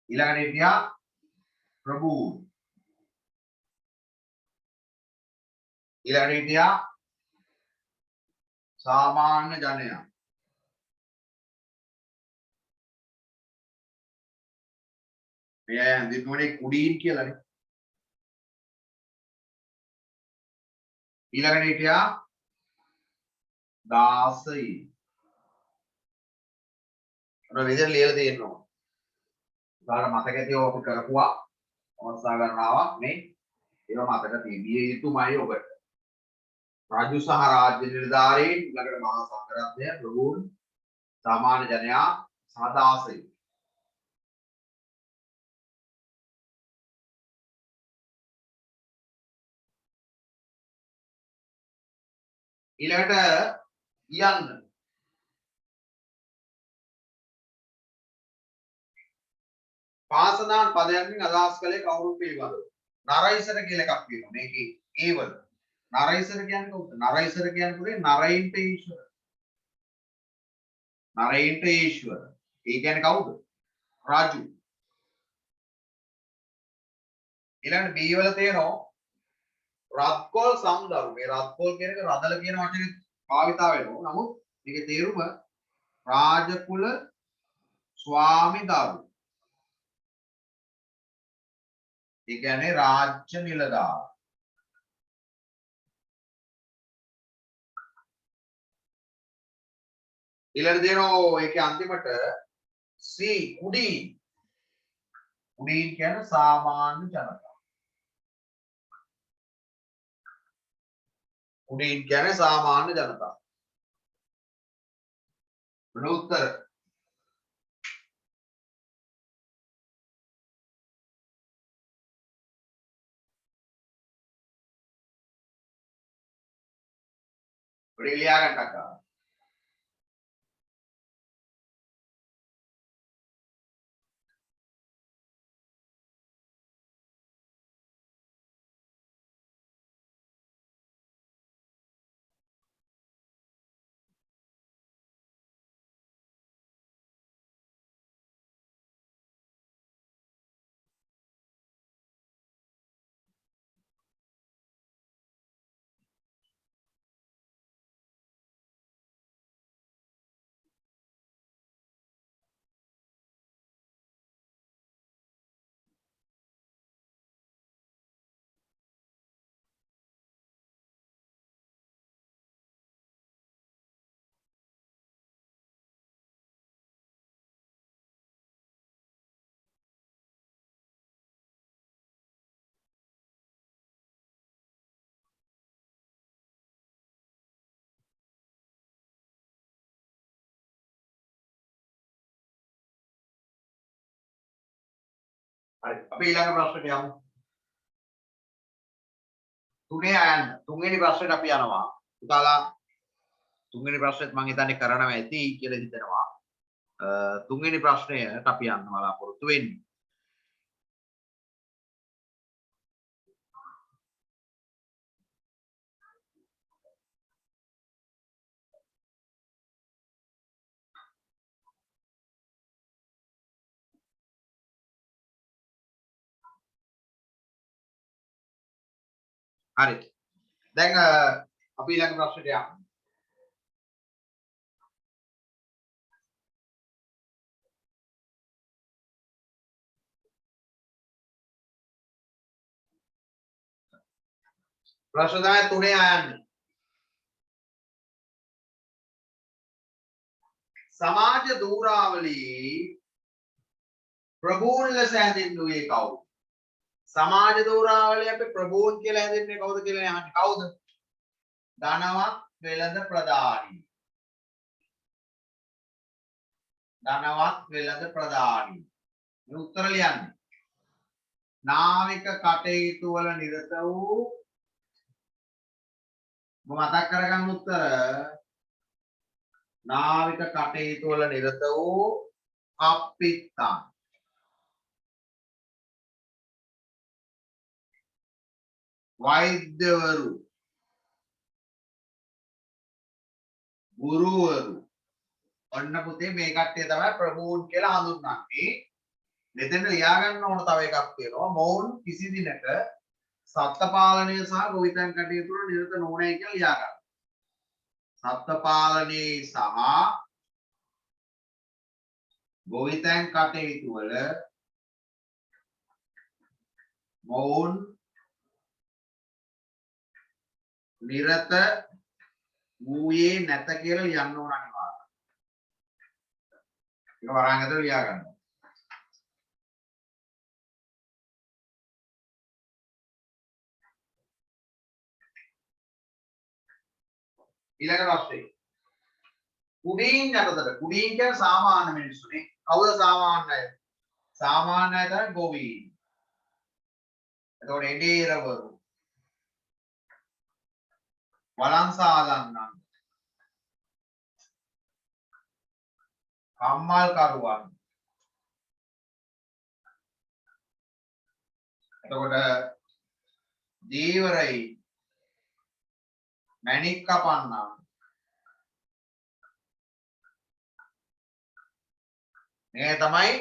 ඊළඟට හිටියා ප්‍රභූ ඊළඟට හිටියා සාමාන්‍ය ජනයා මේ අය හඳුන්වන්නේ කුඩීන් කියලානේ ඊළඟට හිටියා දාසයි අර විදිහට ලියලා තියෙනවා උදාහරණ මතක ඇති ඔබ කරපුවා අවස්ථා ගණනාවක් මේ ඒවා මතක තිබිය යුතුමයි ඔබට රජු සහ රාජ්‍ය නිලධාරීන් ඊළඟට මහා සංඝරත්නය ප්‍රභූන් සාමාන්‍ය ජනයා සහ දාසයි ඊළඟට කියන්න පාසනාන් පදයන්ගෙන් අදහස් කළේ කවුරුන් පිළිබඳව නරයිසර කියලා එකක් තියෙනවා මේකේ ඒවල නරයිසර කියන්නේ කවුද නරයිසර කියන්නේ නරයින්ට ඊශ්වර නරයින්ට ඊශ්වර ඒ කියන්නේ කවුද රාජු ඊළඟට බී වල තියෙනවා රත්කොල් සම්දරු මේ රත්කොල් කියන එක රදල කියන වචනේ භාවිතා වෙනවා නමුත් මේකේ තේරුම රාජකුල ස්වාමි දරු ඒ කියන්නේ රාජ්‍ය නිලධාර ඊළඟට දෙනවා ඒකේ අන්තිමට සී කුඩීන් කුඩීන් කියන්නේ සාමාන්‍ය ජනතාව කුඩීන් කියන්නේ සාමාන්‍ය ජනතාව මොන උත්තර ලියා ගන්න කතා හරි අපි ඊළඟ ප්‍රශ්නට යමු. තුනේ අයන්න තුන්වෙනි ප්‍රශ්නෙට අපි යනවා. පුතාලා තුන්වෙනි ප්‍රශ්නෙත් මම හිතන්නේ කරනවා ඇති කියලා හිතනවා. තුන්වෙනි ප්‍රශ්නයට අපි යන්න බලාපොරොත්තු වෙන්නේ. හරි. දැන් අපි ඊළඟ ප්‍රශ්නට යමු. ප්‍රශ්න තමයි තුනේ අයන්න. සමාජ දූරාවලී ප්‍රභූන් ලෙස හැඳින්වුවේ කවුද? සමාජ දූරාවලිය අපි ප්‍රභූන් කියලා හැඳින්වන්නේ කවුද කියලා අහන්නේ. කවුද? ධනවත් වෙළඳ ප්‍රධානී. ධනවත් වෙළඳ ප්‍රධානී. මේ උත්තර ලියන්න. නාවික කටයුතු වල නිරත වූ මතක් කරගන්න උත්තර. නාවික කටයුතු වල නිරත වූ කප්පිතාන්. වෛද්‍යවරු, ගුරුවරු. ඔන්න පුතේ මේ කට්ටිය තමයි ප්‍රභූන් කියලා හඳුන්වන්නේ. මෙතන ලියා ගන්න ඕන තව එකක් තියෙනවා. මොවුන් කිසි දිනක සත්ත්ව පාලනය සහ ගොවිතැන් කටයුතු වල නිරත නොවුණයි කියලා ලියා ගන්න. සත්ත්ව පාලනයේ සහ ගොවිතැන් කටයුතු වල මොවුන් නිරත වූයේ නැත කියලා ලියන්න ඕන අනිවාර්යයෙන්. ඒක වරන් ඇතුළේ ලියා ගන්න. ඊළඟ ප්‍රශ්නේ. කුඩීන් යටතට කුඩීන් කියන්නේ සාමාන්‍ය මිනිස්සුනේ. කවුද සාමාන්‍ය අය? සාමාන්‍ය අය තමයි ගොවීන්. එතකොට එඩේරවරු. වළංසාලන්නන්. කම්මල්කරුවන්. එතකොට දීවරයි මැණික් කපන්නා. මේ තමයි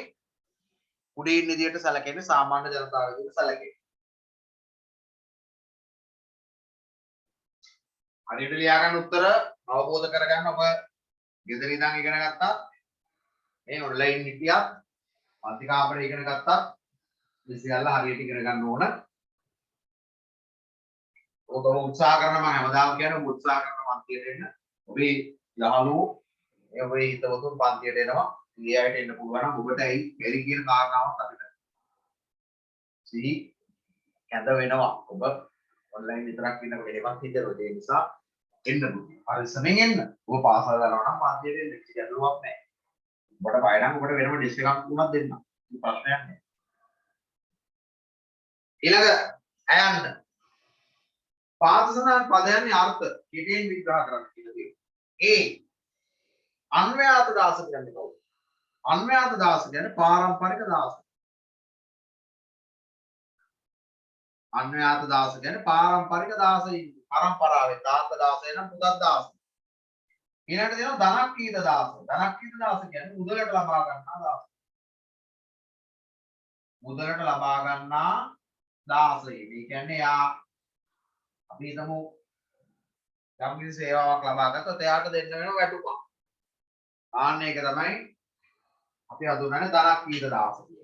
කුඩීන් විදියට සැලකෙන්නේ සාමාන්‍ය ජනතාව විදියට සැලකෙන්නේ. හරියට ලියා ගන්න උත්තර අවබෝධ කරගන්න ඔබ ගෙදර ඉඳන් ඉගෙන ගත්තා. මේ ඔන්ලයින් හිටියත් පන්ති කාමරේ ඉගෙන ගත්තා. මේ සියල්ල හරියට ඉගෙන ගන්න ඕන. ඔබ උත්සාහ කරන මම හැමදාම කියන්නේ උත්සාහ කරන පන්තියට එන්න. ඔබේ යහළුවෝ ඔබේ හිතවතුන් පන්තියට එනවා. ඒ අයට එන්න පුළුවන් නම් ඔබට ඇයි බැරි කියන කාරණාවත් අපිට සිහි කැඳ වෙනවා. ඔබ ඔන්ලයින් විතරක් ඉන්නකොට ඒවත් හිතනවා. ඒ නිසා එන්න පුළුවන්. පරිස්සමෙන් එන්න. ඔබ පාසල් යනවා නම් පන්තියට එන්න කිසි ගැටලුවක් නැහැ. ඔබට බය නම් ඔබට වෙනම ඩිස් එකක් වුණත් දෙන්න. ප්‍රශ්නයක් නැහැ. ඊළඟ අයන්න පාදසනාන් පදයන්ගේ අර්ථ කෙටියෙන් විග්‍රහ කරන්න කියලා තියෙනවා. අන්වයාත දාස කියන්නේ කවුද? අන්වයාත දාස කියන්නේ පාරම්පරික දාස. අන්වයාත දාස කියන්නේ පාරම්පරික දාසයින්. පරම්පරාවේ තාත්ත දාසය නම් පුතත් දාස. ඊළඟට තියෙනවා ධනක්කීත දාස. ධනක්කීත දාස කියන්නේ මුදලට ලබා ගන්නා දාස. මුදලට ලබා ගන්නා දාසය. ඒ කියන්නේ යා අපි හිතමු යම් කිසි සේවාවක් ලබා ගත්තොත් එයාට දෙන්න වෙන වැටුපක්. ආන්න ඒක තමයි අපි හඳුන්වන්නේ ධනක්කීත දාස කියලා.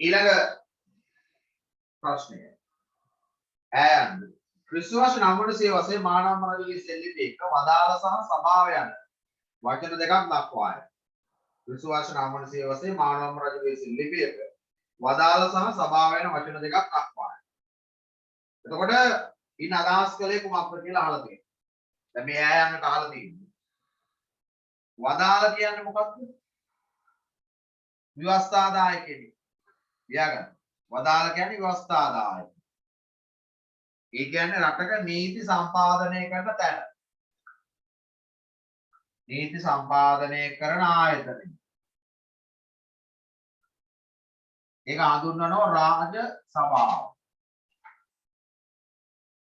ඊළඟ ප්‍රශ්නය. and ක්‍රිස්තුවර්ෂ 900 වසරේ මානව රජුගේ සෙල්ලිපියක වදාළ සහ සභාව යන වචන දෙකක් දක්වාය. ක්‍රිස්තුවර්ෂ 900 වසරේ මානව රජුගේ සෙල්ලිපියක වදාළ සහ සභාව වෙන වචන දෙකක් අක්වායි. එතකොට ඉන්න අදහස් කළේ කුමක්ද කියලා අහලා තියෙනවා. දැන් මේ ඈ යන්නට අහලා තියෙනවා. වදාළ කියන්නේ මොකක්ද? ව්‍යවස්ථාදායක කෙනෙක්. ලියාගන්න. වදාළ කියන්නේ ව්‍යවස්ථාදායක. ඒ කියන්නේ රටක නීති සම්පාදනය කරන තැන. නීති සම්පාදනය කරන ආයතනය. ඒක හඳුන්වනවා රාජ සභාව.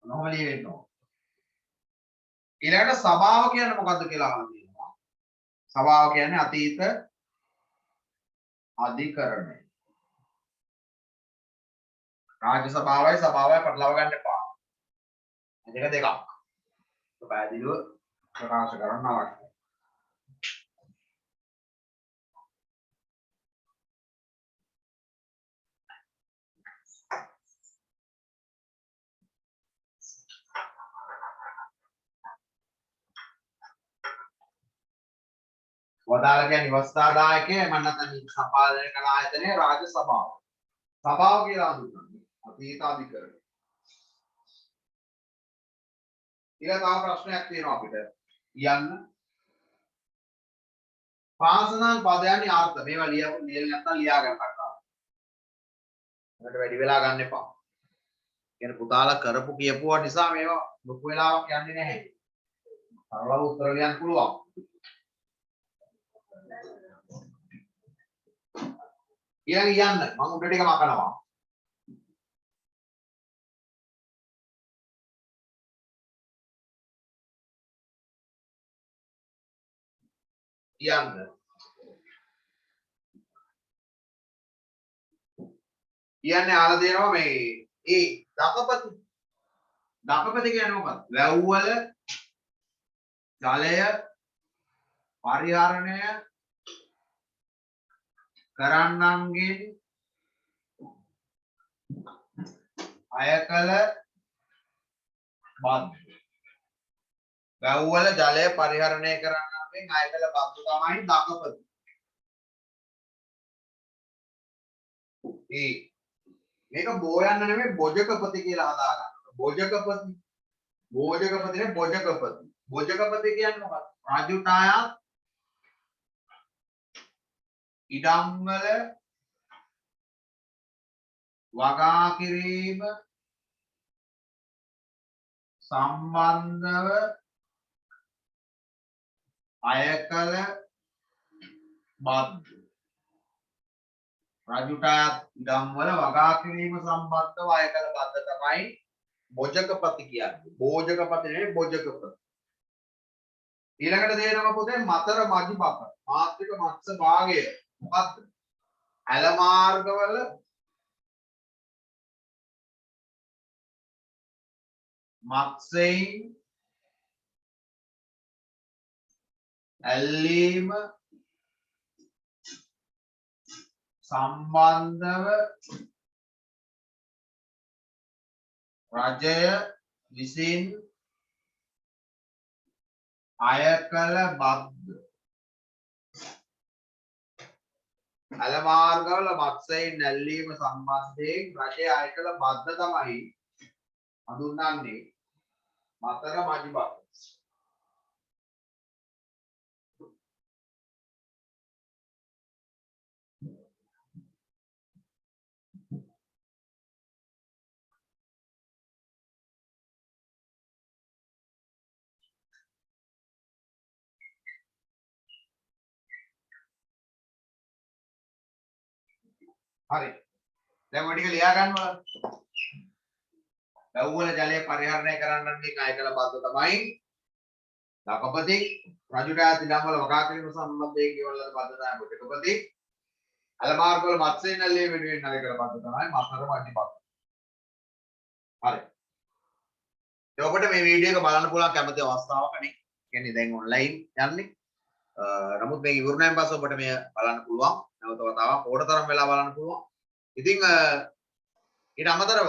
මොනවද ලියවෙන්නේ? ඊළඟට සභාව කියන්නේ මොකද්ද කියලා අහලා තියෙනවා. සභාව කියන්නේ අතීත අධිකරණය. රාජ්‍ය සභාවයි සභාවයි පටලවා ගන්න එපා. දෙක දෙකක්. පැහැදිලිව ප්‍රකාශ කරන්න අවශ්‍යයි. වදාළ කියන්නේ ව්‍යවස්ථාදායකය මම නැත්නම් සම්පාදනය කරන ආයතනයේ රාජ්‍ය සභාව. සභාව කියලා හඳුන්වන්නේ අතීත අධිකරණය. ඊළඟ තව ප්‍රශ්නයක් තියෙනවා අපිට. යන්න. පාසනල් පදයන්ගේ අර්ථ මේවා ලියපු ලියලා නැත්නම් ලියා ගන්න කතා. ඒකට වැඩි වෙලා ගන්න එපා. කියන පුතාලා කරපු කියපුවා නිසා මේවා ලොකු වෙලාවක් යන්නේ නැහැ. සරලව උත්තර ලියන්න පුළුවන්. ඊළඟ යන්න මම උඩ ටික මකනවා. යන්න. කියන්නේ ආලා දෙනවා මේ ඒ දකපති. දකපති කියන්නේ මොකක්ද? වැව්වල ජලය පරිහරණය කරන්නන්ගෙන් අය කළ බද්ද. වැව්වල ජලය පරිහරණය කරන්නන්ගෙන් අය කළ බද්ද තමයි දකපති. මේක බෝයන්න නෙමෙයි බොජකපති කියලා හදා ගන්න. බොජකපති. බෝජකපති නේ බොජකපති. බොජකපති කියන්නේ මොකක්ද? රජුට අයත් ඉඩම් වල වගා කිරීම සම්බන්ධව අය කළ බද්ද. රජුට අයත් ඉඩම් වල වගා කිරීම සම්බන්ධව අය කළ බද්ද තමයි බොජකපති කියන්නේ. බෝජකපති නෙවෙයි බොජකපති. ඊළඟට දෙනවා පොතේ මතර මජිපත. මාත්‍රික මත්ස්‍ය භාගය. මොකක්ද? ඇල මාර්ගවල මත්ස්‍යයින් ඇල්ලීම සම්බන්ධව රජය විසින් අය කළ බද්ද. ඇල මාර්ගවල මත්ස්‍යයින් ඇල්ලීම සම්බන්ධයෙන් රජය අය කළ බද්ද තමයි හඳුන්වන්නේ මතර මජිපත. හරි. දැන් ඔය ටික ලියා ගන්නවා. වැව්වල ජලය පරිහරණය කරන්නන්ගේ අය කළ බද්ද තමයි දකපති. රජුට අයත් ඉඩම් වල වගා කිරීම සම්බන්ධයෙන් ගෙවන ලද බද්ද තමයි බොජකපති. ඇල මාර්ගවල මත්ස්‍යයින් ඇල්ලීම වෙනුවෙන් අය කළ බද්ද තමයි මතර මජිපත. හරි. ඒ ඔබට මේ වීඩියෝ එක බලන්න පුළුවන් කැමති අවස්ථාවකනේ. කියන්නේ දැන් ඔන්ලයින් යන්නේ. නමුත් මේක ඉවරුණාන් පස්සේ ඔබට මේ බලන්න පුළුවන්. නැවත වතාවක් ඕඩතරම් වෙලා බලන්න පුළුවන්. ඉතින් ඊට අමතරව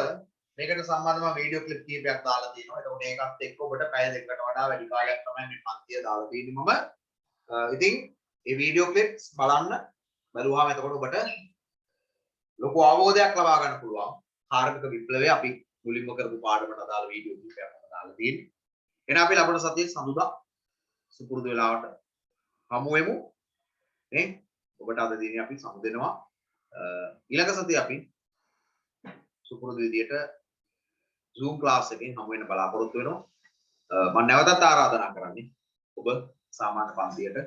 මේකට සම්බන්ධව වීඩියෝ ක්ලිප් කීපයක් දාලා තියෙනවා. ඒකෝට ඒකත් එක්ක ඔබට පැය දෙකකට වඩා වැඩි කාලයක් තමයි මේ පන්තිය දාලා තියෙන්නේ මම. ඉතින් මේ වීඩියෝ ක්ලිප්ස් බලන්න බැලුවාම එතකොට ඔබට ලොකු අවබෝධයක් ලබා ගන්න පුළුවන් කාර්මික විප්ලවය අපි මුලින්ම කරපු පාඩමට අදාළ වීඩියෝ කිහිපයක් මම දාලා තියෙන්නේ. එහෙනම් අපි ලබන සතියේ සඳුදා සුපුරුදු වෙලාවට හමු වෙමු. නේ? ඔබට අද දිනේ අපි සමුදෙනවා. ඊළඟ සතියේ අපි සුපුරුදු විදියට Zoom class එකෙන් හමු වෙන්න බලාපොරොත්තු වෙනවා. මම නැවතත් ආරාධනා කරන්නේ ඔබ සාමාන්‍ය පන්තියට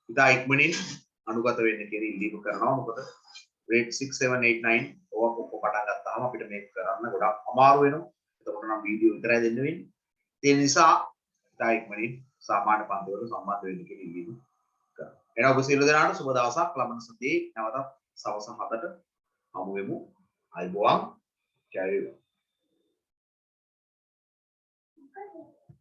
ඉතා ඉක්මනින් අනුගත වෙන්න කියලා ඉල්ලීම කරනවා. මොකද grade 6 7 8 9 ඕවා කොහොම පටන් ගත්තාම අපිට මේක කරන්න ගොඩක් අමාරු වෙනවා. එතකොට නම් වීඩියෝ විතරයි දෙන්න වෙන්නේ. ඒ නිසා ඉතා ඉක්මනින් සාමාන්‍ය පන්තිවලට සම්බන්ධ වෙන්න කියලා ඉල්ලීම කරනවා. එහෙනම් ඔබ සියලු දෙනාට සුබ දවසක්. ලබන සතියේ නැවතත් සවස් 7ට හමු වෙමු. අයබෝවන්. carry on.